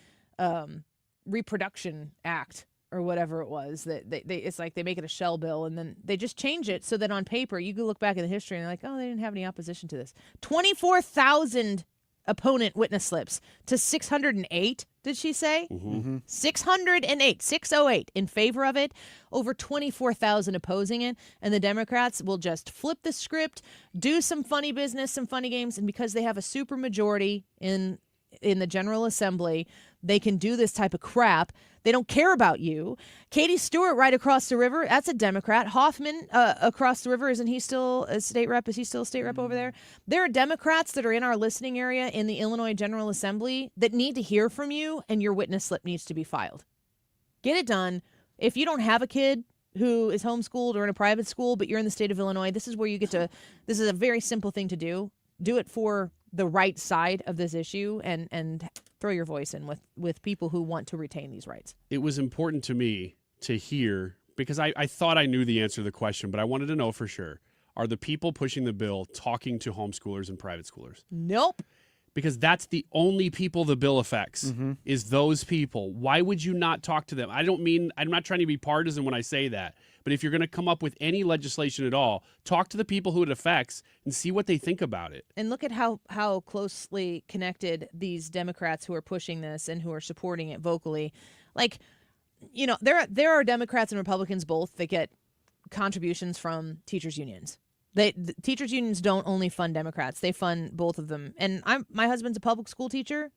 Reproduction Act or whatever it was. That it's like they make it a shell bill and then they just change it so that on paper you can look back at the history and they're like, oh, they didn't have any opposition to this. 24,000 opponent witness slips to 608. Did she say? Mm-hmm. 608 in favor of it, over 24,000 opposing it, and the Democrats will just flip the script, do some funny business, some funny games, and because they have a super majority in the General Assembly, they can do this type of crap. They don't care about you. Katie Stewart right across the river, that's a Democrat. Hoffman across the river, isn't he still a state rep? Is he still a state rep over there? There are Democrats that are in our listening area in the Illinois General Assembly that need to hear from you, and your witness slip needs to be filed. Get it done. If you don't have a kid who is homeschooled or in a private school, but you're in the state of Illinois, this is where you get to, this is a very simple thing to do. Do it for the right side of this issue and throw your voice in with people who want to retain these rights. It was important to me to hear, because I thought I knew the answer to the question, but I wanted to know for sure. Are the people pushing the bill talking to homeschoolers and private schoolers? Nope. Because that's the only people the bill affects, is those people. Why would you not talk to them? I'm not trying to be partisan when I say that, but if you're going to come up with any legislation at all, talk to the people who it affects and see what they think about it. And look at how closely connected these Democrats who are pushing this and who are supporting it vocally. Like, you know, there are Democrats and Republicans both that get contributions from teachers' unions. The teachers' unions don't only fund Democrats; they fund both of them. And my husband's a public school teacher.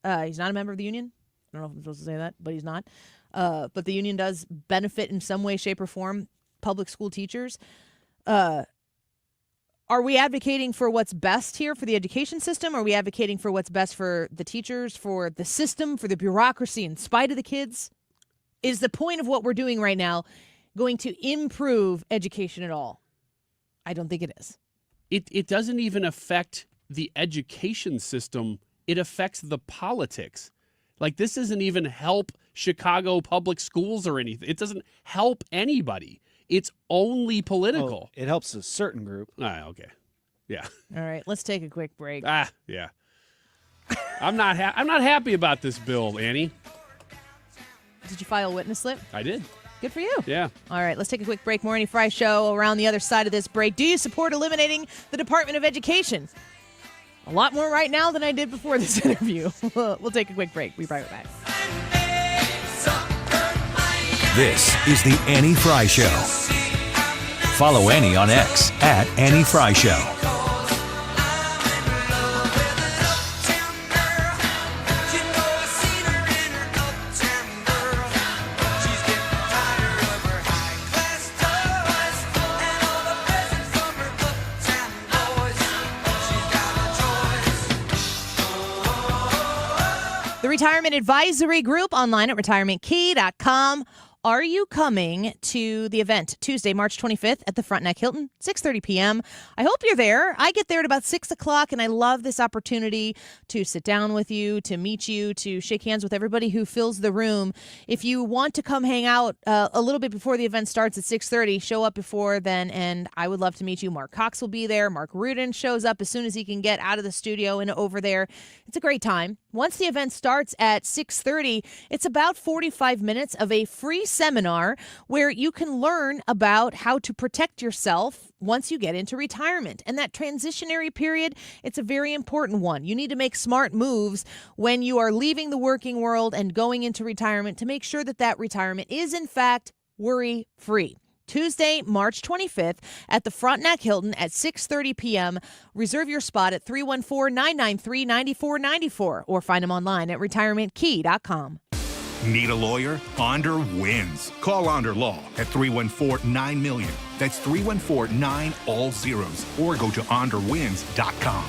He's not a member of the union. I don't know if I'm supposed to say that, but he's not. But the union does benefit in some way, shape, or form public school teachers. Are we advocating for what's best here for the education system? Are we advocating for what's best for the teachers, for the system, for the bureaucracy in spite of the kids? Is the point of what we're doing right now going to improve education at all? I don't think it is. It doesn't even affect the education system. It affects the politics. Like, this doesn't even help Chicago public schools or anything. It doesn't help anybody. It's only political. It helps a certain group. Okay. Yeah. All right, let's take a quick break. Yeah. I'm not happy about this bill, Annie. Did you file a witness slip? I did. Good for you. Yeah. All right, let's take a quick break. More Annie Frey Show around the other side of this break. Do you support eliminating the Department of Education? A lot more right now than I did before this interview. We'll take a quick break. We'll be right back. This is the Annie Frey Show. Follow Annie on X at Annie Frey Show. The Retirement Advisory Group online at retirementkey.com. Are you coming to the event Tuesday, March 25th at the Frontenac Hilton, 6:30 p.m.? I hope you're there. I get there at about 6 o'clock, and I love this opportunity to sit down with you, to meet you, to shake hands with everybody who fills the room. If you want to come hang out a little bit before the event starts at 6:30, show up before then, and I would love to meet you. Mark Cox will be there. Mark Rudin shows up as soon as he can get out of the studio and over there. It's a great time. Once the event starts at 6:30, it's about 45 minutes of a free seminar where you can learn about how to protect yourself once you get into retirement. And that transitionary period, it's a very important one. You need to make smart moves when you are leaving the working world and going into retirement to make sure that that retirement is, in fact, worry-free. Tuesday, March 25th at the Frontenac Hilton at 6:30 p.m. Reserve your spot at 314-993-9494 or find them online at retirementkey.com. Need a lawyer? Onder wins. Call Onder Law at 314-9-million. That's 314-9 all zeros. Or go to onderwins.com.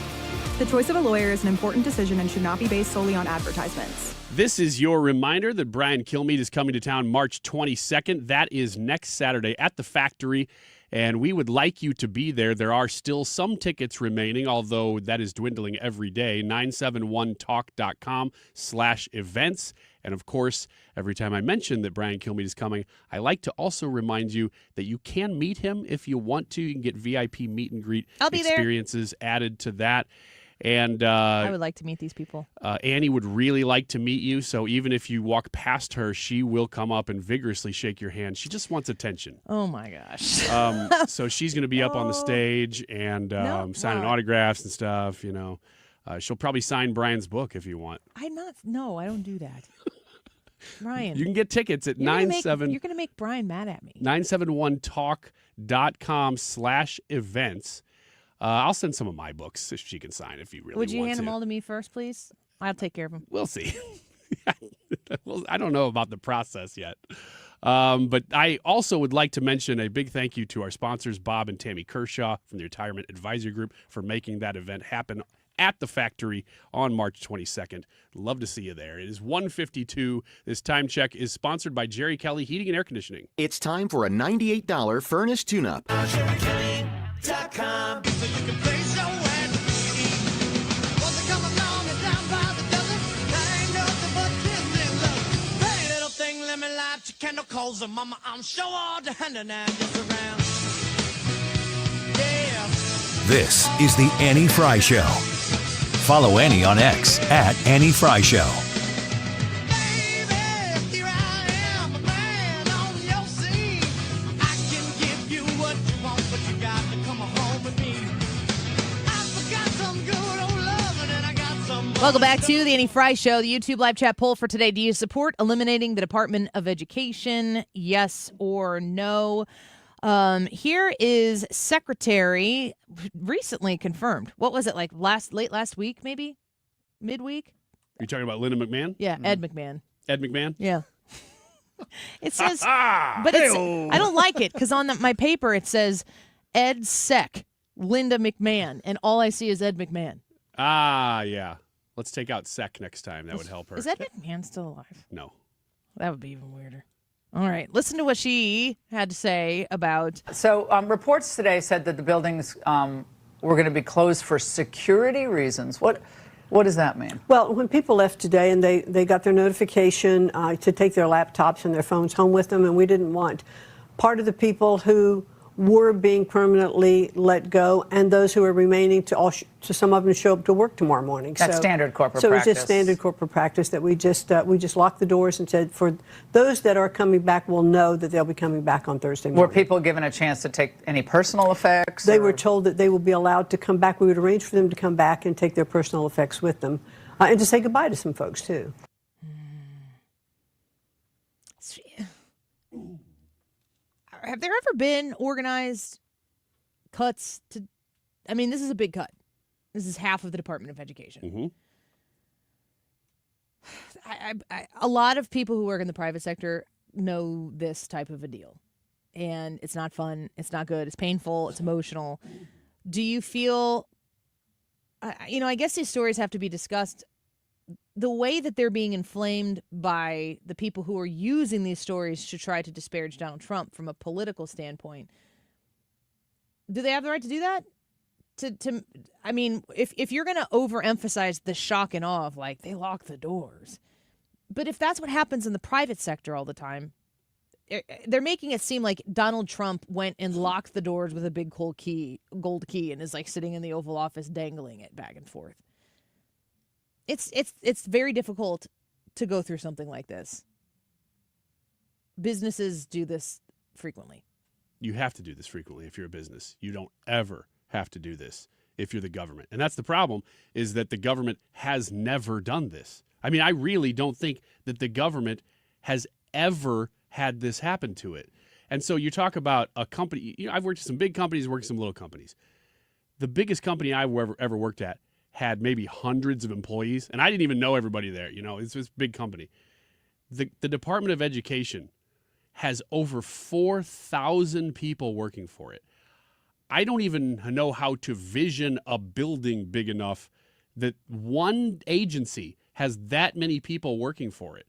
The choice of a lawyer is an important decision and should not be based solely on advertisements. This is your reminder that Brian Kilmeade is coming to town March 22nd. That is next Saturday at the Factory, and we would like you to be there. There are still some tickets remaining, although that is dwindling every day. 971talk.com/events. And, of course, every time I mention that Brian Kilmeade is coming, I like to also remind you that you can meet him if you want to. You can get VIP meet and greet experiences added to that. And I would like to meet these people. Annie would really like to meet you, so even if you walk past her, she will come up and vigorously shake your hand. She just wants attention. Oh, my gosh. So she's going to be up on the stage and signing autographs and stuff, you know. She'll probably sign Brian's book if you want. No, I don't do that. Brian. You can get tickets at You're going to make Brian mad at me. 971talk.com/events. I'll send some of my books if she can sign if you really want to. Would you hand them all to me first, please? I'll take care of them. We'll see. Well, I don't know about the process yet. But I also would like to mention a big thank you to our sponsors, Bob and Tammy Kershaw from the Retirement Advisory Group, for making that event happen at the Factory on March 22nd. Love to see you there. It is 1:52. This time check is sponsored by Jerry Kelly Heating and Air Conditioning. It's time for a $98 furnace tune-up. JerryKelly.com, so you can place your ad. Won't they come along and down by the dozen? That ain't nothing but kissing love. Hey, little thing, let me light your candle coals. And mama, I'm sure all the hand and I'm just around. Yeah. This is the Annie Frey Show. Follow Annie on X at Annie Frey Show. Welcome back to the Annie Frey Show, the YouTube live chat poll for today. Do you support eliminating the Department of Education? Yes or no? Here is Secretary recently confirmed. What was it, like late last week, maybe? Midweek? You're talking about Linda McMahon? Yeah, Ed McMahon. Ed McMahon? Yeah. It says, but it's, I don't like it because on my paper it says Ed Sec, Linda McMahon, and all I see is Ed McMahon. Ah, yeah. Let's take out Sec next time. That would help her. Is Ed McMahon still alive? No. That would be even weirder. All right. Listen to what she had to say about. So reports today said that the buildings were going to be closed for security reasons. What does that mean? Well, when people left today and they got their notification to take their laptops and their phones home with them, and we didn't want part of the people who were being permanently let go and those who are remaining to some of them show up to work tomorrow morning. That's standard corporate practice. practice. So it's just standard corporate practice that we just locked the doors and said for those that are coming back, we'll know that they'll be coming back on Thursday morning. Were people given a chance to take any personal effects? They were told that they will be allowed to come back. We would arrange for them to come back and take their personal effects with them and to say goodbye to some folks too. Have there ever been organized cuts to? I mean, this is a big cut. This is half of the Department of Education. A lot of people who work in the private sector know this type of a deal. And it's not fun. It's not good. It's painful. It's emotional. Do you feel, I guess these stories have to be discussed. The way that they're being inflamed by the people who are using these stories to try to disparage Donald Trump from a political standpoint, do they have the right to do that? I mean, if you're going to overemphasize the shock and awe of like, they lock the doors. But if that's what happens in the private sector all the time, they're making it seem like Donald Trump went and locked the doors with a big gold key and is like sitting in the Oval Office dangling it back and forth. It's very difficult to go through something like this. Businesses do this frequently. You have to do this frequently if you're a business. You don't ever have to do this if you're the government. And that's the problem, is that the government has never done this. I mean, I really don't think that the government has ever had this happen to it. And so you talk about a company, I've worked at some big companies, worked at some little companies. The biggest company I've ever worked at had maybe hundreds of employees, and I didn't even know everybody there. It's this big company. The Department of Education has over 4,000 people working for it. I don't even know how to vision a building big enough that one agency has that many people working for it.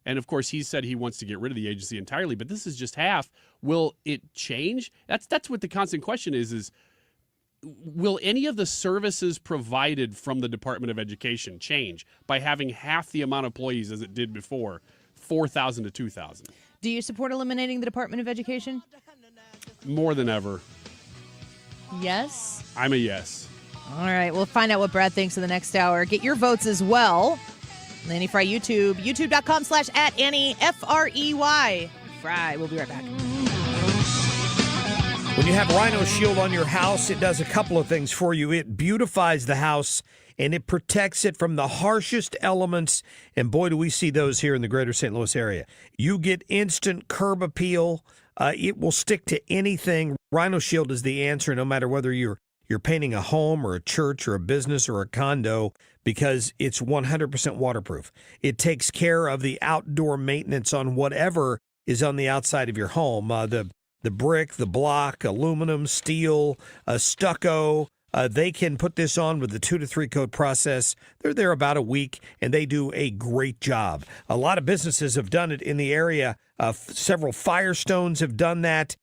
And of course, he said he wants to get rid of the agency entirely, but this is just half. Will it change? That's what the constant question is will any of the services provided from the Department of Education change by having half the amount of employees as it did before, 4,000 to 2,000? Do you support eliminating the Department of Education? More than ever. Yes? I'm a yes. All right, we'll find out what Brad thinks in the next hour. Get your votes as well. Annie Frey YouTube, youtube.com/@Annie, Frey. Frey, we'll be right back. When you have Rhino Shield on your house, it does a couple of things for you. It beautifies the house, and it protects it from the harshest elements. And boy, do we see those here in the greater St. Louis area. You get instant curb appeal. It will stick to anything. Rhino Shield is the answer, no matter whether you're painting a home or a church or a business or a condo, because it's 100% waterproof. It takes care of the outdoor maintenance on whatever is on the outside of your home. The brick, the block, aluminum, steel, stucco. They can put this on with the 2 to 3 coat process. They're there about a week, and they do a great job. A lot of businesses have done it in the area. Several Firestones have done that.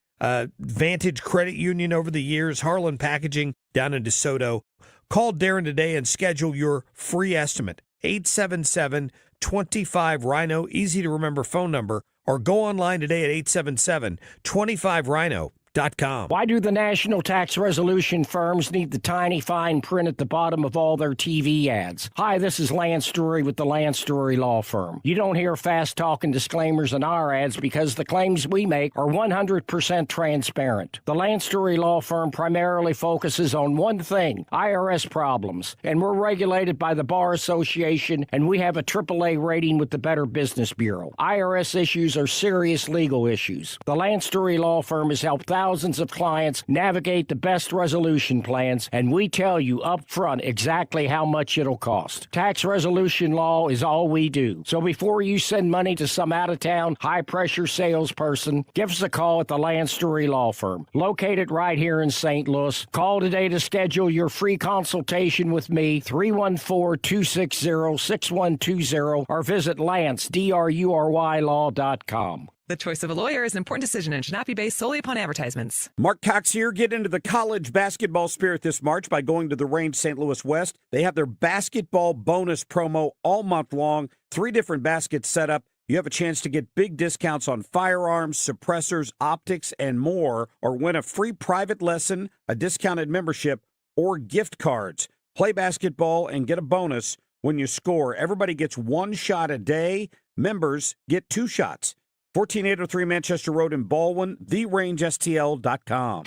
Vantage Credit Union over the years, Harlan Packaging down in DeSoto. Call Darren today and schedule your free estimate. 877-25-RHINO, easy to remember phone number, or go online today at 877-25-RHINO.com. Why do the national tax resolution firms need the tiny fine print at the bottom of all their TV ads? Hi, this is Lance Story with the Lance Story Law Firm. You don't hear fast-talking disclaimers in our ads because the claims we make are 100% transparent. The Lance Story Law Firm primarily focuses on one thing, IRS problems, and we're regulated by the Bar Association, and we have a AAA rating with the Better Business Bureau. IRS issues are serious legal issues. The Lance Story Law Firm has helped thousands of clients navigate the best resolution plans, and we tell you up front exactly how much it'll cost. Tax resolution law is all we do. So before you send money to some out-of-town, high-pressure salesperson, give us a call at the Land Story Law Firm, located right here in St. Louis. Call today to schedule your free consultation with me, 314-260-6120, or visit LanceDruryLaw.com. The choice of a lawyer is an important decision and should not be based solely upon advertisements. Mark Cox here. Get into the college basketball spirit this March by going to the Range St. Louis West. They have their basketball bonus promo all month long. 3 different baskets set up. You have a chance to get big discounts on firearms, suppressors, optics, and more, or win a free private lesson, a discounted membership, or gift cards. Play basketball and get a bonus when you score. Everybody gets 1 shot a day. Members get 2 shots. 14803 Manchester Road in Baldwin, therangestl.com.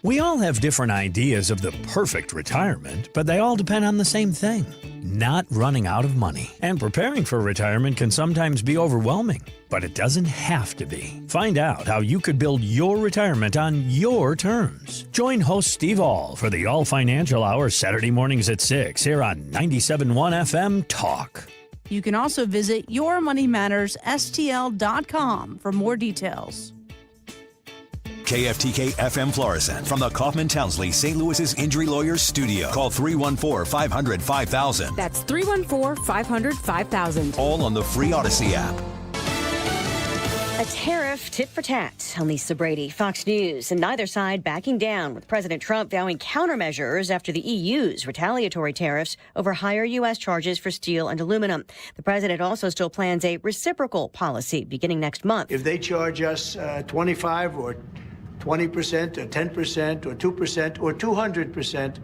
We all have different ideas of the perfect retirement, but they all depend on the same thing, not running out of money. And preparing for retirement can sometimes be overwhelming, but it doesn't have to be. Find out how you could build your retirement on your terms. Join host Steve All for the All Financial Hour Saturday mornings at 6 here on 97.1 FM Talk. You can also visit yourmoneymattersstl.com for more details. KFTK FM Florissant from the Kaufman Townsley St. Louis's Injury Lawyers Studio. Call 314-500-5000. That's 314-500-5000. All on the free Odyssey app. A tariff tit for tat. I'm Lisa Brady, Fox News, and neither side backing down, with President Trump vowing countermeasures after the EU's retaliatory tariffs over higher U.S. charges for steel and aluminum. The president also still plans a reciprocal policy beginning next month. If they charge us 25 or 20% or 10% or 2% or 200%,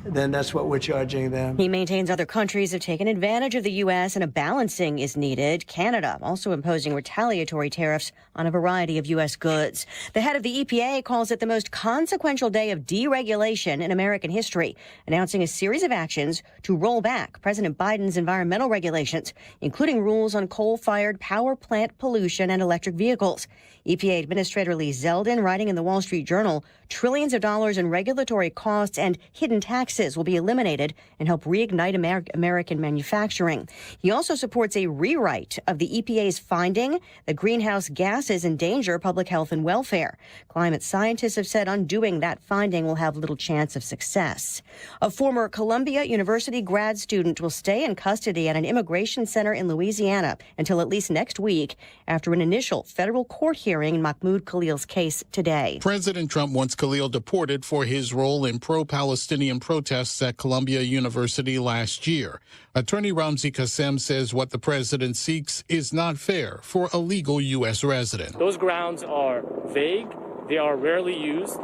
then that's what we're charging them. He maintains other countries have taken advantage of the U.S. and a balancing is needed. Canada also imposing retaliatory tariffs on a variety of U.S. goods. The head of the EPA calls it the most consequential day of deregulation in American history, announcing a series of actions to roll back President Biden's environmental regulations, including rules on coal-fired power plant pollution and electric vehicles. EPA Administrator Lee Zeldin, writing in the Wall Street Journal, trillions of dollars in regulatory costs and hidden taxes will be eliminated and help reignite American manufacturing. He also supports a rewrite of the EPA's finding that greenhouse gases endanger public health and welfare. Climate scientists have said undoing that finding will have little chance of success. A former Columbia University grad student will stay in custody at an immigration center in Louisiana until at least next week after an initial federal court hearing in Mahmoud Khalil's case today. President Trump wants Khalil deported for his role in pro-Palestinian protests at Columbia University last year. Attorney Ramzi Qassem says what the president seeks is not fair for a legal U.S. resident. Those grounds are vague, they are rarely used,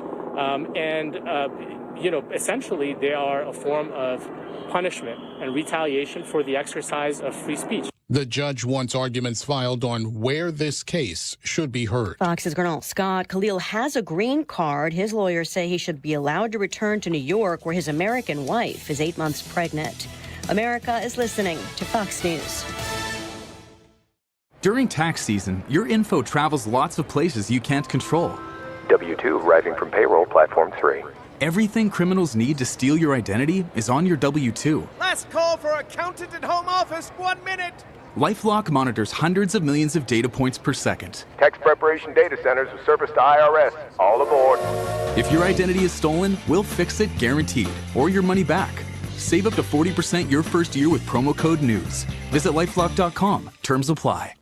essentially they are a form of punishment and retaliation for the exercise of free speech. The judge wants arguments filed on where this case should be heard. Fox's Gernal Scott. Khalil has a green card. His lawyers say he should be allowed to return to New York, where his American wife is 8 months pregnant. America is listening to Fox News. During tax season, your info travels lots of places you can't control. W-2 arriving from payroll platform 3. Everything criminals need to steal your identity is on your W-2. Last call for accountant and home office, 1 minute. LifeLock monitors hundreds of millions of data points per second. Tax preparation data centers with service to IRS. All aboard. If your identity is stolen, we'll fix it guaranteed, or your money back. Save up to 40% your first year with promo code NEWS. Visit LifeLock.com. Terms apply.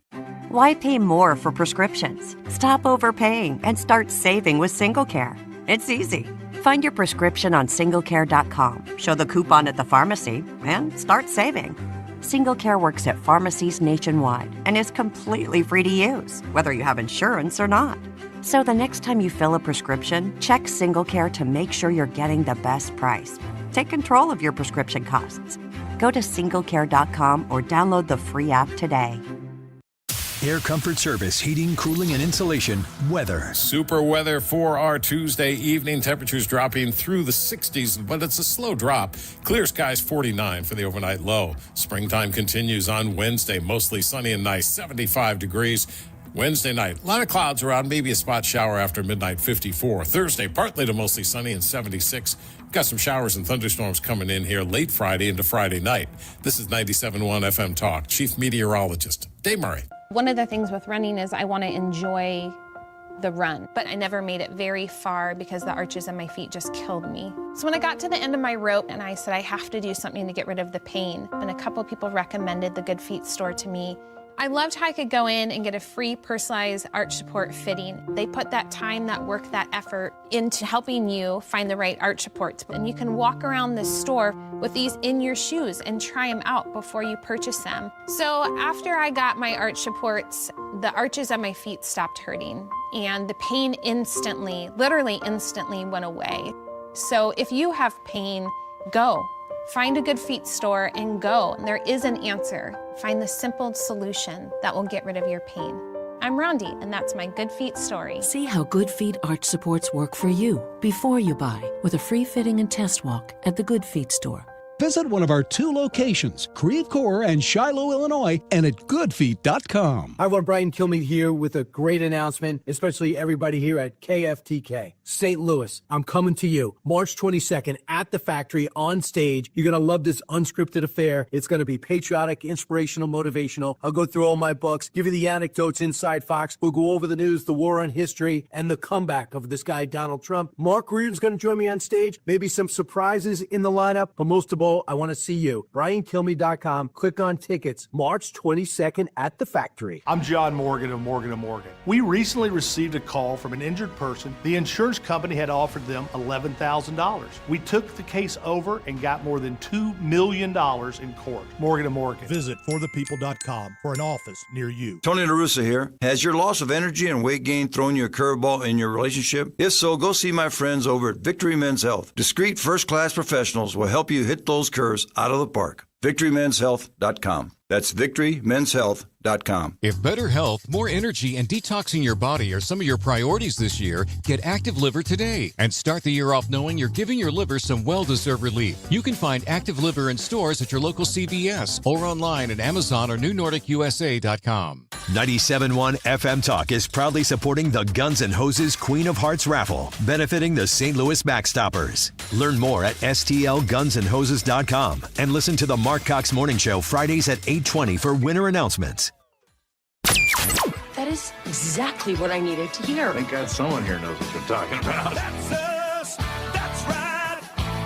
Why pay more for prescriptions? Stop overpaying and start saving with SingleCare. It's easy. Find your prescription on SingleCare.com, show the coupon at the pharmacy, and start saving. SingleCare works at pharmacies nationwide and is completely free to use, whether you have insurance or not. So the next time you fill a prescription, check SingleCare to make sure you're getting the best price. Take control of your prescription costs. Go to SingleCare.com or download the free app today. Air Comfort Service, heating, cooling, and insulation. Weather. Super weather for our Tuesday evening. Temperatures dropping through the 60s, but it's a slow drop. Clear skies 49 for the overnight low. Springtime continues on Wednesday. Mostly sunny and nice, 75 degrees. Wednesday night, a lot of clouds around, maybe a spot shower after midnight, 54. Thursday, partly to mostly sunny and 76. Got some showers and thunderstorms coming in here late Friday into Friday night. This is 97.1 FM Talk. Chief Meteorologist Dave Murray. One of the things with running is I want to enjoy the run, but I never made it very far because the arches in my feet just killed me. So when I got to the end of my rope and I said I have to do something to get rid of the pain, and a couple people recommended the Good Feet store to me, I loved how I could go in and get a free personalized arch support fitting. They put that time, that work, that effort into helping you find the right arch supports. And you can walk around this store with these in your shoes and try them out before you purchase them. So after I got my arch supports, the arches on my feet stopped hurting and the pain instantly, literally instantly went away. So if you have pain, go. Find a good feet store and go. There is an answer. Find the simple solution that will get rid of your pain. I'm Rondi, and that's my Good Feet story. See how Good Feet arch supports work for you before you buy with a free fitting and test walk at the Good Feet store. Visit one of our 2 locations, Creve Coeur and Shiloh, Illinois, and at goodfeet.com. Hi, everyone. Brian Kilmeade here with a great announcement, especially everybody here at KFTK. St. Louis, I'm coming to you March 22nd at the factory on stage. You're going to love this unscripted affair. It's going to be patriotic, inspirational, motivational. I'll go through all my books, give you the anecdotes inside Fox. We'll go over the news, the war on history, and the comeback of this guy, Donald Trump. Mark Reardon's going to join me on stage. Maybe some surprises in the lineup, but most of all, I want to see you. BrianKilmeade.com. Click on tickets. March 22nd at the factory. I'm John Morgan of Morgan & Morgan. We recently received a call from an injured person. The insurance company had offered them $11,000. We took the case over and got more than $2 million in court. Morgan & Morgan. Visit forthepeople.com for an office near you. Tony La Russa here. Has your loss of energy and weight gain thrown you a curveball in your relationship? If so, go see my friends over at Victory Men's Health. Discreet first-class professionals will help you hit those curves out of the park. VictoryMen'sHealth.com. That's VictoryMen'sHealth.com. If better health, more energy, and detoxing your body are some of your priorities this year, get Active Liver today and start the year off knowing you're giving your liver some well-deserved relief. You can find Active Liver in stores at your local CVS or online at Amazon or NewNordicUSA.com. 97.1 FM Talk is proudly supporting the Guns N' Hoses Queen of Hearts raffle, benefiting the St. Louis Backstoppers. Learn more at STLGunsandHoses.com and listen to the Mark Cox Morning Show Fridays at 8:20 for winner announcements. That is exactly what I needed to hear. Thank God someone here knows what they're talking about. That's us. That's right.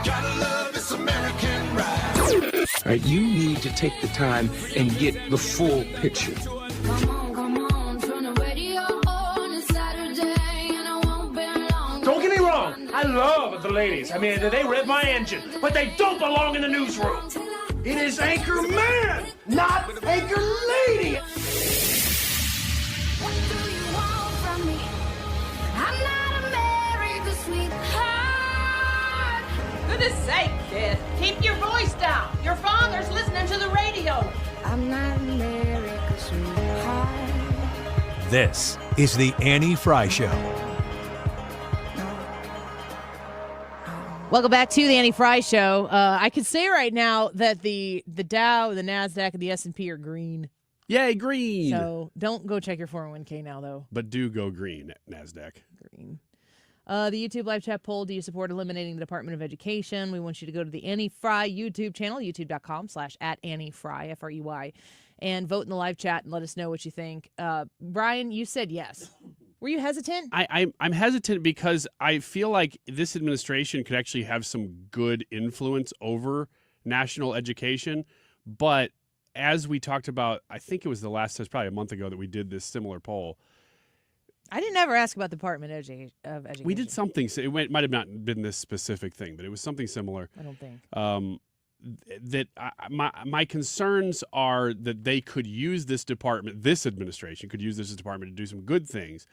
Gotta love this American ride. All right, you need to take the time and get the full picture. Don't get me wrong, I love the ladies. I mean, they rev my engine, but they don't belong in the newsroom. It is Anchor Man, not Anchor Lady. What do you want from me? I'm not America's sweetheart. Goodness sake, kid. Keep your voice down. Your father's listening to the radio. I'm not America's sweetheart. This is the Annie Frey Show. Welcome back to the Annie Frey Show. I can say right now that the Dow, the NASDAQ, and the S&P are green. Yay, green. So don't go check your 401k now, though. But do go green, NASDAQ. Green. The YouTube live chat poll, do you support eliminating the Department of Education? We want you to go to the Annie Frey YouTube channel, youtube.com/@AnnieFrey, F-R-E-Y, and vote in the live chat and let us know what you think. Brian, you said yes. Were you hesitant? I'm hesitant because I feel like this administration could actually have some good influence over national education. But as we talked about, I think it was the last test, probably a month ago, that we did this similar poll. I didn't ever ask about the Department of Education. We did something. It might have not been this specific thing, but it was something similar. I don't think. My concerns are that they could use this department, this administration could use this department to do some good things.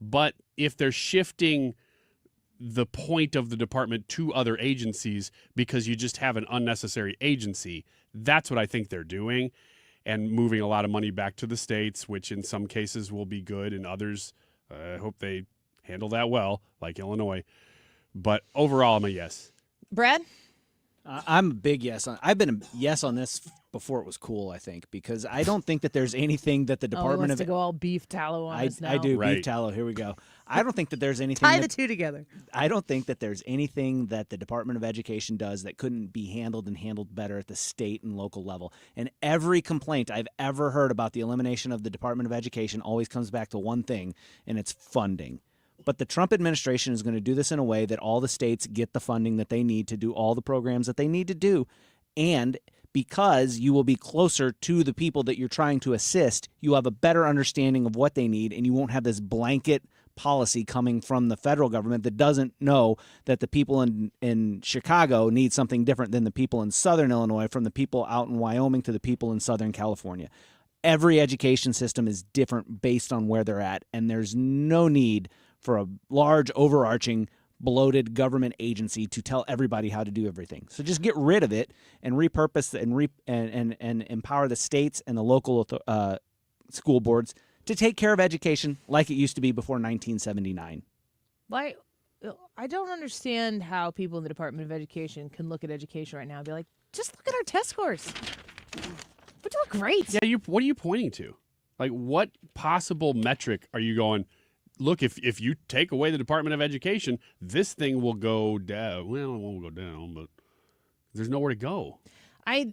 But if they're shifting the point of the department to other agencies because you just have an unnecessary agency, that's what I think they're doing, and moving a lot of money back to the states, which in some cases will be good, and others, I hope they handle that well, like Illinois. But overall, I'm a yes. Brad? I'm a big yes. I've been a yes on this before it was cool, I think, because I don't think that there's anything that the Department of... to go all beef tallow on us now. I do, right. Beef tallow. Here we go. I don't think that there's anything... Tie the two together. I don't think that there's anything that the Department of Education does that couldn't be handled better at the state and local level. And every complaint I've ever heard about the elimination of the Department of Education always comes back to one thing, and it's funding. But the Trump administration is going to do this in a way that all the states get the funding that they need to do all the programs that they need to do. And because you will be closer to the people that you're trying to assist. You have a better understanding of what they need, and you won't have this blanket policy coming from the federal government that doesn't know that the people in Chicago need something different than the people in Southern Illinois, from the people out in Wyoming to the people in Southern California. Every education system is different based on where they're at, and there's no need for a large, overarching, bloated government agency to tell everybody how to do everything. So just get rid of it and repurpose and empower the states and the local school boards to take care of education like it used to be before 1979. Why? I don't understand how people in the Department of Education can look at education right now and be like, just look at our test scores. We're doing great. Yeah, what are you pointing to? Like, what possible metric are you going, look, if you take away the Department of Education, this thing will go down. Well, it won't go down, but there's nowhere to go. I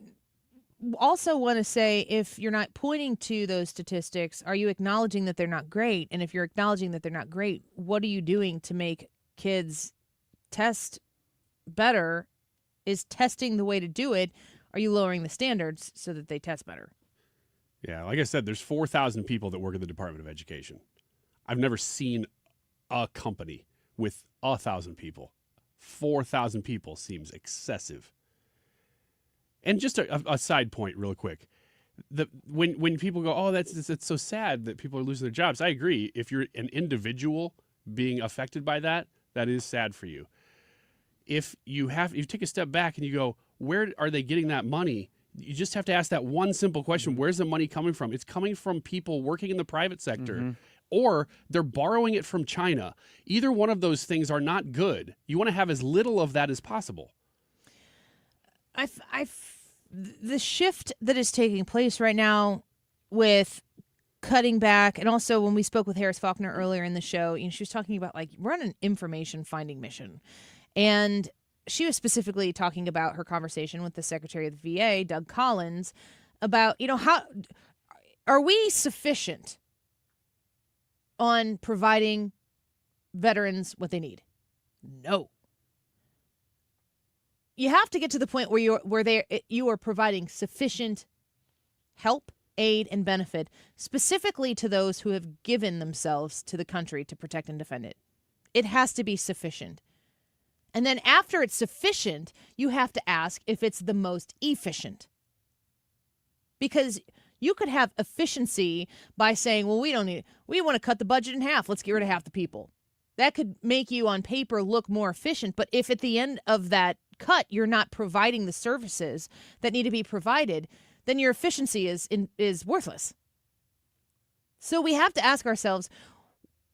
also want to say, if you're not pointing to those statistics, are you acknowledging that they're not great? And if you're acknowledging that they're not great, what are you doing to make kids test better? Is testing the way to do it? Are you lowering the standards so that they test better? Yeah, like I said, there's 4,000 people that work at the Department of Education. I've never seen a company with 1,000 people. 4,000 people seems excessive. And just a side point real quick. When people go, oh, that's so sad that people are losing their jobs, I agree. If you're an individual being affected by that, that is sad for you. If you take a step back and you go, where are they getting that money? You just have to ask that one simple question. Where's the money coming from? It's coming from people working in the private sector, or they're borrowing it from China. Either one of those things are not good. You want to have as little of that as possible. The shift that is taking place right now with cutting back, and also when we spoke with Harris Faulkner earlier in the show, she was talking about, like, we're on an information finding mission. And she was specifically talking about her conversation with the Secretary of the VA, Doug Collins, about, how are we sufficient on providing veterans what they need? No. You have to get to the point where you are providing sufficient help, aid, and benefit specifically to those who have given themselves to the country to protect and defend it. It has to be sufficient. And then after it's sufficient, you have to ask if it's the most efficient. Because you could have efficiency by saying, well, we want to cut the budget in half. Let's get rid of half the people. That could make you on paper look more efficient. But if at the end of that cut, you're not providing the services that need to be provided, then your efficiency is worthless. So we have to ask ourselves,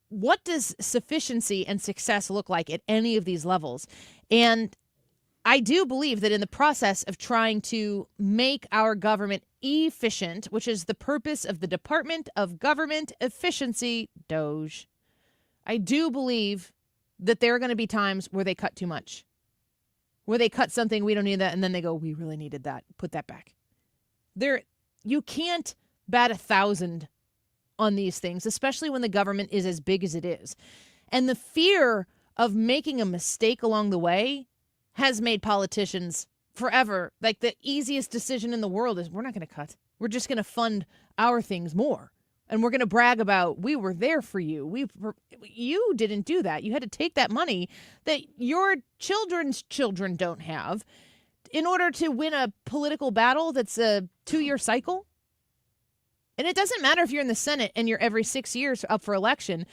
what does sufficiency and success look like at any of these levels? And I do believe that in the process of trying to make our government efficient, which is the purpose of the Department of Government Efficiency, DOGE, I do believe that there are going to be times where they cut too much, where they cut something, we don't need that, and then they go, we really needed that, put that back. You can't bat 1,000 on these things, especially when the government is as big as it is. And the fear of making a mistake along the way has made politicians forever, like, the easiest decision in the world is, we're not going to cut. We're just going to fund our things more. And we're going to brag about, we were there for you. You didn't do that. You had to take that money that your children's children don't have in order to win a political battle that's a 2-year cycle. And it doesn't matter if you're in the Senate and you're every 6 years up for election.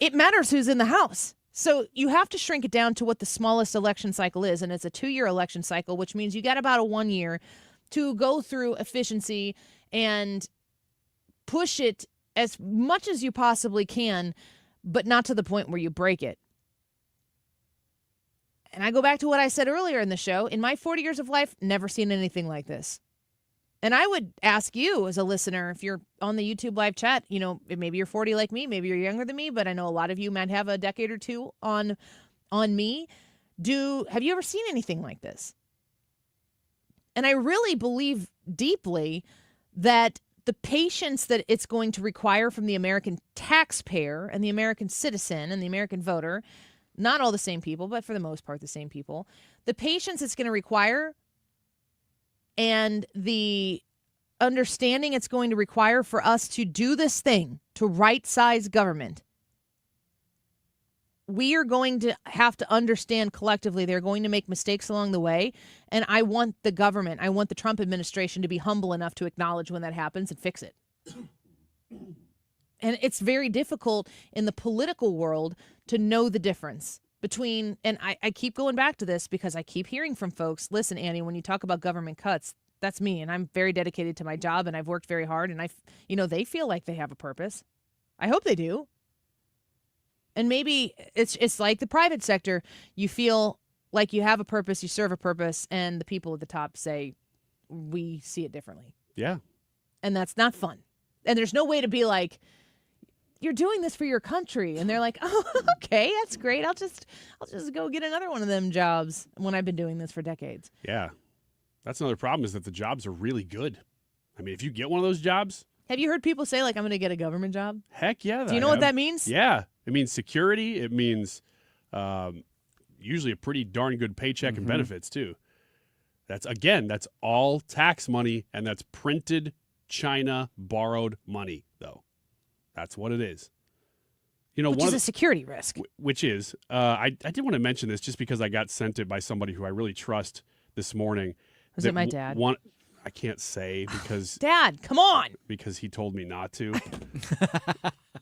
It matters who's in the House. So you have to shrink it down to what the smallest election cycle is. And it's a 2-year election cycle, which means you got about a 1 year to go through efficiency and push it as much as you possibly can, but not to the point where you break it. And I go back to what I said earlier in the show. In my 40 years of life, never seen anything like this. And I would ask you as a listener, if you're on the YouTube live chat, maybe you're 40 like me, maybe you're younger than me, but I know a lot of you might have a decade or two on me. Have you ever seen anything like this? And I really believe deeply that the patience that it's going to require from the American taxpayer and the American citizen and the American voter, not all the same people, but for the most part the same people, the patience it's going to require and the understanding it's going to require for us to do this thing, to right-size government, we are going to have to understand collectively they're going to make mistakes along the way. And I want the government, I want the Trump administration to be humble enough to acknowledge when that happens and fix it. And it's very difficult in the political world to know the difference between, and I keep going back to this because I keep hearing from folks, listen, Annie, when you talk about government cuts, that's me, and I'm very dedicated to my job, and I've worked very hard, and they feel like they have a purpose. I hope they do. And maybe it's like the private sector. You feel like you have a purpose, you serve a purpose, and the people at the top say, we see it differently. Yeah. And that's not fun. And there's no way to be like, you're doing this for your country. And they're like, oh, okay, that's great. I'll just go get another one of them jobs when I've been doing this for decades. Yeah. That's another problem, is that the jobs are really good. I mean, if you get one of those jobs. Have you heard people say, like, I'm going to get a government job? Heck yeah. Do you know what that means? Yeah. It means security. It means usually a pretty darn good paycheck and benefits, too. That's all tax money, and that's printed China borrowed money, though. That's what it is. Which is a security risk. Which is. I did want to mention this just because I got sent it by somebody who I really trust this morning. Was it my dad? I can't say because... Dad, come on! Because he told me not to.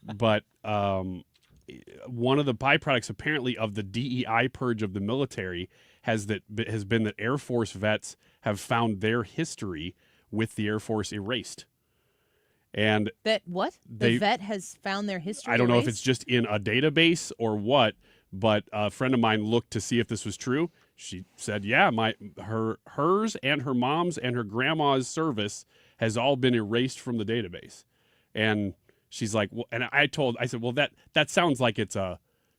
But one of the byproducts, apparently, of the DEI purge of the military has been that Air Force vets have found their history with the Air Force erased. And that what? The vet has found their history I don't know erased? if it's just in a database or what, but a friend of mine looked to see if this was true. She said, yeah, hers and her mom's and her grandma's service has all been erased from the database. And she's like, well, and I said, well, that sounds like it's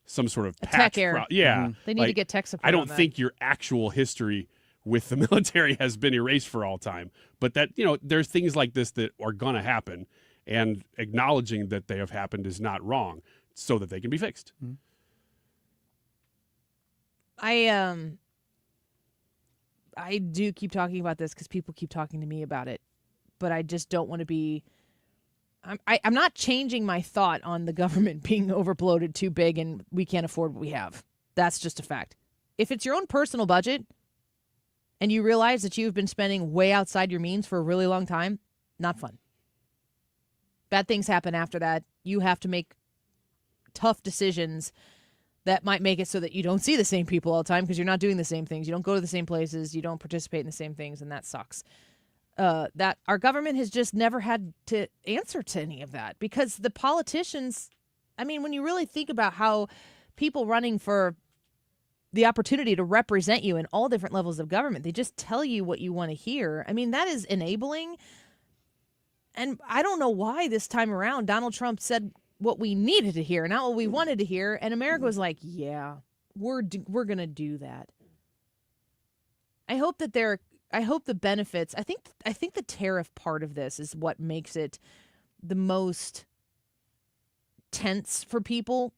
some sort of tech error. Yeah. They need to get tech support. I don't think your actual history with the military has been erased for all time, but that, there's things like this that are going to happen, and acknowledging that they have happened is not wrong so that they can be fixed. Mm-hmm. I do keep talking about this because people keep talking to me about it, but I just don't want to be. I'm not changing my thought on the government being overbloated, too big, and we can't afford what we have. That's just a fact. If it's your own personal budget and you realize that you've been spending way outside your means for a really long time, not fun. Bad things happen after that. You have to make tough decisions that might make it so that you don't see the same people all the time because you're not doing the same things. You don't go to the same places. You don't participate in the same things, and that sucks. That our government has just never had to answer to any of that because the politicians, I mean, when you really think about how people running for the opportunity to represent you in all different levels of government, they just tell you what you want to hear. I mean, that is enabling. And I don't know why this time around Donald Trump said what we needed to hear, not what we wanted to hear. And America was like, yeah, we're going to do that. I hope the benefits, I think the tariff part of this is what makes it the most tense for people,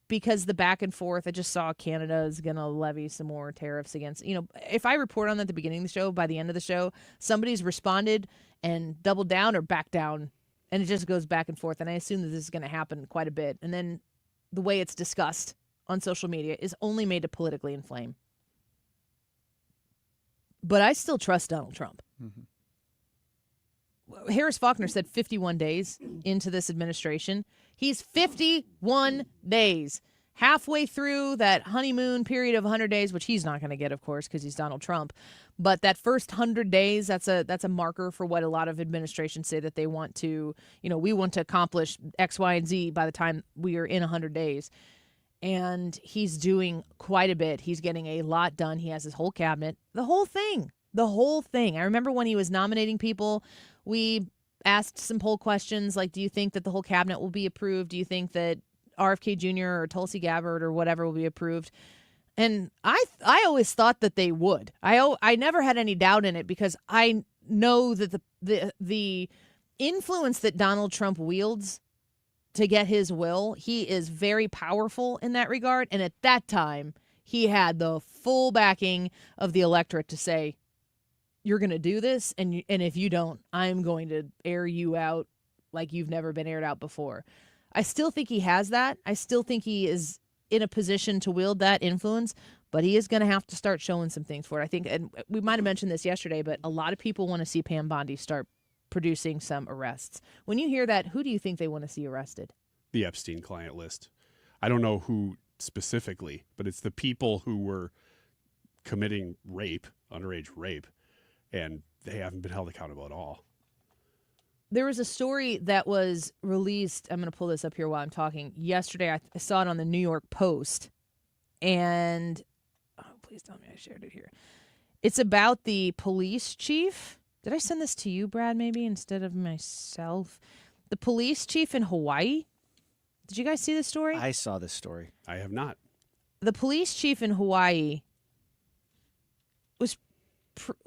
because the back and forth, I just saw Canada is going to levy some more tariffs against, if I report on that at the beginning of the show, by the end of the show, somebody's responded and doubled down or backed down. And it just goes back and forth. And I assume that this is going to happen quite a bit. And then the way it's discussed on social media is only made to politically inflame. But I still trust Donald Trump. Mm-hmm. Harris Faulkner said 51 days into this administration. He's 51 days. Halfway through that honeymoon period of 100 days, which he's not going to get, of course, because he's Donald Trump. But that first 100 days, that's a marker for what a lot of administrations say that they want to, we want to accomplish X, Y, and Z by the time we are in 100 days. And he's doing quite a bit. He's getting a lot done. He has his whole cabinet, the whole thing. I remember when he was nominating people, we asked some poll questions like, do you think that the whole cabinet will be approved? Do you think that RFK Jr. or Tulsi Gabbard or whatever will be approved? And I always thought that they would. I never had any doubt in it because I know that the influence that Donald Trump wields to get his will, he is very powerful in that regard. And at that time, he had the full backing of the electorate to say, you're going to do this, and if you don't, I'm going to air you out like you've never been aired out before. I still think he has that. I still think he is in a position to wield that influence, but he is going to have to start showing some things for it. I think, and we might have mentioned this yesterday, but a lot of people want to see Pam Bondi start producing some arrests. When you hear that, who do you think they want to see arrested? The Epstein client list. I don't know who specifically, but it's the people who were committing rape, underage rape, and they haven't been held accountable at all. There was a story that was released. I'm going to pull this up here while I'm talking. Yesterday, I saw it on the New York Post, and please tell me I shared it here. It's about the police chief. Did I send this to you, Brad, maybe instead of myself? The police chief in Hawaii. Did you guys see this story? I saw this story. I have not. The police chief in Hawaii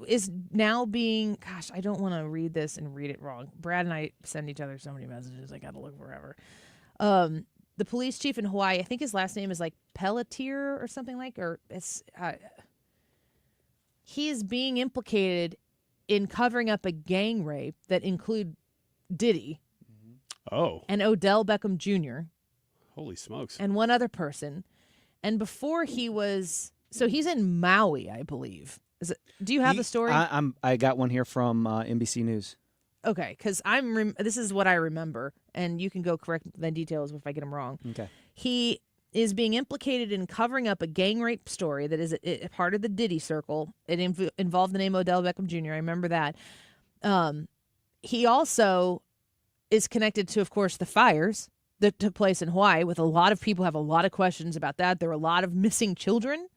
is now being, gosh, I don't want to read this and read it wrong. Brad and I send each other so many messages. I got to look forever. The police chief in Hawaii, I think his last name is like Pelletier or something like, or it's, he is being implicated in covering up a gang rape that include Diddy. Oh. And Odell Beckham Jr. Holy smokes. And one other person. And before he was, so he's in Maui, I believe. Do you have the story? I got one here from NBC News. Okay, because this is what I remember, and you can go correct the details if I get them wrong. Okay. He is being implicated in covering up a gang rape story that is a part of the Diddy circle. It involved the name Odell Beckham Jr. I remember that. He also is connected to, of course, the fires that took place in Hawaii, with a lot of people have a lot of questions about that. There were a lot of missing children.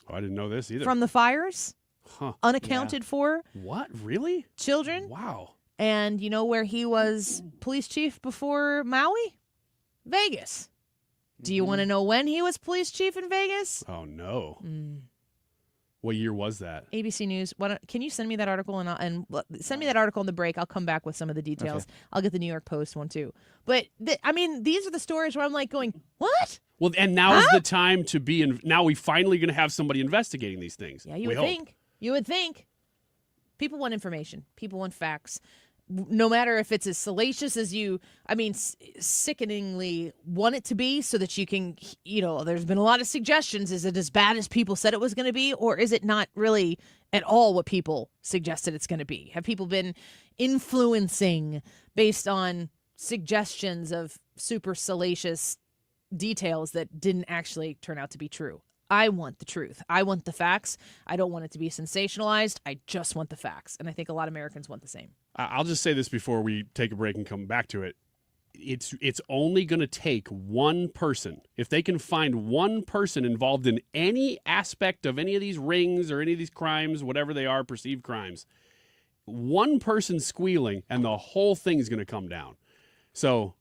Oh, I didn't know this either. From the fires. Huh. Unaccounted for. What? Really? Children. Wow. And you know where he was police chief before Maui? Vegas. Do you want to know when he was police chief in Vegas? Oh, no. What year was that? ABC News. Can you send me that article and send me that article in the break? I'll come back with some of the details. Okay. I'll get the New York Post one too. But these are the stories where I'm like going, what? Well, and now is the time to be in. Now we finally going to have somebody investigating these things. Yeah, you would think. You would think. People want information. People want facts. No matter if it's as salacious as sickeningly want it to be, so that you can, there's been a lot of suggestions. Is it as bad as people said it was going to be, or is it not really at all what people suggested it's going to be? Have people been influencing based on suggestions of super salacious details that didn't actually turn out to be true? I want the truth. I want the facts. I don't want it to be sensationalized. I just want the facts. And I think a lot of Americans want the same. I'll just say this before we take a break and come back to it. It's only going to take one person. If they can find one person involved in any aspect of any of these rings or any of these crimes, whatever they are, perceived crimes, one person squealing and the whole thing's going to come down. So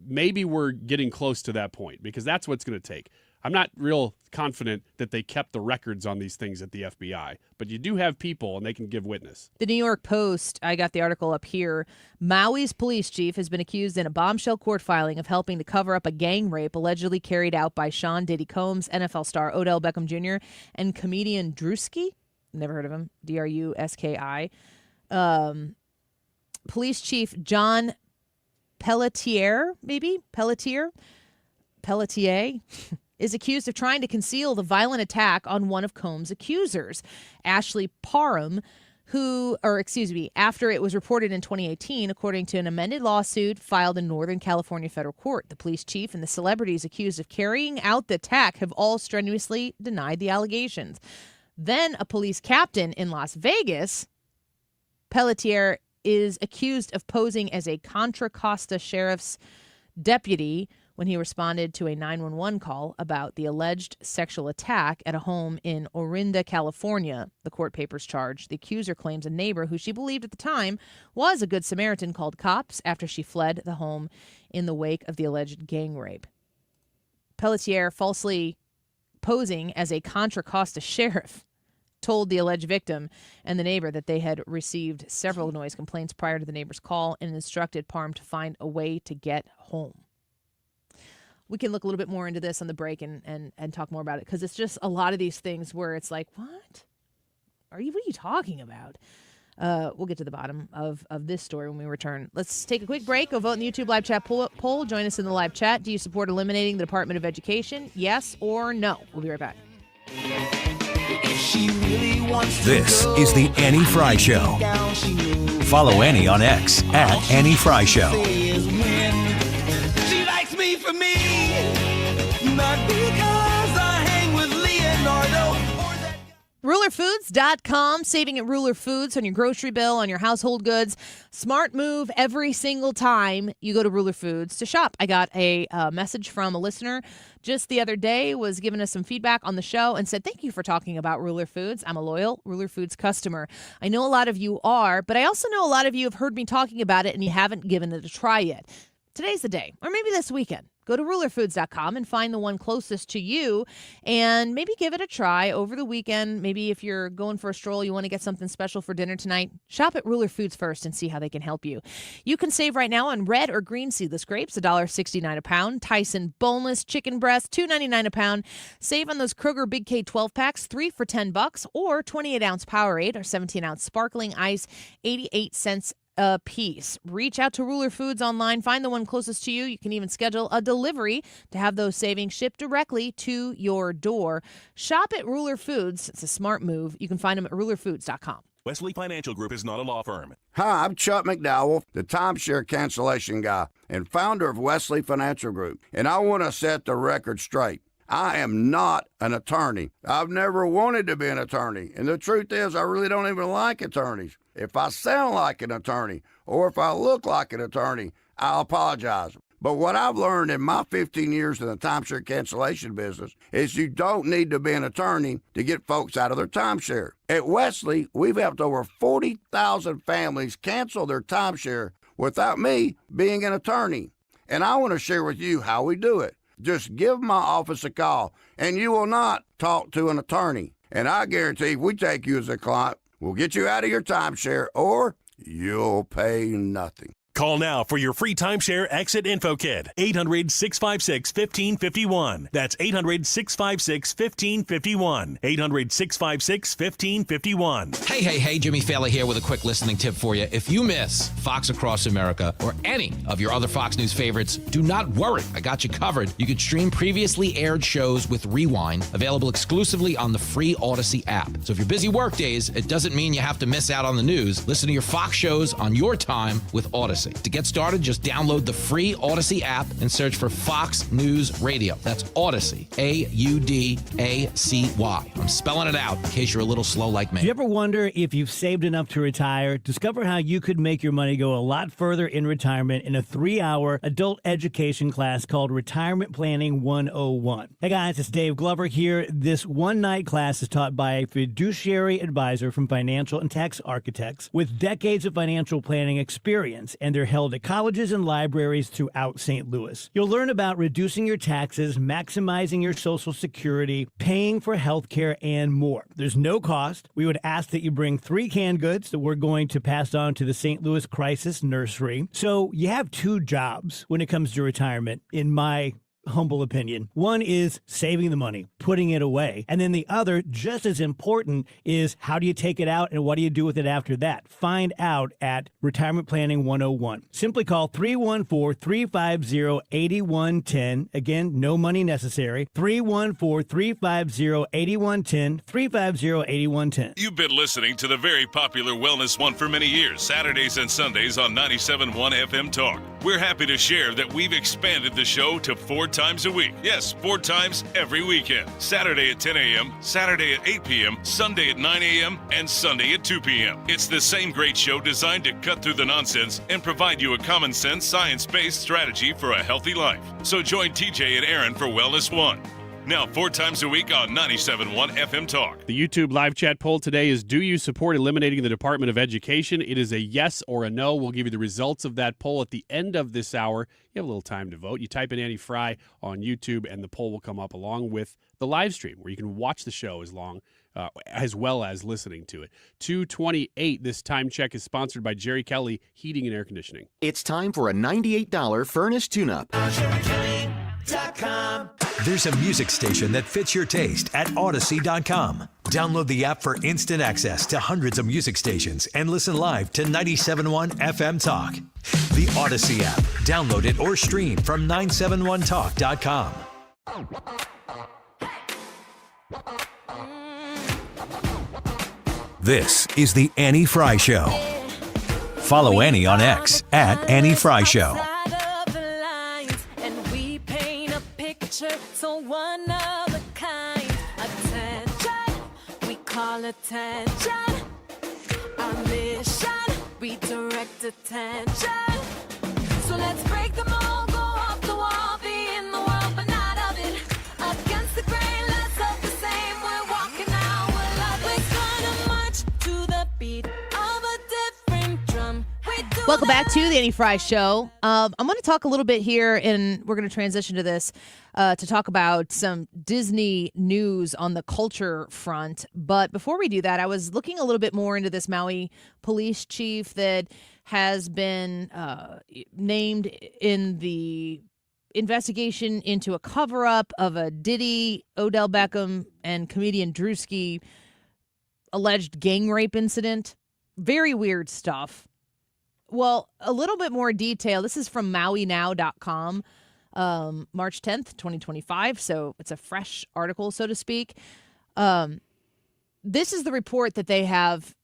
maybe we're getting close to that point, because that's what it's going to take. I'm not real confident that they kept the records on these things at the FBI, but you do have people and they can give witness. The New York Post, I got the article up here. Maui's police chief has been accused in a bombshell court filing of helping to cover up a gang rape allegedly carried out by Sean Diddy Combs, NFL star Odell Beckham Jr., and comedian Drewski. Never heard of him. Druski. Police chief John Pelletier is accused of trying to conceal the violent attack on one of Combs' accusers, Ashley Parham, after it was reported in 2018, according to an amended lawsuit filed in Northern California federal court. The police chief and the celebrities accused of carrying out the attack have all strenuously denied the allegations. Then a police captain in Las Vegas, Pelletier, is accused of posing as a Contra Costa sheriff's deputy when he responded to a 911 call about the alleged sexual attack at a home in Orinda, California. The court papers charge. The accuser claims a neighbor who she believed at the time was a Good Samaritan called cops after she fled the home in the wake of the alleged gang rape. Pelletier, falsely posing as a Contra Costa sheriff, told the alleged victim and the neighbor that they had received several noise complaints prior to the neighbor's call and instructed Parham to find a way to get home. We can look a little bit more into this on the break and talk more about it, because it's just a lot of these things where it's like, what? what are you talking about? We'll get to the bottom of this story when we return. Let's take a quick break. Go vote in the YouTube live chat poll. Join us in the live chat. Do you support eliminating the Department of Education? Yes or no? We'll be right back. This is the Annie Frey Show. Follow Annie on X at Annie Frey Show. She likes me for me, not because I hang with Leonardo. RulerFoods.com, saving at Ruler Foods on your grocery bill, on your household goods. Smart move every single time you go to Ruler Foods to shop. I got a message from a listener just the other day, was giving us some feedback on the show and said, thank you for talking about Ruler Foods. I'm a loyal Ruler Foods customer. I know a lot of you are, but I also know a lot of you have heard me talking about it and you haven't given it a try yet. Today's the day, or maybe this weekend. Go to rulerfoods.com and find the one closest to you and maybe give it a try over the weekend. Maybe if you're going for a stroll, you want to get something special for dinner tonight, shop at Ruler Foods first and see how they can help you. You can save right now on red or green seedless grapes, $1.69 a pound. Tyson boneless chicken breast, $2.99 a pound. Save on those Kroger Big K 12 packs, 3 for $10, or 28-ounce Powerade or 17-ounce sparkling ice, 88 cents a piece. Reach out to Ruler Foods online. Find the one closest to you. You can even schedule a delivery to have those savings shipped directly to your door. Shop at Ruler Foods. It's a smart move. You can find them at rulerfoods.com. Wesley Financial Group is not a law firm. Hi, I'm Chuck McDowell, the timeshare cancellation guy and founder of Wesley Financial Group. And I want to set the record straight. I am not an attorney. I've never wanted to be an attorney. And the truth is, I really don't even like attorneys. If I sound like an attorney or if I look like an attorney, I'll apologize. But what I've learned in my 15 years in the timeshare cancellation business is you don't need to be an attorney to get folks out of their timeshare. At Wesley, we've helped over 40,000 families cancel their timeshare without me being an attorney. And I want to share with you how we do it. Just give my office a call, and you will not talk to an attorney. And I guarantee if we take you as a client, we'll get you out of your timeshare, or you'll pay nothing. Call now for your free timeshare exit info kit. 800-656-1551. That's 800-656-1551. 800-656-1551. Hey, Jimmy Fallon here with a quick listening tip for you. If you miss Fox Across America or any of your other Fox News favorites, do not worry. I got you covered. You can stream previously aired shows with Rewind, available exclusively on the free Odyssey app. So if you're busy work days, it doesn't mean you have to miss out on the news. Listen to your Fox shows on your time with Odyssey. To get started, just download the free Odyssey app and search for Fox News Radio. That's Odyssey, A-U-D-A-C-Y. I'm spelling it out in case you're a little slow like me. Do you ever wonder if you've saved enough to retire? Discover how you could make your money go a lot further in retirement in a 3-hour adult education class called Retirement Planning 101. Hey guys, it's Dave Glover here. This one-night class is taught by a fiduciary advisor from Financial and Tax Architects with decades of financial planning experience, and they're held at colleges and libraries throughout St. Louis. You'll learn about reducing your taxes, maximizing your Social Security, paying for health care, and more. There's no cost. We would ask that you bring 3 canned goods that we're going to pass on to the St. Louis Crisis Nursery. So you have 2 jobs when it comes to retirement, in my humble opinion. One is saving the money, putting it away. And then the other, just as important, is how do you take it out and what do you do with it after that? Find out at Retirement Planning 101. Simply call 314-350-8110. Again, no money necessary. 314-350-8110. 350-8110. You've been listening to the very popular Wellness One for many years, Saturdays and Sundays on 97.1 FM Talk. We're happy to share that we've expanded the show to 4 times a week. Yes, 4 times every weekend. Saturday at 10 a.m., Saturday at 8 p.m., Sunday at 9 a.m., and Sunday at 2 p.m. It's the same great show designed to cut through the nonsense and provide you a common sense, science-based strategy for a healthy life. So join TJ and Aaron for Wellness One. Now 4 times a week on 97.1 FM Talk. The YouTube live chat poll today is, do you support eliminating the Department of Education? It is a yes or a no. We'll give you the results of that poll at the end of this hour. You have a little time to vote. You type in Annie Frey on YouTube, and the poll will come up along with the live stream, where you can watch the show as well as listening to it. 2:28, this time check is sponsored by Jerry Kelly Heating and Air Conditioning. It's time for a $98 furnace tune-up. There's a music station that fits your taste at Odyssey.com. Download the app for instant access to hundreds of music stations and listen live to 97.1 FM Talk. The Odyssey app. Download it or stream from 971talk.com. This is the Annie Frey Show. Follow Annie on X at Annie Frey Show. And we paint a picture so one of a kind. Attention, we call attention. Our mission, redirect attention. So let's break the mold, go off the wall, be in the world but not of it. Against the grain, less of the same. We're walking out, we're loving. We're gonna march to the beat of a different drum. Welcome back to the Annie Frey Show. I'm going to talk a little bit here, and we're going to transition to this to talk about some Disney news on the culture front. But before we do that, I was looking a little bit more into this Maui police chief that has been named in the investigation into a cover-up of a Diddy, Odell Beckham, and comedian Drewski alleged gang rape incident. Very weird stuff. Well, a little bit more detail. This is from MauiNow.com, March 10th, 2025. So it's a fresh article, so to speak. This is the report that they have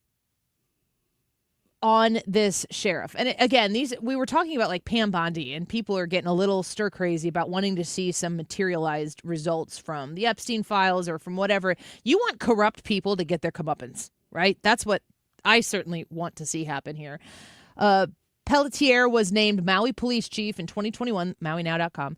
on this sheriff. And again, we were talking about like Pam Bondi, and people are getting a little stir crazy about wanting to see some materialized results from the Epstein files or from whatever. You want corrupt people to get their comeuppance, right? That's what I certainly want to see happen here. Pelletier was named Maui police chief in 2021, MauiNow.com,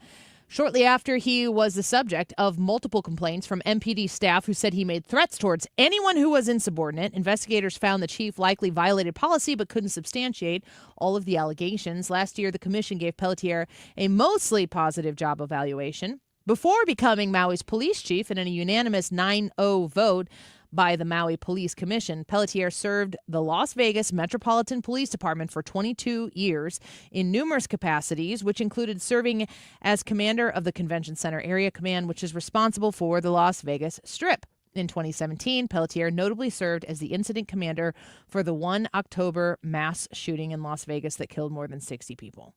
shortly after he was the subject of multiple complaints from MPD staff who said he made threats towards anyone who was insubordinate. Investigators found the chief likely violated policy but couldn't substantiate all of the allegations. Last year, the commission gave Pelletier a mostly positive job evaluation before becoming Maui's police chief, and in a unanimous 9-0 vote by the Maui Police Commission. Pelletier served the Las Vegas Metropolitan Police Department for 22 years in numerous capacities, which included serving as commander of the Convention Center Area Command, which is responsible for the Las Vegas Strip. In 2017, Pelletier notably served as the incident commander for the 1 October mass shooting in Las Vegas that killed more than 60 people.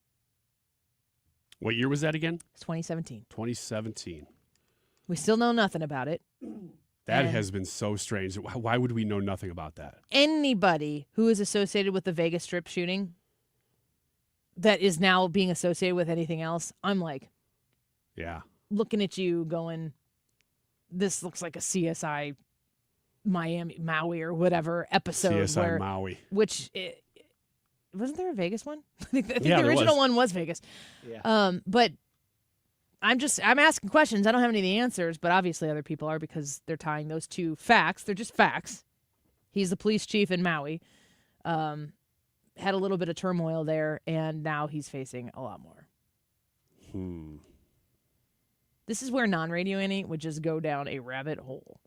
What year was that again? It's 2017. 2017. We still know nothing about it. That has been so strange. Why would we know nothing about that? Anybody who is associated with the Vegas Strip shooting that is now being associated with anything else, I'm like, yeah, looking at you going, this looks like a CSI Maui or whatever episode. CSI Maui. Which, wasn't there a Vegas one? I think yeah, the original one was Vegas. Yeah. But I'm asking questions. I don't have any of the answers, but obviously other people are, because they're tying those two facts. They're just facts. He's the police chief in Maui. Had a little bit of turmoil there, and now he's facing a lot more. This is where non-radio Annie would just go down a rabbit hole.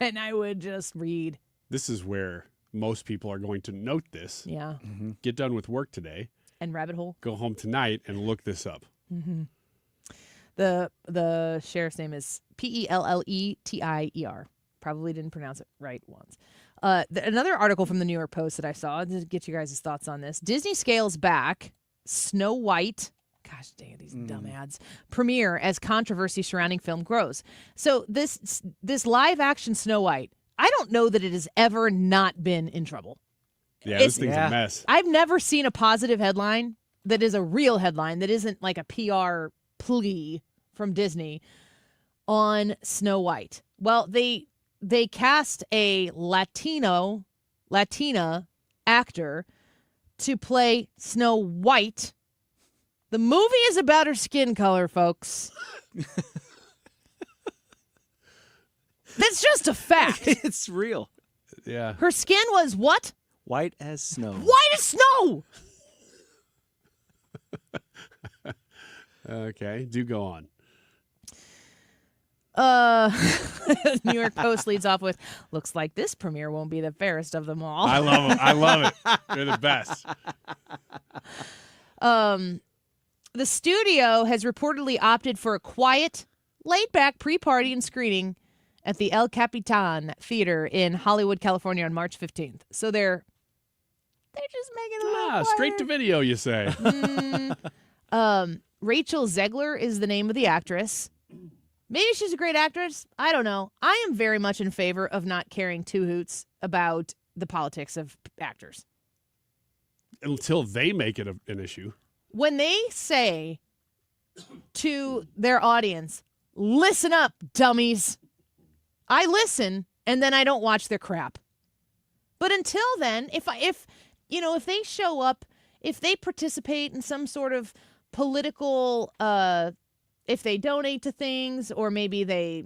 And I would just read. This is where most people are going to note this. Yeah. Mm-hmm. Get done with work today. And rabbit hole. Go home tonight and look this up. Mm-hmm. The sheriff's name is Pelletier. Probably didn't pronounce it right once. Another article from the New York Post that I saw, to get you guys' thoughts on this. Disney scales back Snow White. Gosh dang it, these dumb ads. Premiere as controversy surrounding film grows. So this live action Snow White, I don't know that it has ever not been in trouble. Yeah, this thing's a mess. I've never seen a positive headline that is a real headline that isn't like a PR plea from Disney on Snow White. Well, they cast a Latina actor to play Snow White. The movie is about her skin color, folks. That's just a fact. It's real. Yeah. Her skin was what? White as snow. White as snow! Okay, do go on. New York Post leads off with, looks like this premiere won't be the fairest of them all. I love them. I love it. They're the best. The studio has reportedly opted for a quiet, laid-back pre-party and screening at the El Capitan Theater in Hollywood, California on March 15th. So they're just making it a little straight to video, you say. Rachel Zegler is the name of the actress. Maybe she's a great actress. I don't know. I am very much in favor of not caring two hoots about the politics of actors. Until they make it an issue. When they say to their audience, listen up, dummies, I listen, and then I don't watch their crap. But until then, if they show up, if they participate in some sort of political, if they donate to things, or maybe they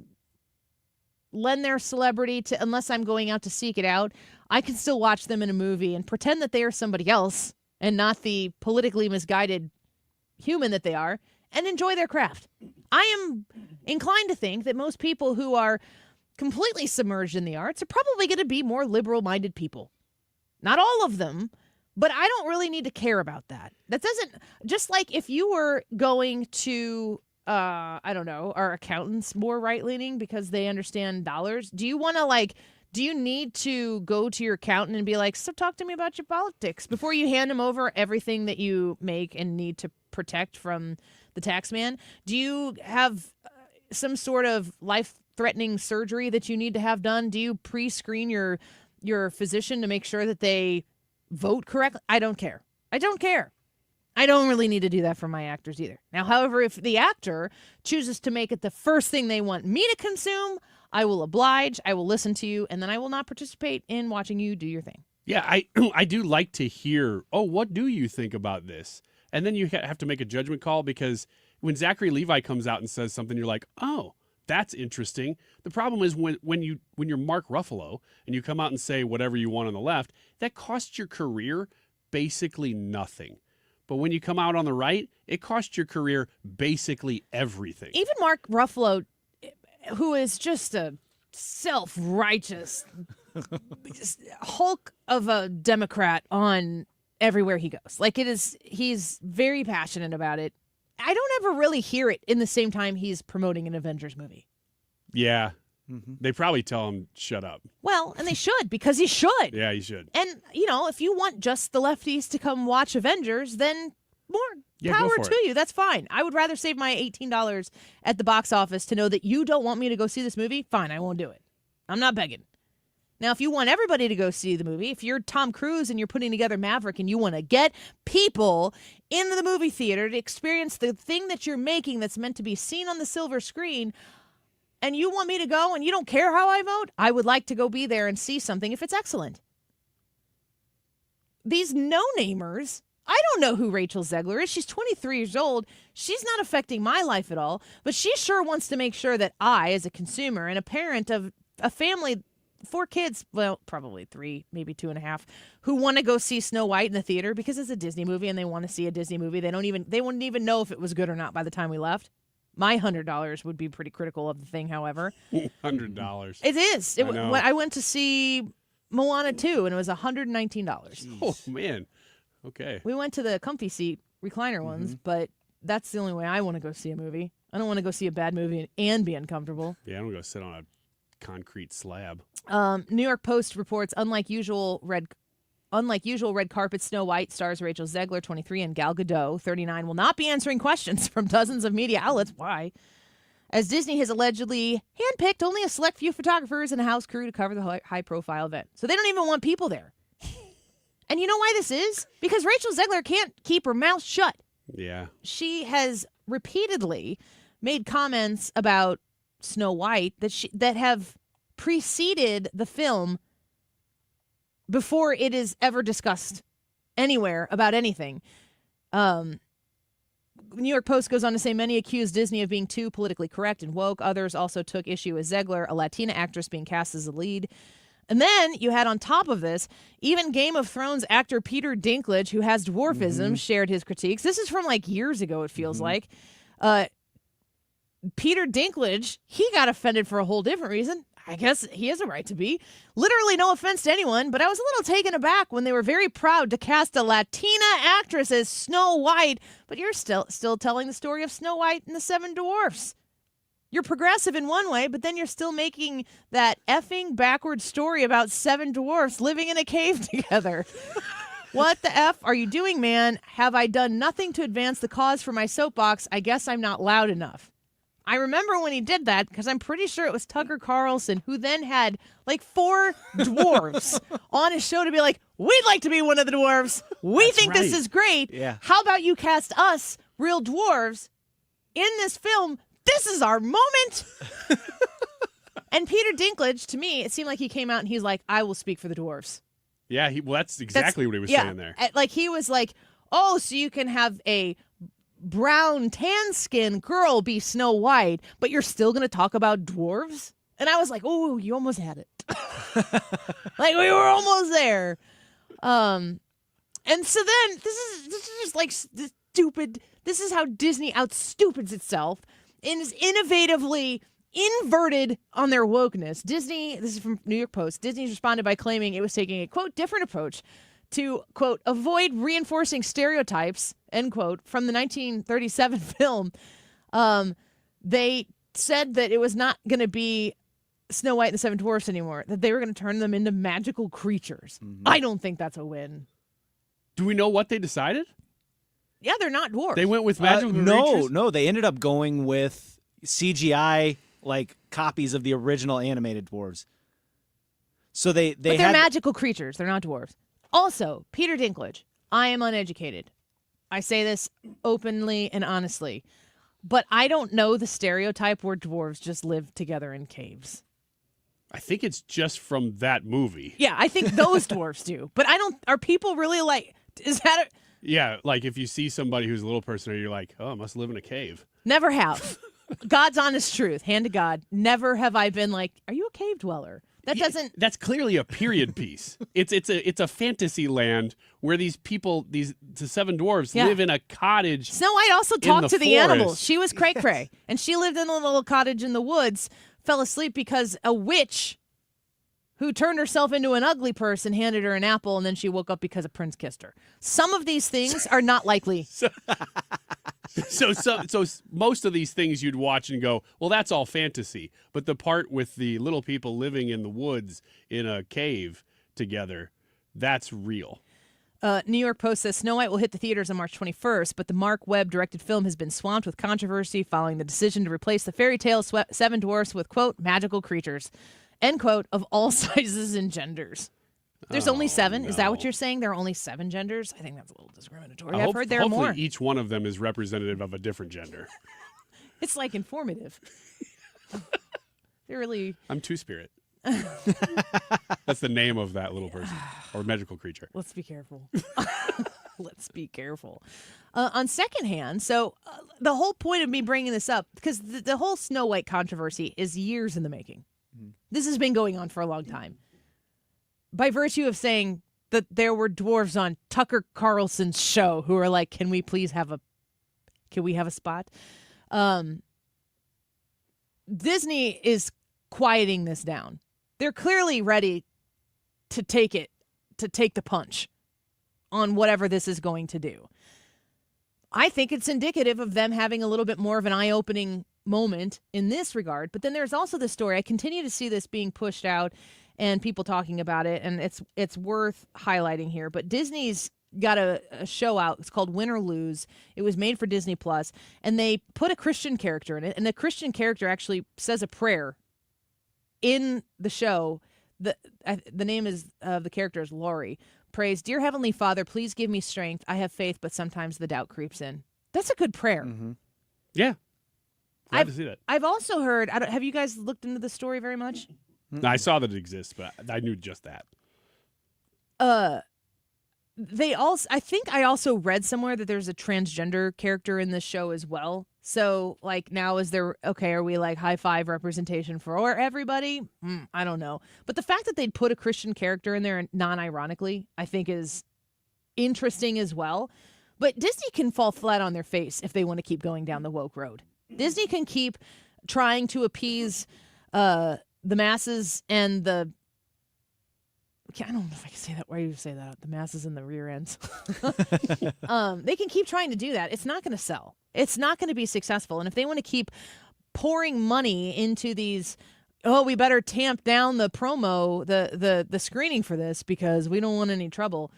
lend their celebrity to, unless I'm going out to seek it out, I can still watch them in a movie and pretend that they are somebody else and not the politically misguided human that they are, and enjoy their craft. I am inclined to think that most people who are completely submerged in the arts are probably going to be more liberal-minded people. Not all of them, but I don't really need to care about that. That doesn't, just like if you were going to, I don't know, are accountants more right-leaning because they understand dollars? Do you need to go to your accountant and be like, so talk to me about your politics before you hand him over everything that you make and need to protect from the tax man? Do you have some sort of life-threatening surgery that you need to have done? Do you pre-screen your physician to make sure that they vote correctly? I don't care. I don't really need to do that for my actors either. Now, however, if the actor chooses to make it the first thing they want me to consume, I will oblige, I will listen to you, and then I will not participate in watching you do your thing. Yeah, I do like to hear, what do you think about this? And then you have to make a judgment call, because when Zachary Levi comes out and says something, you're like, oh, that's interesting. The problem is when you're Mark Ruffalo and you come out and say whatever you want on the left, that costs your career basically nothing. But when you come out on the right, it costs your career basically everything. Even Mark Ruffalo, who is just a self-righteous hulk of a Democrat on everywhere he goes. Like, he's very passionate about it. I don't ever really hear it in the same time he's promoting an Avengers movie. Yeah. Mm-hmm. They probably tell him, shut up. Well, and they should, because he should. Yeah, he should. And, if you want just the lefties to come watch Avengers, then more power to you. That's fine. I would rather save my $18 at the box office to know that you don't want me to go see this movie. Fine, I won't do it. I'm not begging. Now, if you want everybody to go see the movie, if you're Tom Cruise and you're putting together Maverick and you want to get people into the movie theater to experience the thing that you're making that's meant to be seen on the silver screen, and you want me to go and you don't care how I vote, I would like to go be there and see something if it's excellent. These no-namers, I don't know who Rachel Zegler is. She's 23 years old. She's not affecting my life at all, but she sure wants to make sure that I, as a consumer and a parent of a family, 4 kids, well, probably 3, maybe 2.5, who want to go see Snow White in the theater because it's a Disney movie and they want to see a Disney movie. They wouldn't even know if it was good or not by the time we left. My $100 would be pretty critical of the thing, however. $100. It is. I went to see Moana 2, and it was $119. Jeez. Oh, man. Okay. We went to the comfy seat recliner ones, but that's the only way I want to go see a movie. I don't want to go see a bad movie and be uncomfortable. Yeah, I don't go sit on a concrete slab. New York Post reports, unlike usual red carpet Snow White stars Rachel Zegler, 23, and Gal Gadot, 39, will not be answering questions from dozens of media outlets. Why? As Disney has allegedly handpicked only a select few photographers and a house crew to cover the high-profile event. So they don't even want people there. And you know why this is? Because Rachel Zegler can't keep her mouth shut. Yeah. She has repeatedly made comments about Snow White that have preceded the film before it is ever discussed anywhere about anything. New York Post goes on to say many accused Disney of being too politically correct and woke. Others also took issue with Zegler, a Latina actress, being cast as the lead. And then you had on top of this, even Game of Thrones actor Peter Dinklage, who has dwarfism, shared his critiques. This is from years ago, it feels like. Peter Dinklage, he got offended for a whole different reason. I guess he has a right to be. Literally no offense to anyone, but I was a little taken aback when they were very proud to cast a Latina actress as Snow White, but you're still telling the story of Snow White and the 7 Dwarfs. You're progressive in one way, but then you're still making that effing backward story about 7 dwarfs living in a cave together. What the F are you doing, man? Have I done nothing to advance the cause for my soapbox? I guess I'm not loud enough. I remember when he did that because I'm pretty sure it was Tucker Carlson who then had like 4 dwarves on his show to be like, we'd like to be one of the dwarves. We think this is great. Yeah. How about you cast us, real dwarves, in this film? This is our moment. And Peter Dinklage, to me, it seemed like he came out and he's like, I will speak for the dwarves. Yeah, that's exactly what he was saying there. Like he was like, oh, so you can have a brown tan skin girl be Snow White, but you're still going to talk about dwarves? And I was like, oh, you almost had it. Like we were almost there. And so then this is just like stupid. This is how Disney outstupids itself and is innovatively inverted on their wokeness. Disney, this is from New York Post, Disney's responded by claiming it was taking a, quote, different approach to, quote, avoid reinforcing stereotypes, end quote, from the 1937 film. They said that it was not going to be Snow White and the 7 Dwarfs anymore, that they were going to turn them into magical creatures. Mm-hmm. I don't think that's a win. Do we know what they decided? Yeah, they're not dwarves. They went with magical creatures? No, they ended up going with CGI like copies of the original animated dwarves. So they're magical creatures. They're not dwarves. Also, Peter Dinklage, I am uneducated. I say this openly and honestly, but I don't know the stereotype where dwarves just live together in caves. I think it's just from that movie. Yeah, I think those dwarves do. But are people really like, is that Yeah, like if you see somebody who's a little person, you're like, oh, must live in a cave. Never have. God's honest truth, hand to God. Never have I been like, are you a cave dweller? That's clearly a period piece. It's a fantasy land where these people, the 7 dwarves, live in a cottage. Snow White also talked to the animals. She was cray-cray, and she lived in a little cottage in the woods, fell asleep because a witch who turned herself into an ugly person handed her an apple, and then she woke up because a prince kissed her. Some of these things are not likely. So most of these things you'd watch and go, well, that's all fantasy. But the part with the little people living in the woods in a cave together, that's real. New York Post says Snow White will hit the theaters on March 21st, but the Mark Webb-directed film has been swamped with controversy following the decision to replace the fairy tale 7 dwarfs with, quote, magical creatures, end quote, of all sizes and genders. There's only 7. No. Is that what you're saying? There are only 7 genders? I think that's a little discriminatory. I've heard there are more. Hopefully each one of them is representative of a different gender. It's like informative. They're really... I'm Two-Spirit. That's the name of that little person or magical creature. Let's be careful. Let's be careful. On second hand, so the whole point of me bringing this up, because the whole Snow White controversy is years in the making. Mm-hmm. This has been going on for a long time. By virtue of saying that there were dwarves on Tucker Carlson's show who are like, can we have a spot? Disney is quieting this down. They're clearly ready to take the punch on whatever this is going to do. I think it's indicative of them having a little bit more of an eye-opening moment in this regard. But then there's also the story. I continue to see this being pushed out and people talking about it, and it's worth highlighting here. But Disney's got a show out. It's called Win or Lose. It was made for Disney Plus, and they put a Christian character in it, and the Christian character actually says a prayer in the show. The name is the character is Laurie. Prays, "Dear Heavenly Father, please give me strength. I have faith, but sometimes the doubt creeps in." That's a good prayer. Mm-hmm. Yeah. Glad to see that. I've also heard, have you guys looked into the story very much? No, I saw that it exists, but I knew just that. I think I also read somewhere that there's a transgender character in this show as well. So, like, now are we like high five representation for everybody? I don't know. But the fact that they'd put a Christian character in there non-ironically, I think is interesting as well. But Disney can fall flat on their face if they want to keep going down the woke road. Disney can keep trying to appease the masses and I don't know if I can say that. Why do you say that? The masses and the rear ends. They can keep trying to do that. It's not going to sell. It's not going to be successful. And if they want to keep pouring money into these, oh, we better tamp down the promo, the screening for this because we don't want any trouble.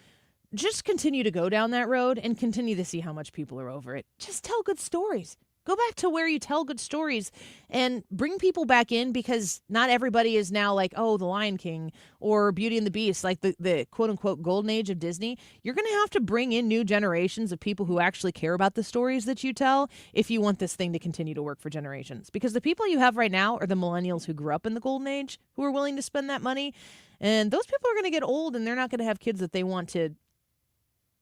Just continue to go down that road and continue to see how much people are over it. Just tell good stories. Go back to where you tell good stories and bring people back in, because not everybody is now like, oh, The Lion King or Beauty and the Beast, like the quote-unquote golden age of Disney. You're going to have to bring in new generations of people who actually care about the stories that you tell if you want this thing to continue to work for generations. Because the people you have right now are the millennials who grew up in the golden age who are willing to spend that money. And those people are going to get old, and they're not going to have kids that they want to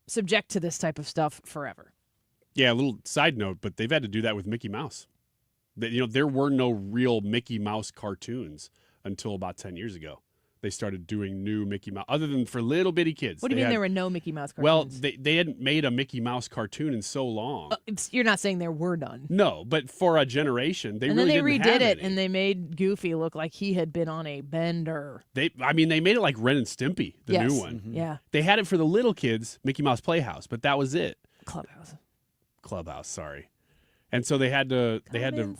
subject to this type of stuff forever. Yeah, a little side note, but they've had to do that with Mickey Mouse. There were no real Mickey Mouse cartoons until about 10 years ago. They started doing new Mickey Mouse, other than for little bitty kids. What do you mean there were no Mickey Mouse cartoons? Well, they hadn't made a Mickey Mouse cartoon in so long. You're not saying there were none. No, but for a generation, they and really then they didn't redid have it, any. and they made Goofy look like he had been on a bender. They made it like Ren and Stimpy, the Yes. new one. Yeah. They had it for the little kids, Mickey Mouse Playhouse, but that was it. Clubhouse, sorry. And so they had to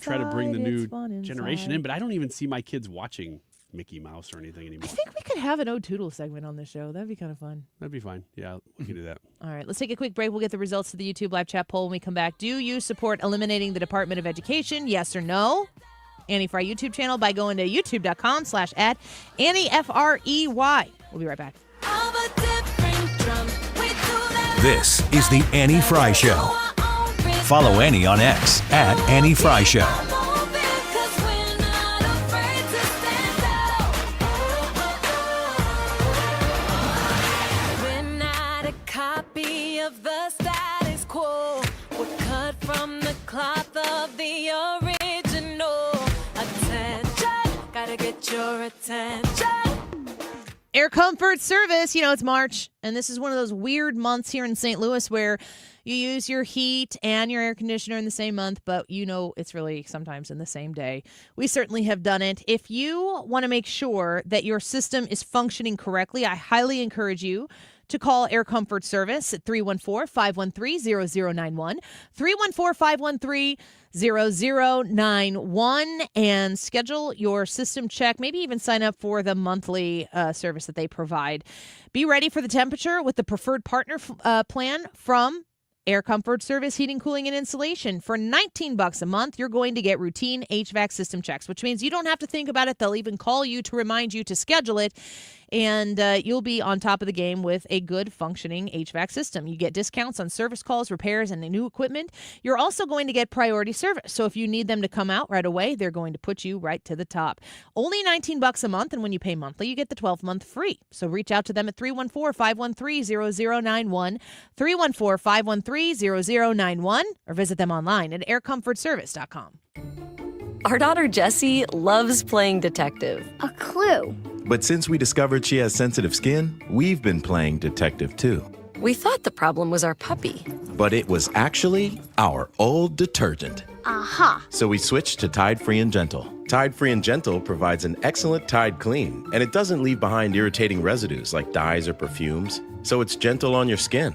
try to bring the new generation in, but I don't even see my kids watching Mickey Mouse or anything anymore. I think we could have an O'Toole segment on this show. That'd be kind of fun. That'd be fine. Yeah, we can do that. All right, let's take a quick break. We'll get the results of the YouTube live chat poll when we come back. Do you support eliminating the Department of Education? Yes or no? Annie Frey YouTube channel by going to youtube.com/@AnnieFrey. We'll be right back. This is the Annie Frey Show. Follow Annie on X @Annie Frey Show. We're not a copy of the status quo. We're cut from the cloth of the original. Attention, gotta get your attention. Air Comfort Service, it's March, and this is one of those weird months here in St. Louis where you use your heat and your air conditioner in the same month, but it's really sometimes in the same day. We certainly have done it. If you want to make sure that your system is functioning correctly, I highly encourage you to call Air Comfort Service at 314-513-0091, 314-513-0091, and schedule your system check. Maybe even sign up for the monthly service that they provide. Be ready for the temperature with the preferred partner plan from Air Comfort Service Heating, Cooling, and Insulation. For $19 a month, you're going to get routine HVAC system checks, which means you don't have to think about it. They'll even call you to remind you to schedule it, and you'll be on top of the game with a good functioning HVAC system. You get discounts on service calls, repairs, and the new equipment. You're also going to get priority service. So if you need them to come out right away, they're going to put you right to the top. Only $19 a month, and when you pay monthly, you get the 12-month free. So reach out to them at 314-513-0091, 314-513-0091, or visit them online at aircomfortservice.com. Our daughter Jessie loves playing detective. A clue. But since we discovered she has sensitive skin, we've been playing detective too. We thought the problem was our puppy. But it was actually our old detergent. Aha. So we switched to Tide Free and Gentle. Tide Free and Gentle provides an excellent Tide clean, and it doesn't leave behind irritating residues like dyes or perfumes, so it's gentle on your skin.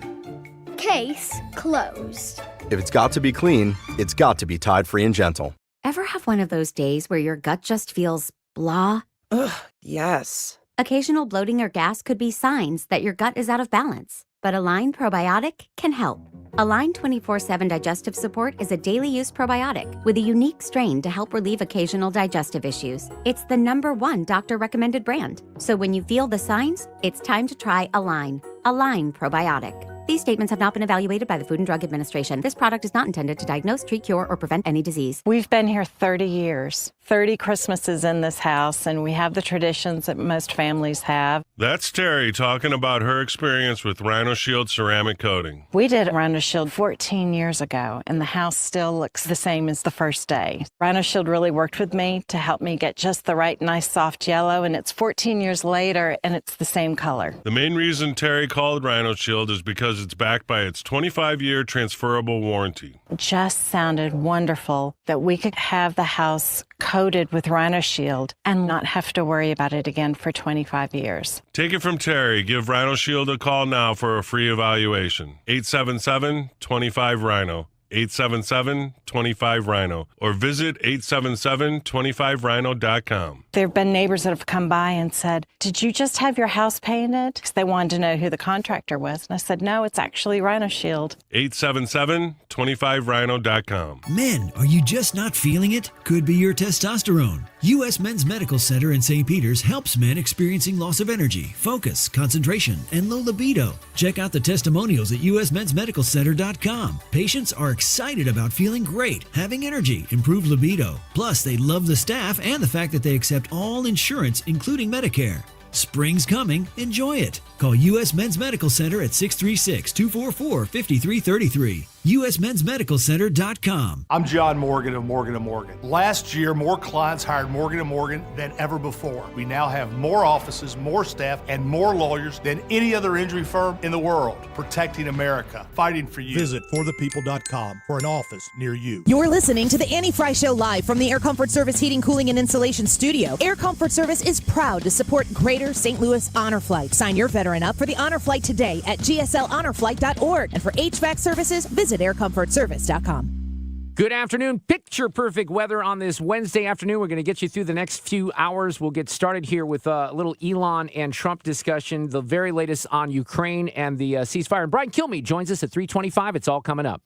Case closed. If it's got to be clean, it's got to be Tide Free and Gentle. Ever have one of those days where your gut just feels blah? Ugh, yes. Occasional bloating or gas could be signs that your gut is out of balance, but Align Probiotic can help. Align 24/7 Digestive Support is a daily use probiotic with a unique strain to help relieve occasional digestive issues. It's the #1 doctor-recommended brand. So when you feel the signs, it's time to try Align. Align Probiotic. These statements have not been evaluated by the Food and Drug Administration. This product is not intended to diagnose, treat, cure, or prevent any disease. We've been here 30 years, 30 Christmases in this house, and we have the traditions that most families have. That's Terry talking about her experience with Rhino Shield ceramic coating. We did Rhino Shield 14 years ago, and the house still looks the same as the first day. Rhino Shield really worked with me to help me get just the right nice soft yellow, and it's 14 years later, and it's the same color. The main reason Terry called Rhino Shield is because it's backed by its 25-year transferable warranty. It just sounded wonderful that we could have the house coated with Rhino Shield and not have to worry about it again for 25 years. Take it from Terry. Give Rhino Shield a call now for a free evaluation. 877-25-RHINO. 877-25-RHINO or visit 877-25rhino.com. There have been neighbors that have come by and said, "Did you just have your house painted?" Because they wanted to know who the contractor was. And I said, "No, it's actually Rhino Shield." 877-25rhino.com. Men, are you just not feeling it? Could be your testosterone. U.S. Men's Medical Center in St. Peter's helps men experiencing loss of energy, focus, concentration, and low libido. Check out the testimonials at usmensmedicalcenter.com. Patients are excited about feeling great, having energy, improved libido. Plus, they love the staff and the fact that they accept all insurance, including Medicare. Spring's coming. Enjoy it. Call U.S. Men's Medical Center at 636-244-5333. usmensmedicalcenter.com. I'm John Morgan of Morgan & Morgan. Last year, more clients hired Morgan & Morgan than ever before. We now have more offices, more staff, and more lawyers than any other injury firm in the world, protecting America, fighting for you. Visit forthepeople.com for an office near you. You're listening to the Annie Frey Show live from the Air Comfort Service Heating, Cooling, and Insulation Studio. Air Comfort Service is proud to support Greater St. Louis Honor Flight. Sign your veteran up for the Honor Flight today at gslhonorflight.org. And for HVAC services, visit aircomfortservice.com. Good afternoon. Picture perfect weather on this Wednesday afternoon. We're going to get you through the next few hours. We'll get started here with a little Elon and Trump discussion, the very latest on Ukraine and the ceasefire. And Brian Kilmeade joins us at 3:25. It's all coming up.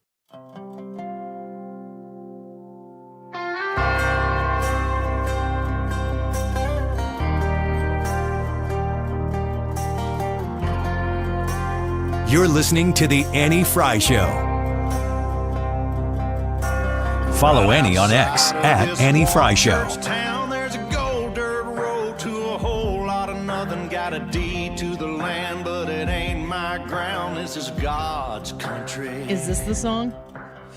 You're listening to The Annie Frey Show. Follow Annie on X at Annie Frey Show. There's a gold dirt road to a whole lot of nothing. Got a deed to the land, but it ain't my ground. This is God's country. Is this the song?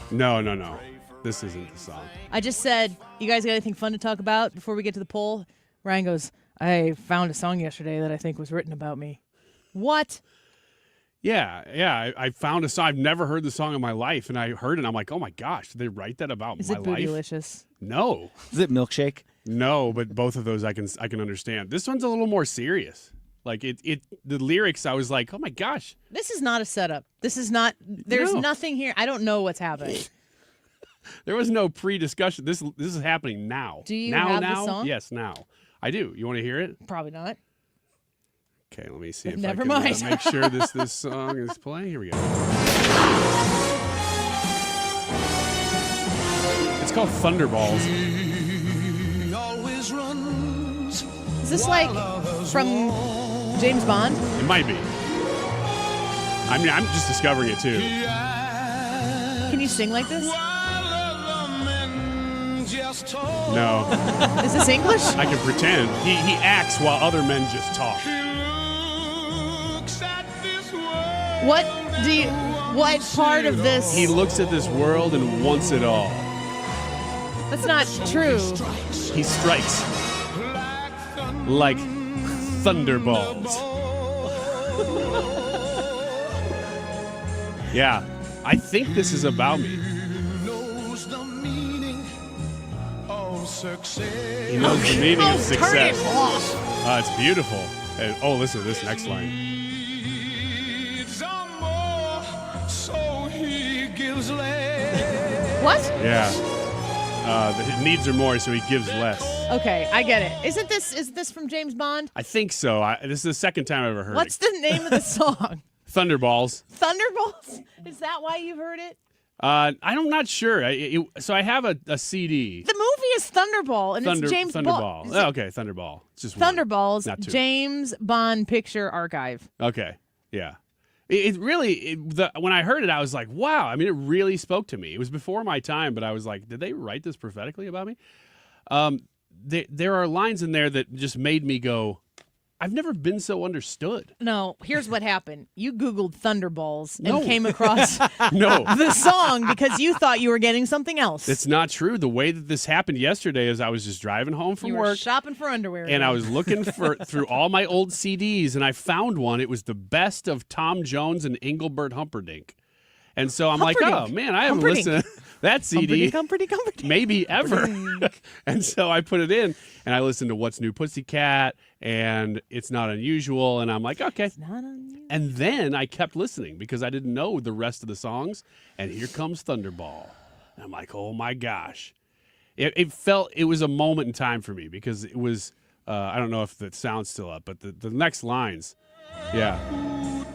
No. This isn't the song. I just said, you guys got anything fun to talk about before we get to the poll? Ryan goes, I found a song yesterday that I think was written about me. What? Yeah. I found a song. I've never heard the song in my life, and I heard it, and I'm like, oh my gosh, did they write that about my life? Is it Bootylicious? No. Is it Milkshake? No, but both of those I can understand. This one's a little more serious. Like the lyrics, I was like, oh my gosh. This is not a setup. This is not. There's nothing here. I don't know what's happening. There was no pre-discussion. This is happening now. Do you have the song? Yes, now. I do. You want to hear it? Probably not. Okay, let me see if Never I mind. can make sure this song is playing. Here we go. It's called Thunderballs. Is this like from James Bond? It might be. I mean, I'm just discovering it too. Can you sing like this? No. Is this English? I can pretend. He acts while other men just talk. What part of this? He looks at this world and wants it all. That's not true. He strikes like thunderballs. Yeah, I think this is about me. He knows the meaning of success. Turn it off. It's beautiful. And, listen to this next line. What? Yeah. His needs are more, so he gives less. Okay, I get it. Is this from James Bond? I think so. This is the second time I've ever heard What's the name of the song? Thunderballs. Thunderbolts? Is that why you've heard it? I'm not sure. So I have a CD. The movie is Thunderball, and it's James Thunderball. Bond. Okay, Thunderball. It's just Thunderballs, one, not two. James Bond Picture Archive. Okay, yeah. When I heard it, I was like, wow. I mean, it really spoke to me. It was before my time, but I was like, did they write this prophetically about me? There are lines in there that just made me go, I've never been so understood. No, here's what happened. You Googled Thunderballs and came across No. the song because you thought you were getting something else. It's not true. The way that this happened yesterday is I was just driving home from you were work. shopping for underwear. And I was looking through all my old CDs, and I found one. It was the best of Tom Jones and Engelbert Humperdinck. And so I'm like, oh, man, I haven't listened. that CD, Comforty. maybe ever. And so I put it in, and I listened to What's New Pussycat and It's Not Unusual, and I'm like, okay. It's not unusual. And then I kept listening because I didn't know the rest of the songs, and here comes Thunderball. And I'm like, oh my gosh. It was a moment in time for me because it was, I don't know if the sound's still up, but the next lines, yeah.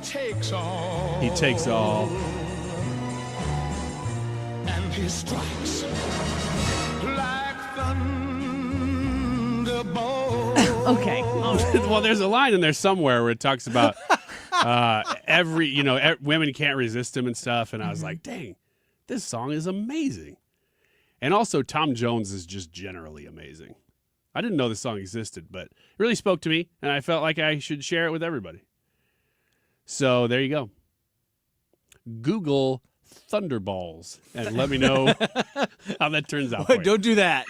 He takes all. And he strikes like thunderbolt. Okay. Well, there's a line in there somewhere where it talks about women can't resist him and stuff. And I was like, dang, this song is amazing. And also, Tom Jones is just generally amazing. I didn't know this song existed, but it really spoke to me, and I felt like I should share it with everybody. So there you go. Google Thunderballs and let me know how that turns out. Wait, don't do that.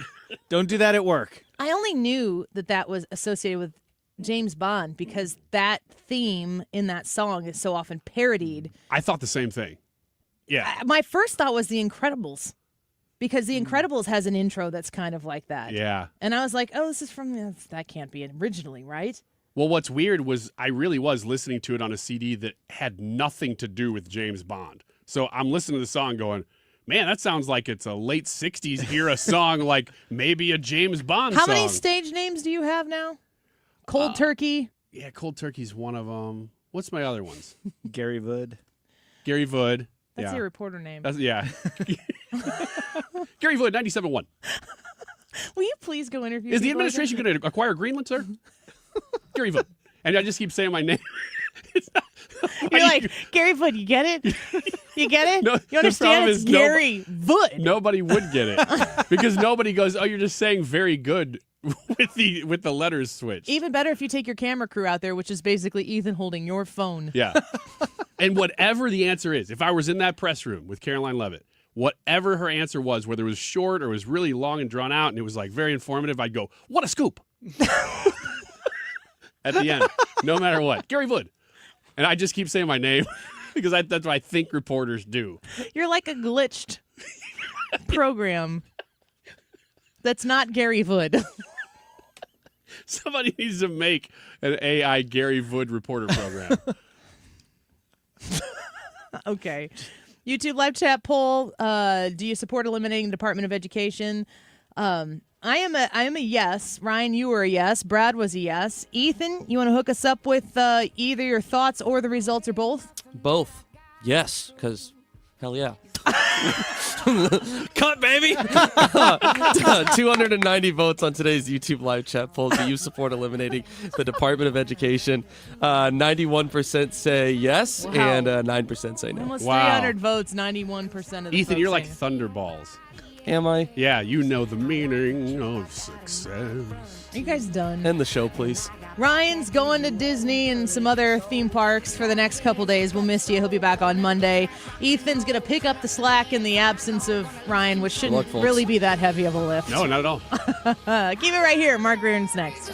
Don't do that at work. I only knew that was associated with James Bond because that theme in that song is so often parodied. I thought the same thing. Yeah. My first thought was The Incredibles because The Incredibles has an intro that's kind of like that. Yeah. And I was like, oh, this is from, that can't be originally, right? Well, what's weird was I really was listening to it on a CD that had nothing to do with James Bond. So I'm listening to the song going, man, that sounds like it's a late 60s era song, like maybe a James Bond How song. many stage names do you have now? Cold Turkey? Yeah, Cold Turkey's one of them. What's my other ones? Gary Vood. Gary Vood. That's yeah. your reporter name. Yeah. Gary Vood, 97.1. Will you please go interview Is the people administration going to acquire Greenland, sir? Gary Vood. And I just keep saying my name. You're like, Gary Vood, you get it? You get it? No, You understand? It's Gary Vood. Nobody would get it because nobody goes, oh, you're just saying very good with the letters switched. Even better if you take your camera crew out there, which is basically Ethan holding your phone. Yeah. And whatever the answer is, if I was in that press room with Caroline Leavitt, whatever her answer was, whether it was short or it was really long and drawn out and it was like very informative, I'd go, what a scoop. At the end, no matter what. Gary Vood. And I just keep saying my name because that's what I think reporters do. You're like a glitched program that's not Gary Vood. Somebody needs to make an AI Gary Vood reporter program. Okay. YouTube live chat poll. Do you support eliminating the Department of Education? I am a yes. Ryan, you were a yes. Brad was a yes. Ethan, you want to hook us up with either your thoughts or the results or both? Both. Yes, because hell yeah. Cut, baby! 290 votes on today's YouTube live chat poll. Do you support eliminating the Department of Education? 91% say yes, and 9% say no. Almost 300 votes, 91% of the Ethan, you're like votes Thunderballs. Am I? Yeah, you know the meaning of success. Are you guys done? End the show, please. Ryan's going to Disney and some other theme parks for the next couple days. We'll miss you. He'll be back on Monday. Ethan's going to pick up the slack in the absence of Ryan, which shouldn't really be that heavy of a lift. No, not at all. Keep it right here. Mark Reardon's next.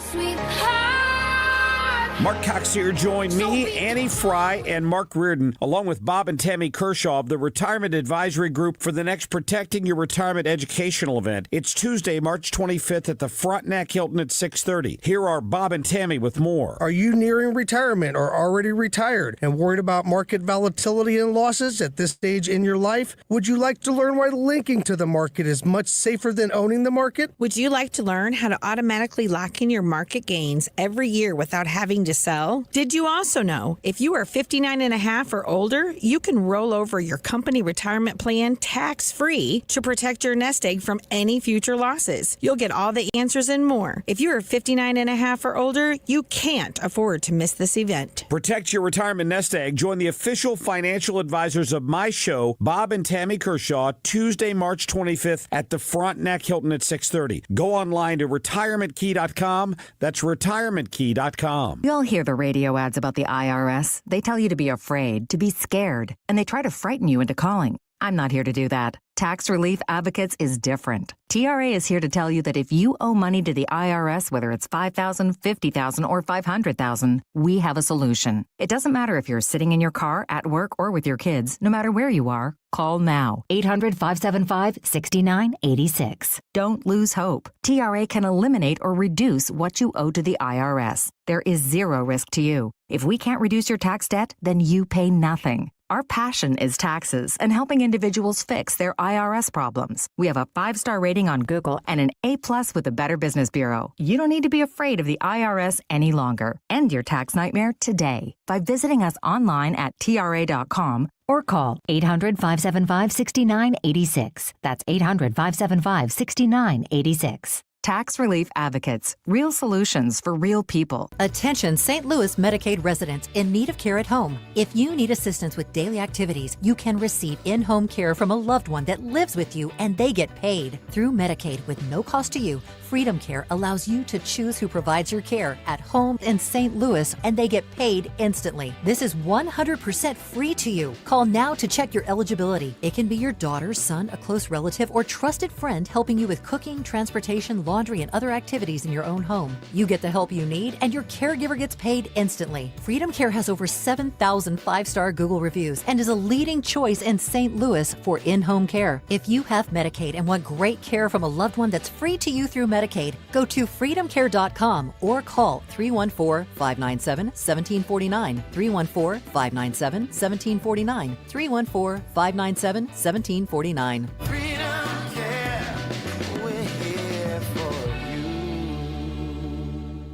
Mark Cox here. Join me, Annie Frey, and Mark Reardon, along with Bob and Tammy Kershaw of the Retirement Advisory Group for the next Protecting Your Retirement educational event. It's Tuesday, March 25th at the Frontenac Hilton at 6:30. Here are Bob and Tammy with more. Are you nearing retirement or already retired and worried about market volatility and losses at this stage in your life? Would you like to learn why linking to the market is much safer than owning the market? Would you like to learn how to automatically lock in your market gains every year without having to sell? Did you also know if you are 59 and a half or older, you can roll over your company retirement plan tax-free to protect your nest egg from any future losses? You'll get all the answers and more. If you are 59 and a half or older, you can't afford to miss this event. Protect your retirement nest egg. Join the official financial advisors of my show, Bob and Tammy Kershaw, Tuesday, March 25th at the Frontenac Hilton at 6:30. Go online to retirementkey.com. That's retirementkey.com. You all hear the radio ads about the IRS. They tell you to be afraid, to be scared, and they try to frighten you into calling. I'm not here to do that. Tax Relief Advocates is different. TRA is here to tell you that if you owe money to the IRS, whether it's $5,000, $50,000, or $500,000, we have a solution. It doesn't matter if you're sitting in your car, at work, or with your kids. No matter where you are, call now. 800-575-6986. Don't lose hope. TRA can eliminate or reduce what you owe to the IRS. There is zero risk to you. If we can't reduce your tax debt, then you pay nothing. Our passion is taxes and helping individuals fix their IRS problems. We have a 5-star rating on Google and an A+ with the Better Business Bureau. You don't need to be afraid of the IRS any longer. End your tax nightmare today by visiting us online at TRA.com or call 800-575-6986. That's 800-575-6986. Tax Relief Advocates. Real solutions for real people. Attention St. Louis Medicaid residents in need of care at home. If you need assistance with daily activities, you can receive in-home care from a loved one that lives with you and they get paid. Through Medicaid with no cost to you, Freedom Care allows you to choose who provides your care at home in St. Louis and they get paid instantly. This is 100% free to you. Call now to check your eligibility. It can be your daughter, son, a close relative, or trusted friend helping you with cooking, transportation, laundry, and other activities in your own home. You get the help you need, and your caregiver gets paid instantly. Freedom Care has over 7,000 5-star Google reviews and is a leading choice in St. Louis for in-home care. If you have Medicaid and want great care from a loved one that's free to you through Medicaid, go to freedomcare.com or call 314-597-1749, 314-597-1749, 314-597-1749.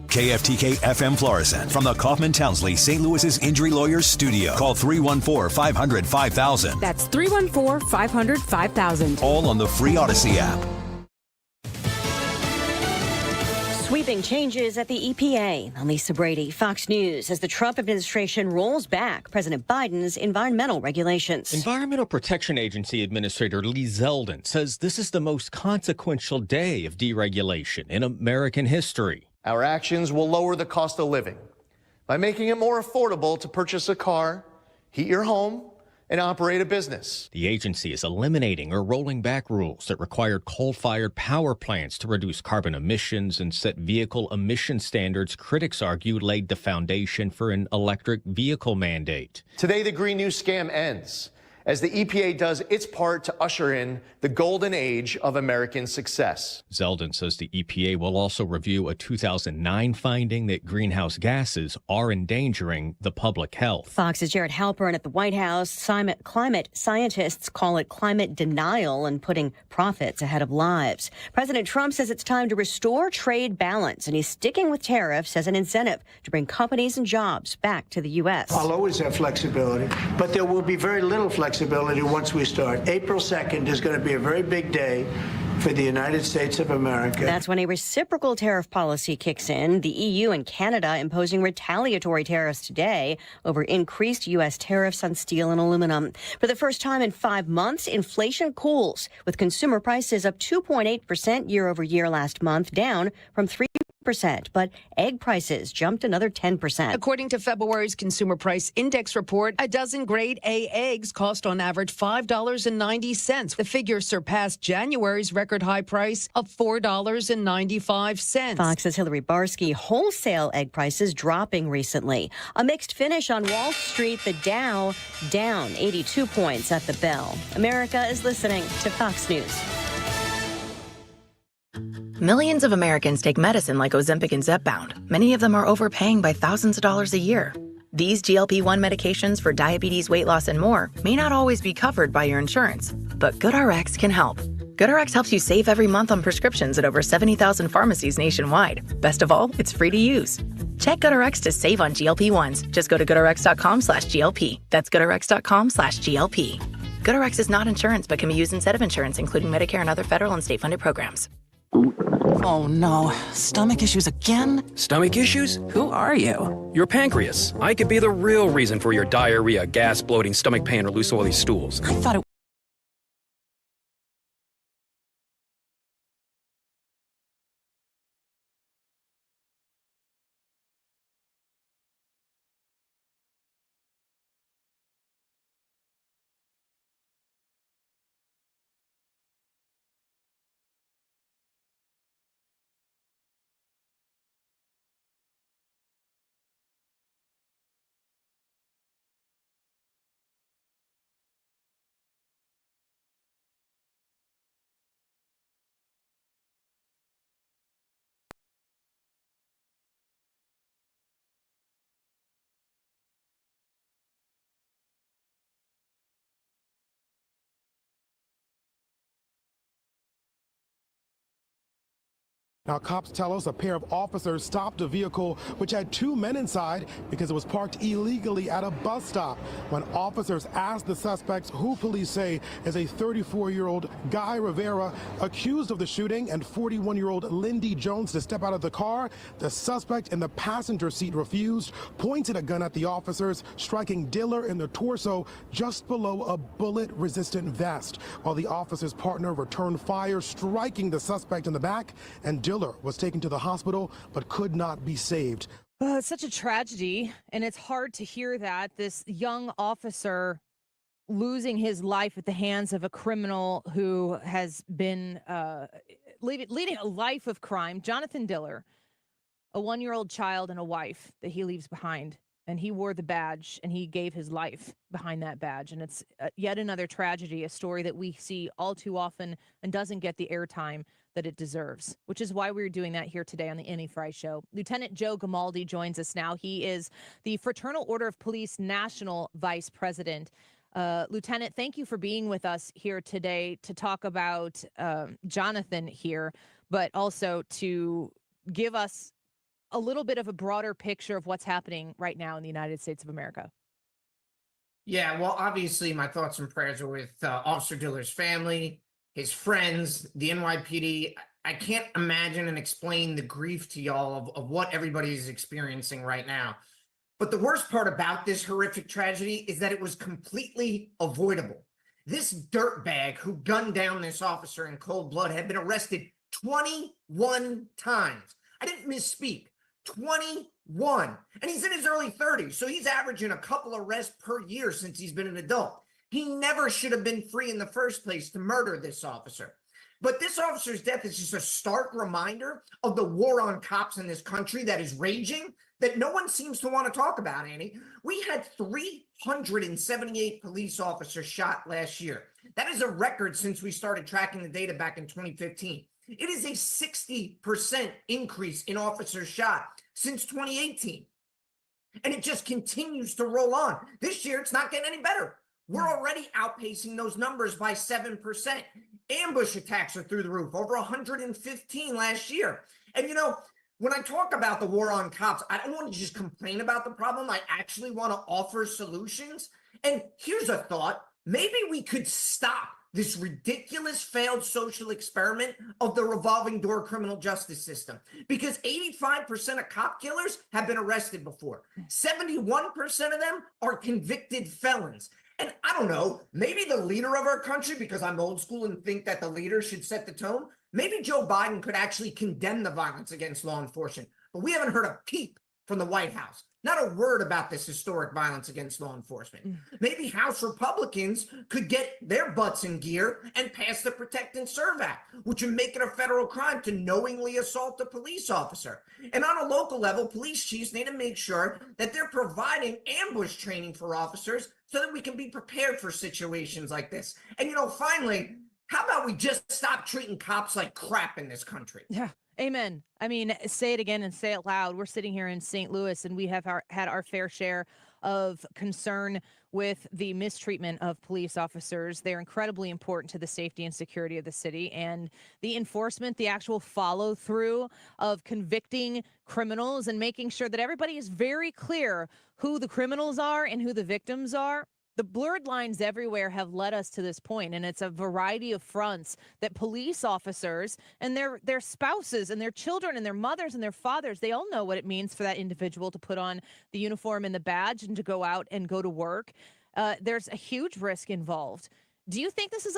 KFTK FM Florissant from the Kaufman Townsley St. Louis's Injury Lawyers Studio. Call 314-500-5000. That's 314-500-5000. All on the free Odyssey app. Sweeping changes at the EPA. I'm Lisa Brady, Fox News. As the Trump administration rolls back President Biden's environmental regulations. Environmental Protection Agency Administrator Lee Zeldin says this is the most consequential day of deregulation in American history. Our actions will lower the cost of living by making it more affordable to purchase a car, heat your home, and operate a business. The agency is eliminating or rolling back rules that required coal-fired power plants to reduce carbon emissions and set vehicle emission standards critics argue laid the foundation for an electric vehicle mandate. Today, the Green New scam ends as the EPA does its part to usher in the golden age of American success. Zeldin says the EPA will also review a 2009 finding that greenhouse gases are endangering the public health. Fox's Jared Halpern at the White House. Climate scientists call it climate denial and putting profits ahead of lives. President Trump says it's time to restore trade balance, and he's sticking with tariffs as an incentive to bring companies and jobs back to the U.S. I'll always have flexibility, but there will be very little flexibility once we start. April 2nd is going to be a very big day for the United States of America. That's when a reciprocal tariff policy kicks in. The EU and Canada imposing retaliatory tariffs today over increased U.S. tariffs on steel and aluminum. For the first time in 5 months, inflation cools, with consumer prices up 2.8% year over year last month, down from 3%. But egg prices jumped another 10%. According to February's Consumer Price Index report, a dozen grade A eggs cost on average $5.90. The figure surpassed January's record high price of $4.95. Fox's Hillary Barsky. Wholesale egg prices dropping recently. A mixed finish on Wall Street. The Dow down 82 points at the bell. America is listening to Fox News. Millions of Americans take medicine like Ozempic and Zepbound. Many of them are overpaying by thousands of dollars a year. These GLP-1 medications for diabetes, weight loss, and more may not always be covered by your insurance, but GoodRx can help. GoodRx helps you save every month on prescriptions at over 70,000 pharmacies nationwide. Best of all, it's free to use. Check GoodRx to save on GLP-1s. Just go to GoodRx.com/GLP. That's GoodRx.com/GLP. GoodRx is not insurance, but can be used instead of insurance, including Medicare and other federal and state-funded programs. Oh no, stomach issues again? Stomach issues? Who are you? Your pancreas. I could be the real reason for your diarrhea, gas, bloating, stomach pain, or loose oily stools. I thought it Now, cops tell us a pair of officers stopped a vehicle which had two men inside because it was parked illegally at a bus stop. When officers asked the suspects, who police say is a 34-year-old Guy Rivera, accused of the shooting, and 41-year-old Lindy Jones to step out of the car, the suspect in the passenger seat refused, pointed a gun at the officers, striking Diller in the torso just below a bullet-resistant vest, while the officer's partner returned fire, striking the suspect in the back, and Diller was taken to the hospital but could not be saved. It's such a tragedy, and it's hard to hear that. This young officer losing his life at the hands of a criminal who has been leading a life of crime. Jonathan Diller, a 1-year-old child and a wife that he leaves behind. And he wore the badge, and he gave his life behind that badge. And it's yet another tragedy, a story that we see all too often and doesn't get the airtime that it deserves, which is why we're doing that here today on the Annie Frey Show. Lieutenant Joe Gamaldi joins us now. He is the Fraternal Order of Police National Vice President. Lieutenant, thank you for being with us here today to talk about Jonathan here, but also to give us a little bit of a broader picture of what's happening right now in the United States of America. Yeah, well, obviously my thoughts and prayers are with Officer Diller's family, his friends, the NYPD. I can't imagine and explain the grief to y'all of what everybody is experiencing right now. But the worst part about this horrific tragedy is that it was completely avoidable. This dirtbag who gunned down this officer in cold blood had been arrested 21 times. I didn't misspeak. 21. And he's in his early 30s, so he's averaging a couple arrests per year since he's been an adult. He never should have been free in the first place to murder this officer. But this officer's death is just a stark reminder of the war on cops in this country that is raging, that no one seems to want to talk about, Annie. We had 378 police officers shot last year. That is a record since we started tracking the data back in 2015. It is a 60% increase in officers shot since 2018. And it just continues to roll on. This year, it's not getting any better. We're already outpacing those numbers by 7%. Ambush attacks are through the roof, over 115 last year. And you know, when I talk about the war on cops, I don't want to just complain about the problem. I actually want to offer solutions. And here's a thought. Maybe we could stop this ridiculous failed social experiment of the revolving door criminal justice system, because 85% of cop killers have been arrested before. 71% of them are convicted felons. And I don't know, maybe the leader of our country, because I'm old school and think that the leader should set the tone, maybe Joe Biden could actually condemn the violence against law enforcement. But we haven't heard a peep from the White House. Not a word about this historic violence against law enforcement. Maybe House Republicans could get their butts in gear and pass the Protect and Serve Act, which would make it a federal crime to knowingly assault a police officer. And on a local level, police chiefs need to make sure that they're providing ambush training for officers so that we can be prepared for situations like this. And, you know, finally, how about we just stop treating cops like crap in this country? Yeah. Amen. I mean, say it again and say it loud. We're sitting here in St. Louis, and we have had our fair share of concern with the mistreatment of police officers. They're incredibly important to the safety and security of the city, and the enforcement, the actual follow through of convicting criminals and making sure that everybody is very clear who the criminals are and who the victims are. The blurred lines everywhere have led us to this point, and it's a variety of fronts that police officers and their spouses and their children and their mothers and their fathers, they all know what it means for that individual to put on the uniform and the badge and to go out and go to work. There's a huge risk involved. Do you think this is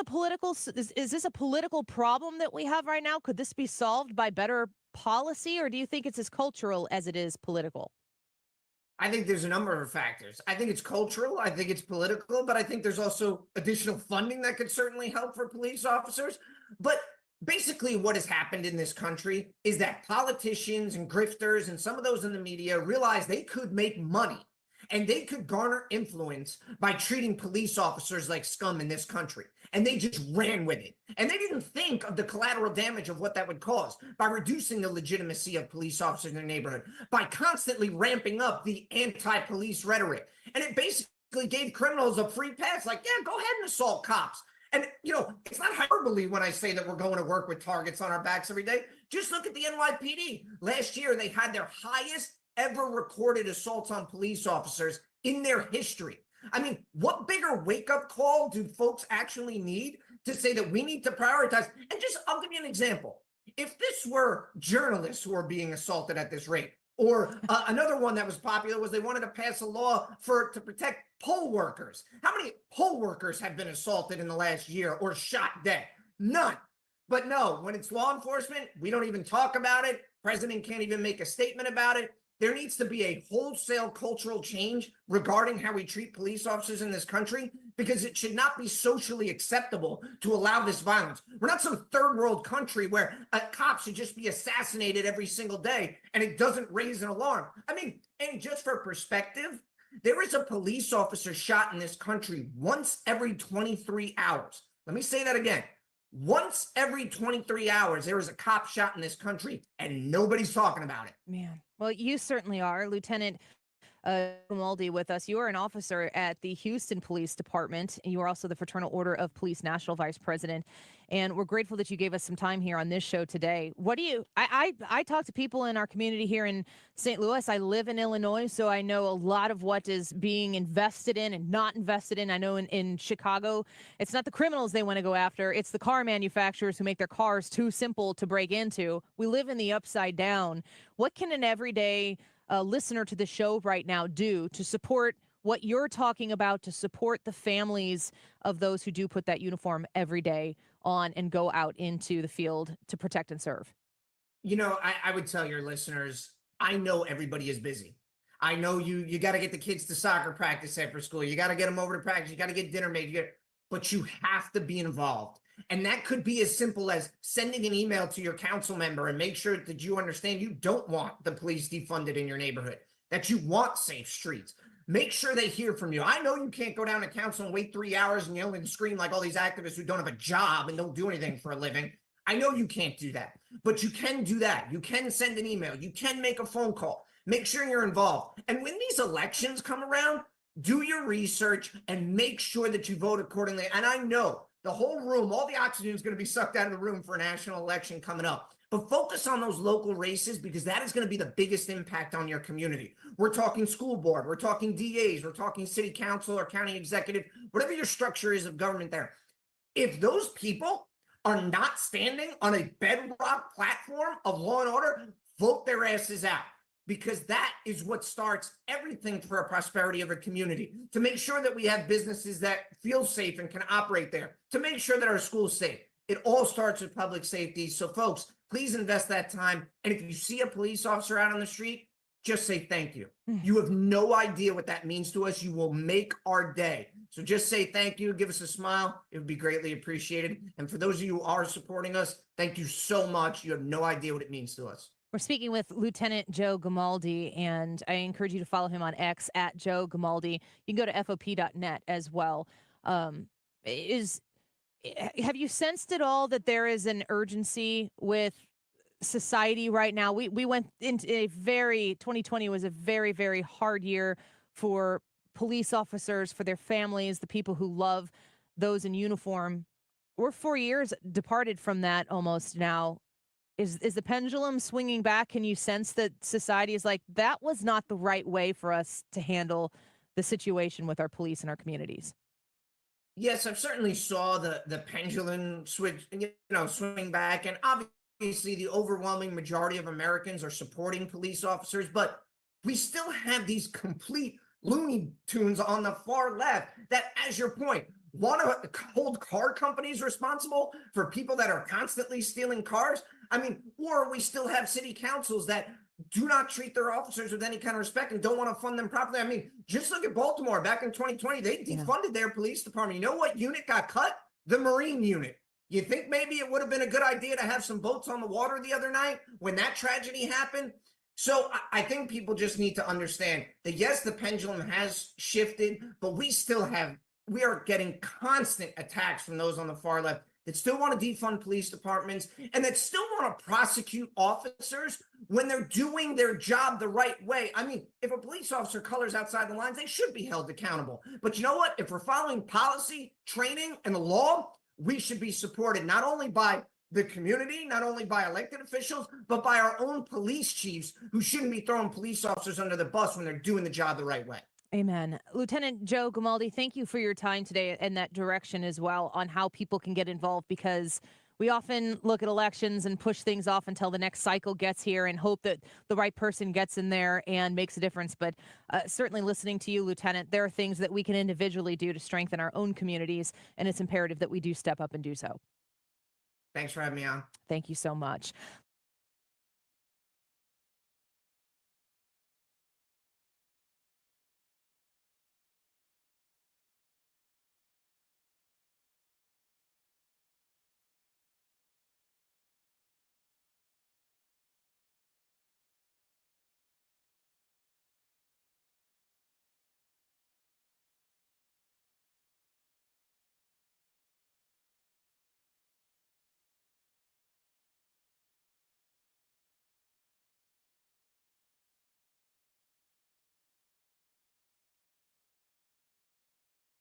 is this a political problem that we have right now? Could this be solved by better policy, or do you think it's as cultural as it is political? I think there's a number of factors. I think it's cultural. I think it's political, but I think there's also additional funding that could certainly help for police officers. But basically what has happened in this country is that politicians and grifters and some of those in the media realized they could make money and they could garner influence by treating police officers like scum in this country. And they just ran with it. And they didn't think of the collateral damage of what that would cause by reducing the legitimacy of police officers in their neighborhood, by constantly ramping up the anti-police rhetoric. And it basically gave criminals a free pass, like, yeah, go ahead and assault cops. And, it's not hyperbole when I say that we're going to work with targets on our backs every day. Just look at the NYPD. Last year, they had their highest ever recorded assaults on police officers in their history. I mean, what bigger wake-up call do folks actually need to say that we need to prioritize? And I'll give you an example. If this were journalists who are being assaulted at this rate, or another one that was popular was they wanted to pass a law to protect poll workers. How many poll workers have been assaulted in the last year or shot dead? None. But no, when it's law enforcement, we don't even talk about it. President can't even make a statement about it. There needs to be a wholesale cultural change regarding how we treat police officers in this country, because it should not be socially acceptable to allow this violence. We're not some third world country where a cop should just be assassinated every single day and it doesn't raise an alarm. I mean, and just for perspective, there is a police officer shot in this country once every 23 hours. Let me say that again. Once every 23 hours, there is a cop shot in this country and nobody's talking about it. Man, well, you certainly are, Lieutenant Grimaldi with us. You are an officer at the Houston Police Department, and you are also the Fraternal Order of Police National Vice President. And we're grateful that you gave us some time here on this show today. What do you, I talk to people in our community here in St. Louis. I live in Illinois, so I know a lot of what is being invested in and not invested in. I know in Chicago, it's not the criminals they want to go after. It's the car manufacturers who make their cars too simple to break into. We live in the upside down. What can an everyday listener to the show right now do to support what you're talking about, to support the families of those who do put that uniform every day on and go out into the field to protect and serve? I would tell your listeners, I know everybody is busy. I know you got to get the kids to soccer practice after school. You got to get them over to practice. You got to get dinner made. But you have to be involved. And that could be as simple as sending an email to your council member and make sure that you understand you don't want the police defunded in your neighborhood, that you want safe streets. Make sure they hear from you. I know you can't go down to council and wait 3 hours and yell and scream like all these activists who don't have a job and don't do anything for a living. I know you can't do that, but you can do that. You can send an email. You can make a phone call. Make sure you're involved. And when these elections come around, do your research and make sure that you vote accordingly. And I know the whole room, all the oxygen is going to be sucked out of the room for a national election coming up. But focus on those local races, because that is going to be the biggest impact on your community. We're talking school board, we're talking DAs, we're talking city council or county executive, whatever your structure is of government there. If those people are not standing on a bedrock platform of law and order, vote their asses out. Because that is what starts everything for a prosperity of a community. To make sure that we have businesses that feel safe and can operate there. To make sure that our schools safe. It all starts with public safety. So folks, please invest that time. And if you see a police officer out on the street, just say thank you. You have no idea what that means to us. You will make our day. So just say thank you. Give us a smile. It would be greatly appreciated. And for those of you who are supporting us, thank you so much. You have no idea what it means to us. We're speaking with Lieutenant Joe Grimaldi, and I encourage you to follow him on X at Joe Grimaldi. You can go to FOP.net as well. Have you sensed at all that there is an urgency with society right now? We went into 2020 was a very, very hard year for police officers, for their families, the people who love those in uniform. We're 4 years departed from that almost now. Is the pendulum swinging back? Can you sense that society is like, that was not the right way for us to handle the situation with our police and our communities? Yes, I've certainly saw the pendulum switch, swing back. And obviously the overwhelming majority of Americans are supporting police officers, but we still have these complete Looney Tunes on the far left that, as your point, want to hold car companies responsible for people that are constantly stealing cars. I mean, or we still have city councils that do not treat their officers with any kind of respect and don't want to fund them properly. I mean, just look at Baltimore back in 2020. They defunded their police department. You know what unit got cut? The Marine unit. You think maybe it would have been a good idea to have some boats on the water the other night when that tragedy happened? So I think people just need to understand that, yes, the pendulum has shifted, but we are getting constant attacks from those on the far left that still want to defund police departments and that still want to prosecute officers when they're doing their job the right way. I mean, if a police officer colors outside the lines, they should be held accountable. But you know what? If we're following policy, training, and the law, we should be supported not only by the community, not only by elected officials, but by our own police chiefs who shouldn't be throwing police officers under the bus when they're doing the job the right way. Amen. Lieutenant Joe Grimaldi, thank you for your time today and that direction as well on how people can get involved, because we often look at elections and push things off until the next cycle gets here and hope that the right person gets in there and makes a difference. But certainly listening to you, Lieutenant, there are things that we can individually do to strengthen our own communities, and it's imperative that we do step up and do so. Thanks for having me on. Thank you so much.